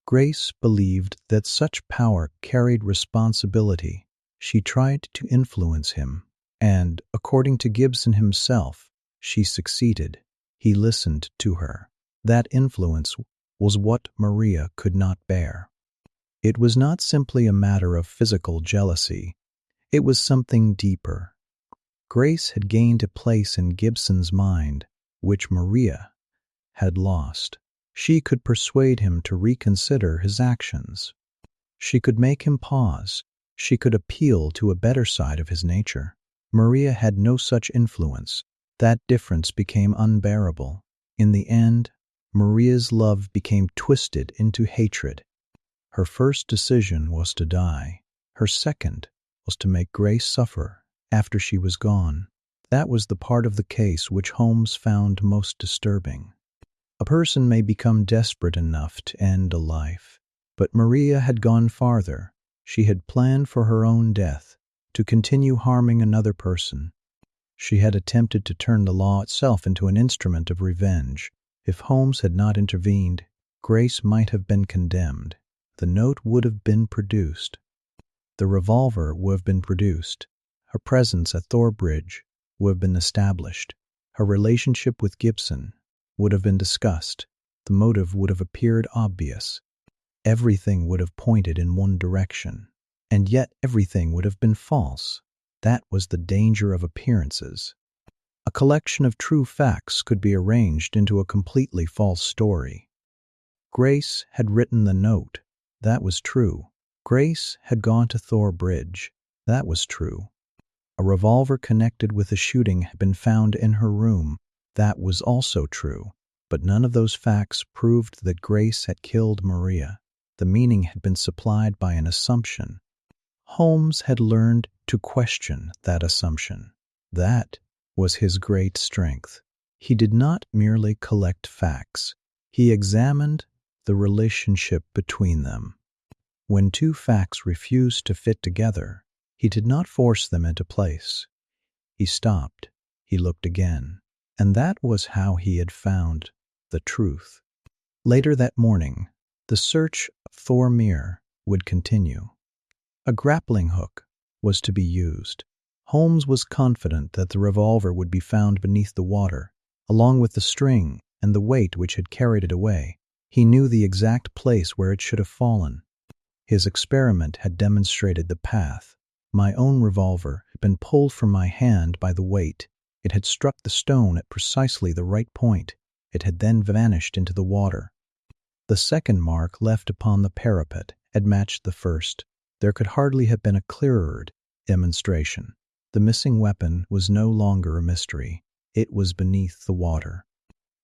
Grace believed that such power carried responsibility. She tried to influence him, and, according to Gibson himself, she succeeded. He listened to her. That influence was what Maria could not bear. It was not simply a matter of physical jealousy. It was something deeper. Grace had gained a place in Gibson's mind, which Maria had lost. She could persuade him to reconsider his actions. She could make him pause. She could appeal to a better side of his nature. Maria had no such influence. That difference became unbearable. In the end, Maria's love became twisted into hatred. Her first decision was to die. Her second was to make Grace suffer after she was gone. That was the part of the case which Holmes found most disturbing. A person may become desperate enough to end a life, but Maria had gone farther. She had planned for her own death, to continue harming another person. She had attempted to turn the law itself into an instrument of revenge. If Holmes had not intervened, Grace might have been condemned. The note would have been produced. The revolver would have been produced. Her presence at Thor Bridge would have been established. Her relationship with Gibson would have been discussed. The motive would have appeared obvious. Everything would have pointed in one direction. And yet everything would have been false. That was the danger of appearances. A collection of true facts could be arranged into a completely false story. Grace had written the note. That was true. Grace had gone to Thor Bridge. That was true. A revolver connected with the shooting had been found in her room. That was also true. But none of those facts proved that Grace had killed Maria. The meaning had been supplied by an assumption. Holmes had learned to question that assumption. That was his great strength. He did not merely collect facts. He examined the relationship between them. When two facts refused to fit together, he did not force them into place. He stopped. He looked again. And that was how he had found the truth. Later that morning, the search of Thor Mere would continue. A grappling hook was to be used. Holmes was confident that the revolver would be found beneath the water, along with the string and the weight which had carried it away. He knew the exact place where it should have fallen. His experiment had demonstrated the path. My own revolver had been pulled from my hand by the weight. It had struck the stone at precisely the right point. It had then vanished into the water. The second mark left upon the parapet had matched the first. There could hardly have been a clearer demonstration. The missing weapon was no longer a mystery. It was beneath the water.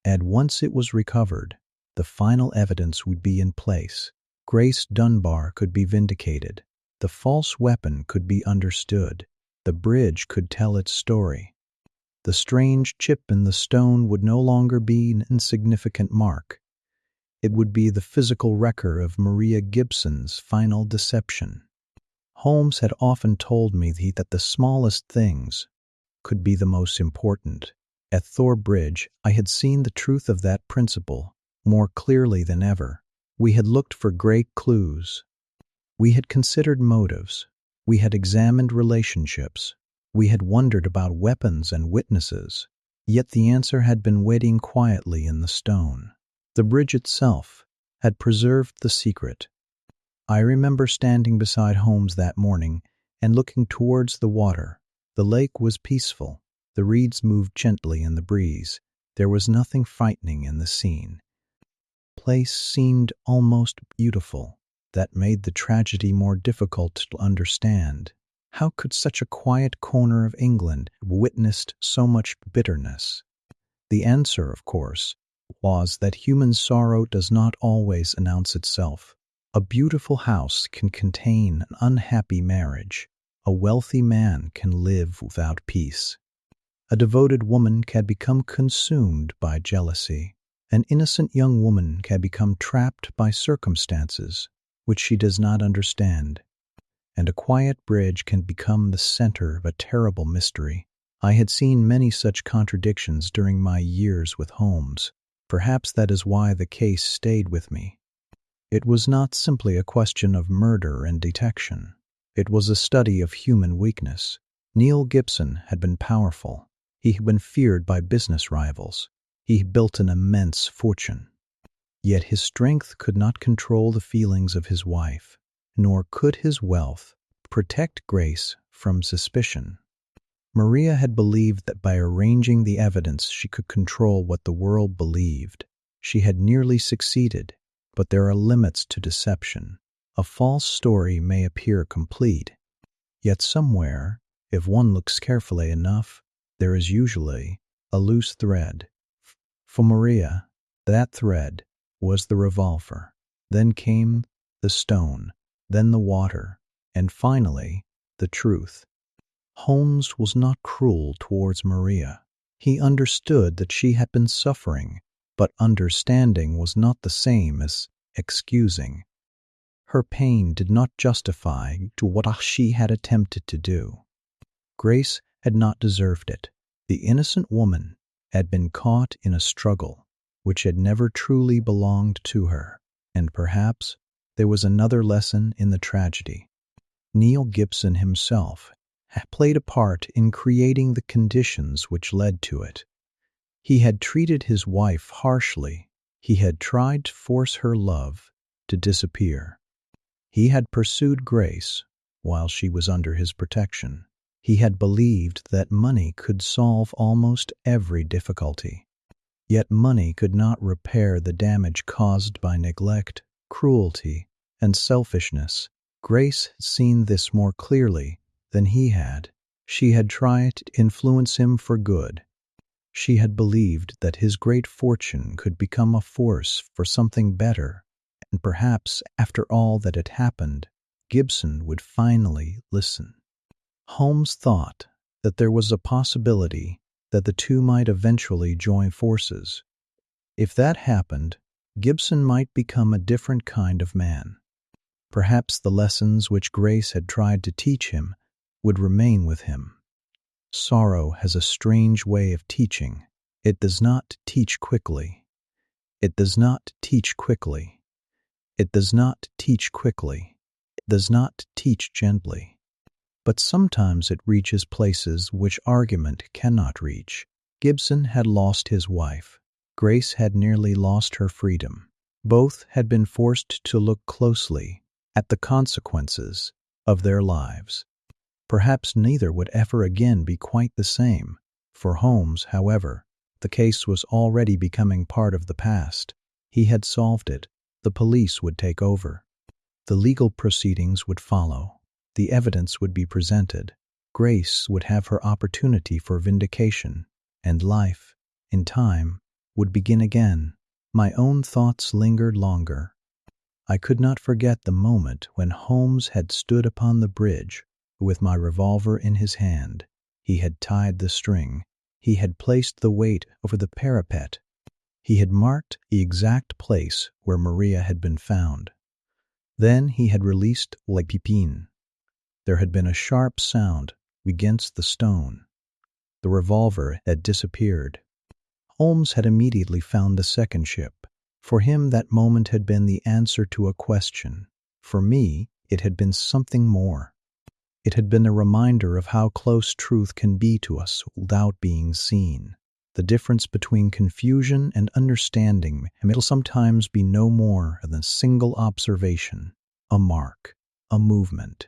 And once it was recovered, the final evidence would be in place. Grace Dunbar could be vindicated. The false weapon could be understood. The bridge could tell its story. The strange chip in the stone would no longer be an insignificant mark. It would be the physical record of Maria Gibson's final deception. Holmes had often told me that the smallest things could be the most important. At Thor Bridge, I had seen the truth of that principle more clearly than ever. We had looked for great clues. We had considered motives. We had examined relationships. We had wondered about weapons and witnesses. Yet the answer had been waiting quietly in the stone. The bridge itself had preserved the secret. I remember standing beside Holmes that morning and looking towards the water. The lake was peaceful. The reeds moved gently in the breeze. There was nothing frightening in the scene. The place seemed almost beautiful. That made the tragedy more difficult to understand. How could such a quiet corner of England have witnessed so much bitterness? The answer, of course, was that human sorrow does not always announce itself. A beautiful house can contain an unhappy marriage. A wealthy man can live without peace. A devoted woman can become consumed by jealousy. An innocent young woman can become trapped by circumstances which she does not understand. And a quiet bridge can become the center of a terrible mystery. I had seen many such contradictions during my years with Holmes. Perhaps that is why the case stayed with me. It was not simply a question of murder and detection. It was a study of human weakness. Neil Gibson had been powerful. He had been feared by business rivals. He had built an immense fortune. Yet his strength could not control the feelings of his wife, nor could his wealth protect Grace from suspicion. Maria had believed that by arranging the evidence she could control what the world believed. She had nearly succeeded, but there are limits to deception. A false story may appear complete, yet somewhere, if one looks carefully enough, there is usually a loose thread. For Maria, that thread was the revolver. Then came the stone, then the water, and finally, the truth. Holmes was not cruel towards Maria. He understood that she had been suffering, but understanding was not the same as excusing. Her pain did not justify to what she had attempted to do. Grace had not deserved it. The innocent woman had been caught in a struggle which had never truly belonged to her, and perhaps there was another lesson in the tragedy. Neil Gibson himself had played a part in creating the conditions which led to it. He had treated his wife harshly. He had tried to force her love to disappear. He had pursued Grace while she was under his protection. He had believed that money could solve almost every difficulty. Yet money could not repair the damage caused by neglect, cruelty, and selfishness. Grace had seen this more clearly than he had. She had tried to influence him for good. She had believed that his great fortune could become a force for something better, and perhaps, after all that had happened, Gibson would finally listen. Holmes thought that there was a possibility that the two might eventually join forces. If that happened, Gibson might become a different kind of man. Perhaps the lessons which Grace had tried to teach him would remain with him. Sorrow has a strange way of teaching. It does not teach quickly. It does not teach quickly. It does not teach quickly. It does not teach gently. But sometimes it reaches places which argument cannot reach. Gibson had lost his wife. Grace had nearly lost her freedom. Both had been forced to look closely at the consequences of their lives. Perhaps neither would ever again be quite the same. For Holmes, however, the case was already becoming part of the past. He had solved it. The police would take over. The legal proceedings would follow. The evidence would be presented. Grace would have her opportunity for vindication, and life, in time, would begin again. My own thoughts lingered longer. I could not forget the moment when Holmes had stood upon the bridge with my revolver in his hand. He had tied the string. He had placed the weight over the parapet. He had marked the exact place where Maria had been found. Then he had released La Pipine. There had been a sharp sound against the stone. The revolver had disappeared. Holmes had immediately found the second ship. For him, that moment had been the answer to a question. For me, it had been something more. It had been a reminder of how close truth can be to us without being seen. The difference between confusion and understanding will sometimes be no more than a single observation, a mark, a movement,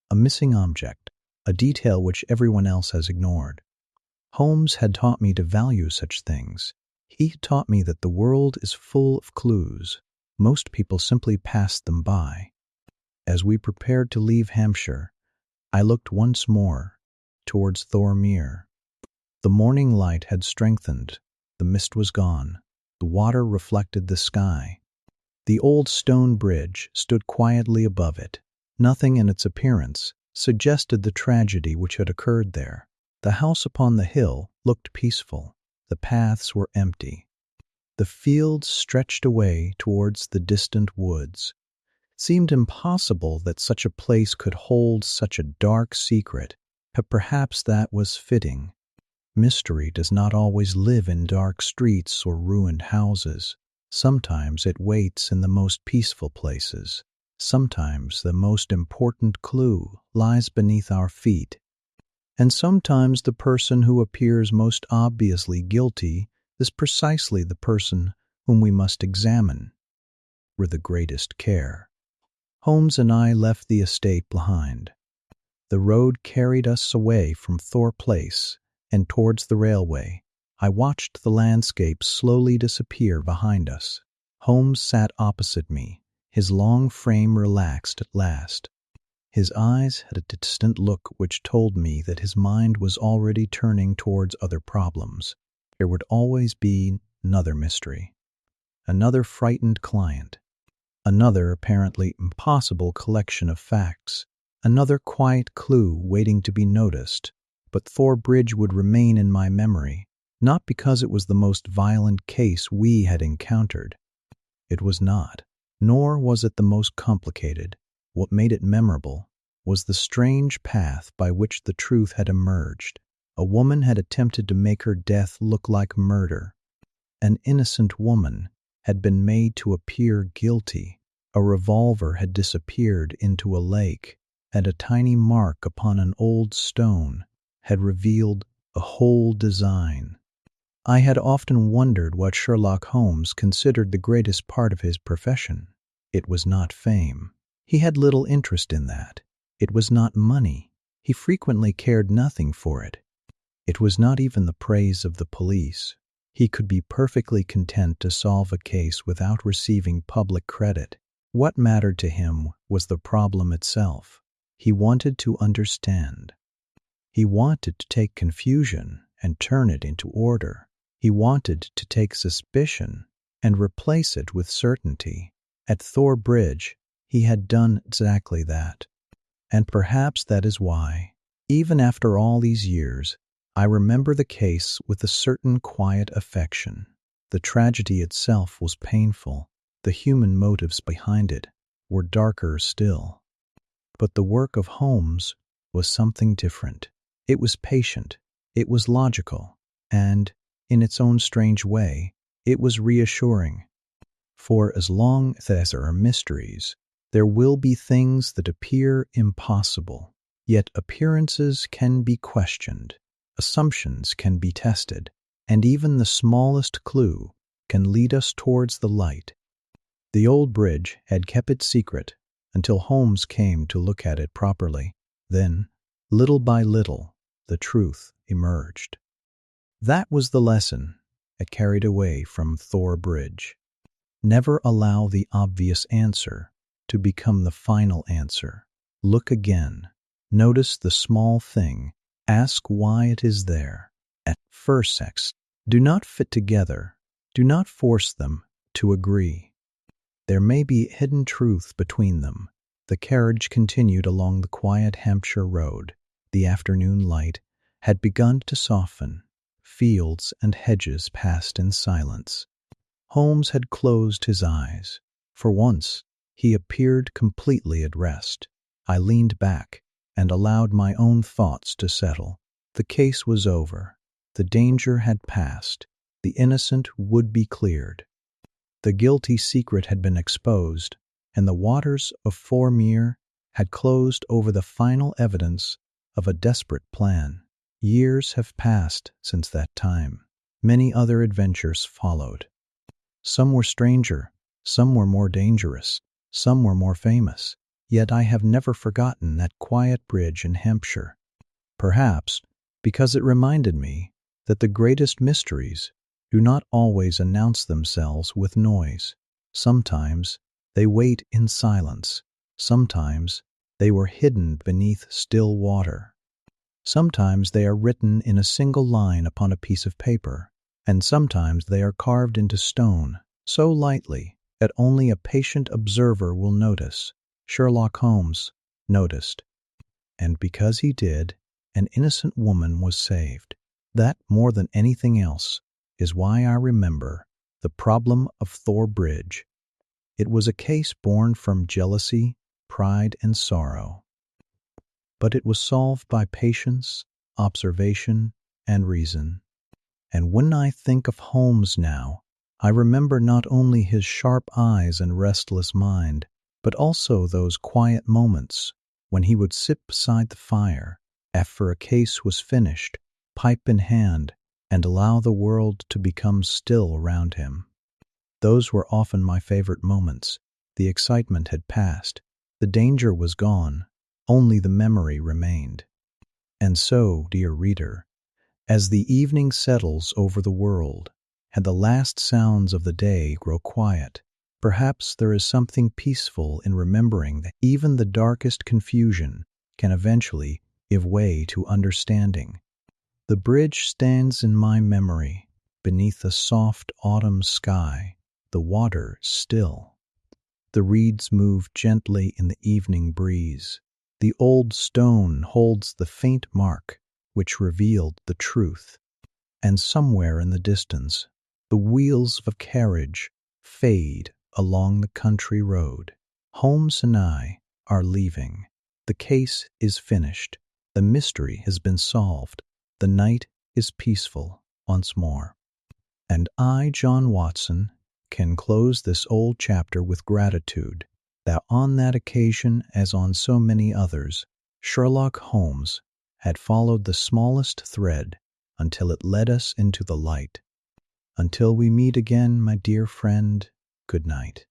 a missing object, a detail which everyone else has ignored. Holmes had taught me to value such things. He had taught me that the world is full of clues. Most people simply pass them by. As we prepared to leave Hampshire, I looked once more towards Thormere. The morning light had strengthened. The mist was gone. The water reflected the sky. The old stone bridge stood quietly above it. Nothing in its appearance suggested the tragedy which had occurred there. The house upon the hill looked peaceful. The paths were empty. The fields stretched away towards the distant woods. It seemed impossible that such a place could hold such a dark secret. But perhaps that was fitting. Mystery does not always live in dark streets or ruined houses. Sometimes it waits in the most peaceful places. Sometimes the most important clue lies beneath our feet. And sometimes the person who appears most obviously guilty is precisely the person whom we must examine with the greatest care. Holmes and I left the estate behind. The road carried us away from Thor Place and towards the railway. I watched the landscape slowly disappear behind us. Holmes sat opposite me, his long frame relaxed at last. His eyes had a distant look which told me that his mind was already turning towards other problems. There would always be another mystery, another frightened client, another apparently impossible collection of facts, another quiet clue waiting to be noticed. But Thor Bridge would remain in my memory, not because it was the most violent case we had encountered. It was not, nor was it the most complicated. What made it memorable was the strange path by which the truth had emerged. A woman had attempted to make her death look like murder. An innocent woman had been made to appear guilty. A revolver had disappeared into a lake, and a tiny mark upon an old stone had revealed a whole design. I had often wondered what Sherlock Holmes considered the greatest part of his profession. It was not fame. He had little interest in that. It was not money. He frequently cared nothing for it. It was not even the praise of the police. He could be perfectly content to solve a case without receiving public credit. What mattered to him was the problem itself. He wanted to understand. He wanted to take confusion and turn it into order. He wanted to take suspicion and replace it with certainty. At Thor Bridge, he had done exactly that. And perhaps that is why, even after all these years, I remember the case with a certain quiet affection. The tragedy itself was painful. The human motives behind it were darker still. But the work of Holmes was something different. It was patient, it was logical, and, in its own strange way, it was reassuring. For as long as there are mysteries, there will be things that appear impossible. Yet appearances can be questioned, assumptions can be tested, and even the smallest clue can lead us towards the light. The old bridge had kept its secret until Holmes came to look at it properly. Then, little by little, the truth emerged. That was the lesson it carried away from Thor Bridge. Never allow the obvious answer to become the final answer. Look again. Notice the small thing. Ask why it is there. At first sex, do not fit together. Do not force them to agree. There may be hidden truth between them. The carriage continued along the quiet Hampshire road. The afternoon light had begun to soften. Fields and hedges passed in silence. Holmes had closed his eyes. For once, he appeared completely at rest. I leaned back and allowed my own thoughts to settle. The case was over. The danger had passed. The innocent would be cleared. The guilty secret had been exposed, and the waters of Formere had closed over the final evidence of a desperate plan. Years have passed since that time. Many other adventures followed. Some were stranger, some were more dangerous, some were more famous. Yet I have never forgotten that quiet bridge in Hampshire. Perhaps because it reminded me that the greatest mysteries do not always announce themselves with noise. Sometimes they wait in silence. Sometimes they were hidden beneath still water. Sometimes they are written in a single line upon a piece of paper, and sometimes they are carved into stone so lightly that only a patient observer will notice. Sherlock Holmes noticed, and because he did, an innocent woman was saved. That, more than anything else, is why I remember the problem of Thor Bridge. It was a case born from jealousy, pride, and sorrow. but it was solved by patience, observation, and reason. And when I think of Holmes now, I remember not only his sharp eyes and restless mind, but also those quiet moments when he would sit beside the fire after a case was finished, pipe in hand, and allow the world to become still around him. Those were often my favorite moments. The excitement had passed, the danger was gone, only the memory remained. And so, dear reader, as the evening settles over the world, and the last sounds of the day grow quiet, perhaps there is something peaceful in remembering that even the darkest confusion can eventually give way to understanding. The bridge stands in my memory, beneath a soft autumn sky, the water still. The reeds move gently in the evening breeze. The old stone holds the faint mark which revealed the truth. And somewhere in the distance, the wheels of a carriage fade along the country road. Holmes and I are leaving. The case is finished. The mystery has been solved. The night is peaceful once more. And I, John Watson, can close this old chapter with gratitude that on that occasion, as on so many others, Sherlock Holmes had followed the smallest thread until it led us into the light. Until we meet again, my dear friend, good night.